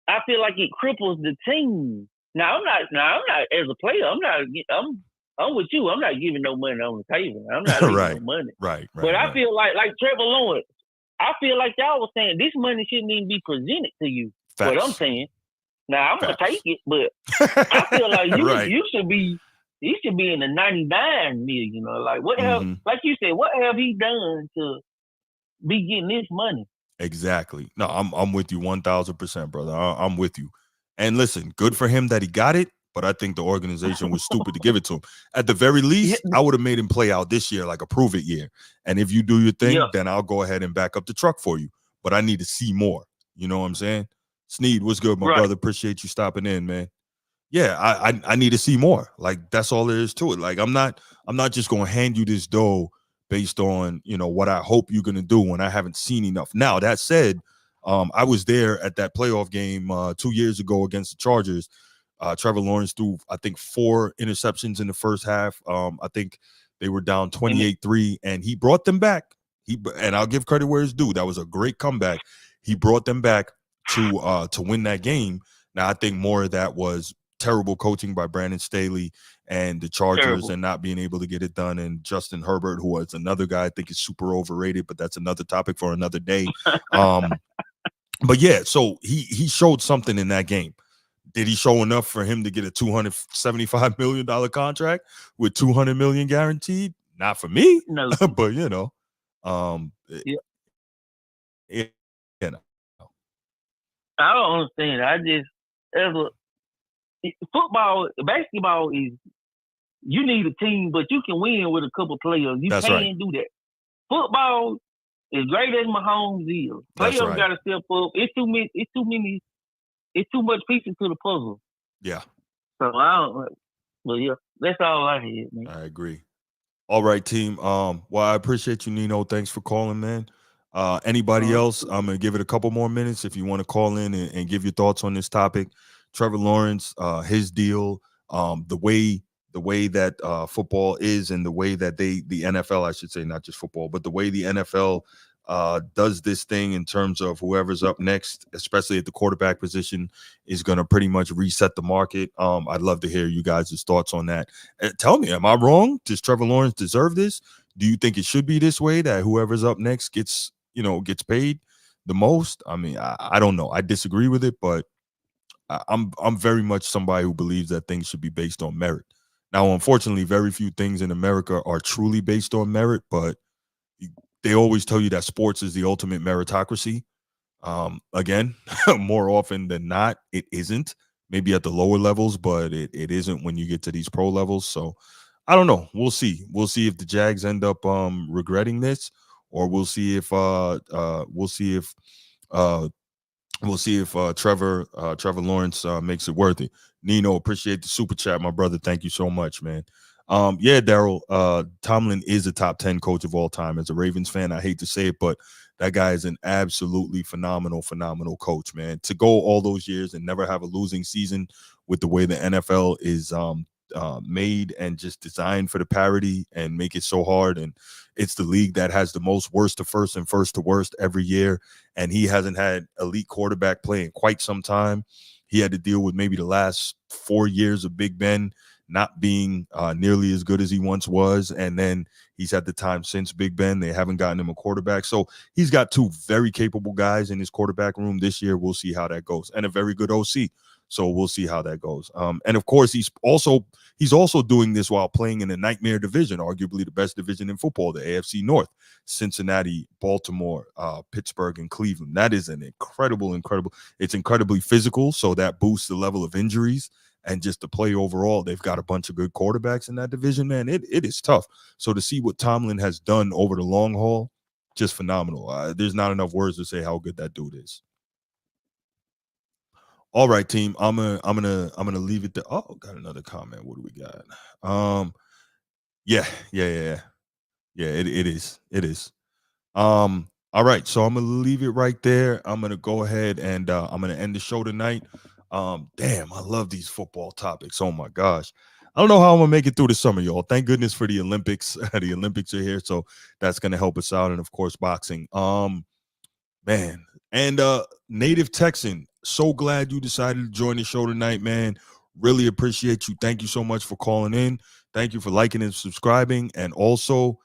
I feel like it cripples the team. Now I'm not as a player. I'm with you. I'm not giving no money on the table. I'm not giving no money. Right. But I feel like Trevor Lawrence. I feel like y'all was saying this money shouldn't even be presented to you. Facts. What I'm saying. Now I'm gonna take it, but I feel like you should be. He should be in the 99 million. Like what have, like you said, what have he done to be getting this money? Exactly. No, I'm with you 1,000%, brother. I'm with you. And listen, good for him that he got it, but I think the organization was stupid to give it to him. At the very least, I would have made him play out this year like a prove it year. And if you do your thing, then I'll go ahead and back up the truck for you. But I need to see more. You know what I'm saying? Sneed, what's good, my brother? Appreciate you stopping in, man. Yeah, I need to see more. Like that's all there is to it. Like I'm not just gonna hand you this dough based on what I hope you're gonna do when I haven't seen enough. Now that said, I was there at that playoff game 2 years ago against the Chargers. Trevor Lawrence threw I think 4 interceptions in the first half. I think they were down 28-3, and he brought them back. And I'll give credit where it's due. That was a great comeback. He brought them back to win that game. Now I think more of that was terrible coaching by Brandon Staley and the Chargers and not being able to get it done. And Justin Herbert, who was another guy I think is super overrated, but that's another topic for another day. But yeah, so he showed something in that game. Did he show enough for him to get a $275 million contract with $200 million guaranteed? Not for me, no. But I don't understand. I just basketball is you need a team, but you can win with a couple players. You can't do that. Football, as great as Mahomes is, players got to step up. It's too many. It's too much pieces to the puzzle. Yeah. So I don't. Well, yeah, that's all I had, man. I agree. All right, team. Well, I appreciate you, Nino. Thanks for calling, man. Anybody else? I'm gonna give it a couple more minutes if you want to call in and give your thoughts on this topic. Trevor Lawrence, his deal, the way that football is, and the way that the NFL, I should say, not just football, but the way the NFL does this thing in terms of whoever's up next, especially at the quarterback position, is going to pretty much reset the market. I'd love to hear you guys' thoughts on that. Tell me, am I wrong? Does Trevor Lawrence deserve this? Do you think it should be this way, that whoever's up next gets paid the most? I mean, I don't know. I disagree with it, but I'm very much somebody who believes that things should be based on merit. Now, unfortunately, very few things in America are truly based on merit, but they always tell you that sports is the ultimate meritocracy. Again, more often than not, it isn't. Maybe at the lower levels, but it isn't when you get to these pro levels. So I don't know. We'll see. We'll see if the Jags end up regretting this, or we'll see if uh Trevor Lawrence makes it worth it. Nino, appreciate the super chat, my brother. Thank you so much, man. Yeah, Daryl, Tomlin is a top 10 coach of all time. As a Ravens fan, I hate to say it, but that guy is an absolutely phenomenal coach, man. To go all those years and never have a losing season with the way the NFL is made and just designed for the parity and make it so hard. And it's the league that has the most worst to first and first to worst every year. And he hasn't had elite quarterback play in quite some time. He had to deal with maybe the last 4 years of Big Ben not being nearly as good as he once was. And then he's had the time since Big Ben. They haven't gotten him a quarterback. So he's got two very capable guys in his quarterback room this year. We'll see how that goes. And a very good OC. So we'll see how that goes. And of course, he's also doing this while playing in a nightmare division, arguably the best division in football, the AFC North. Cincinnati, Baltimore, Pittsburgh, and Cleveland. That is an incredible. It's incredibly physical, so that boosts the level of injuries and just to play overall. They've got a bunch of good quarterbacks in that division, man. It is tough. So to see what Tomlin has done over the long haul, just phenomenal. There's not enough words to say how good that dude is. All right, team. I'm gonna leave it there. Oh, got another comment. What do we got? Yeah. It is. All right, so I'm gonna leave it right there. I'm gonna go ahead and I'm gonna end the show tonight. Damn, I love these football topics. Oh my gosh. I don't know how I'm gonna make it through the summer, y'all. Thank goodness for the Olympics. The Olympics are here, so that's gonna help us out. And of course, boxing. Man. And Native Texan, so glad you decided to join the show tonight, man. Really appreciate you. Thank you so much for calling in. Thank you for liking and subscribing. And also,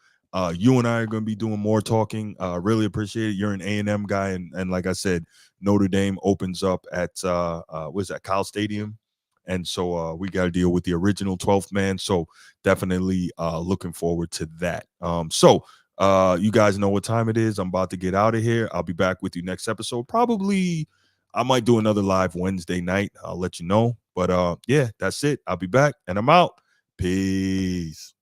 you and I are going to be doing more talking. Really appreciate it. You're an A&M guy, and like I said, Notre Dame opens up at what is that, Kyle Stadium, and so we got to deal with the original 12th man. So definitely looking forward to that. You guys know what time it is. I'm about to get out of here. I'll be back with you next episode. Probably I might do another live Wednesday night. I'll let you know. But yeah, that's it. I'll be back and I'm out. Peace.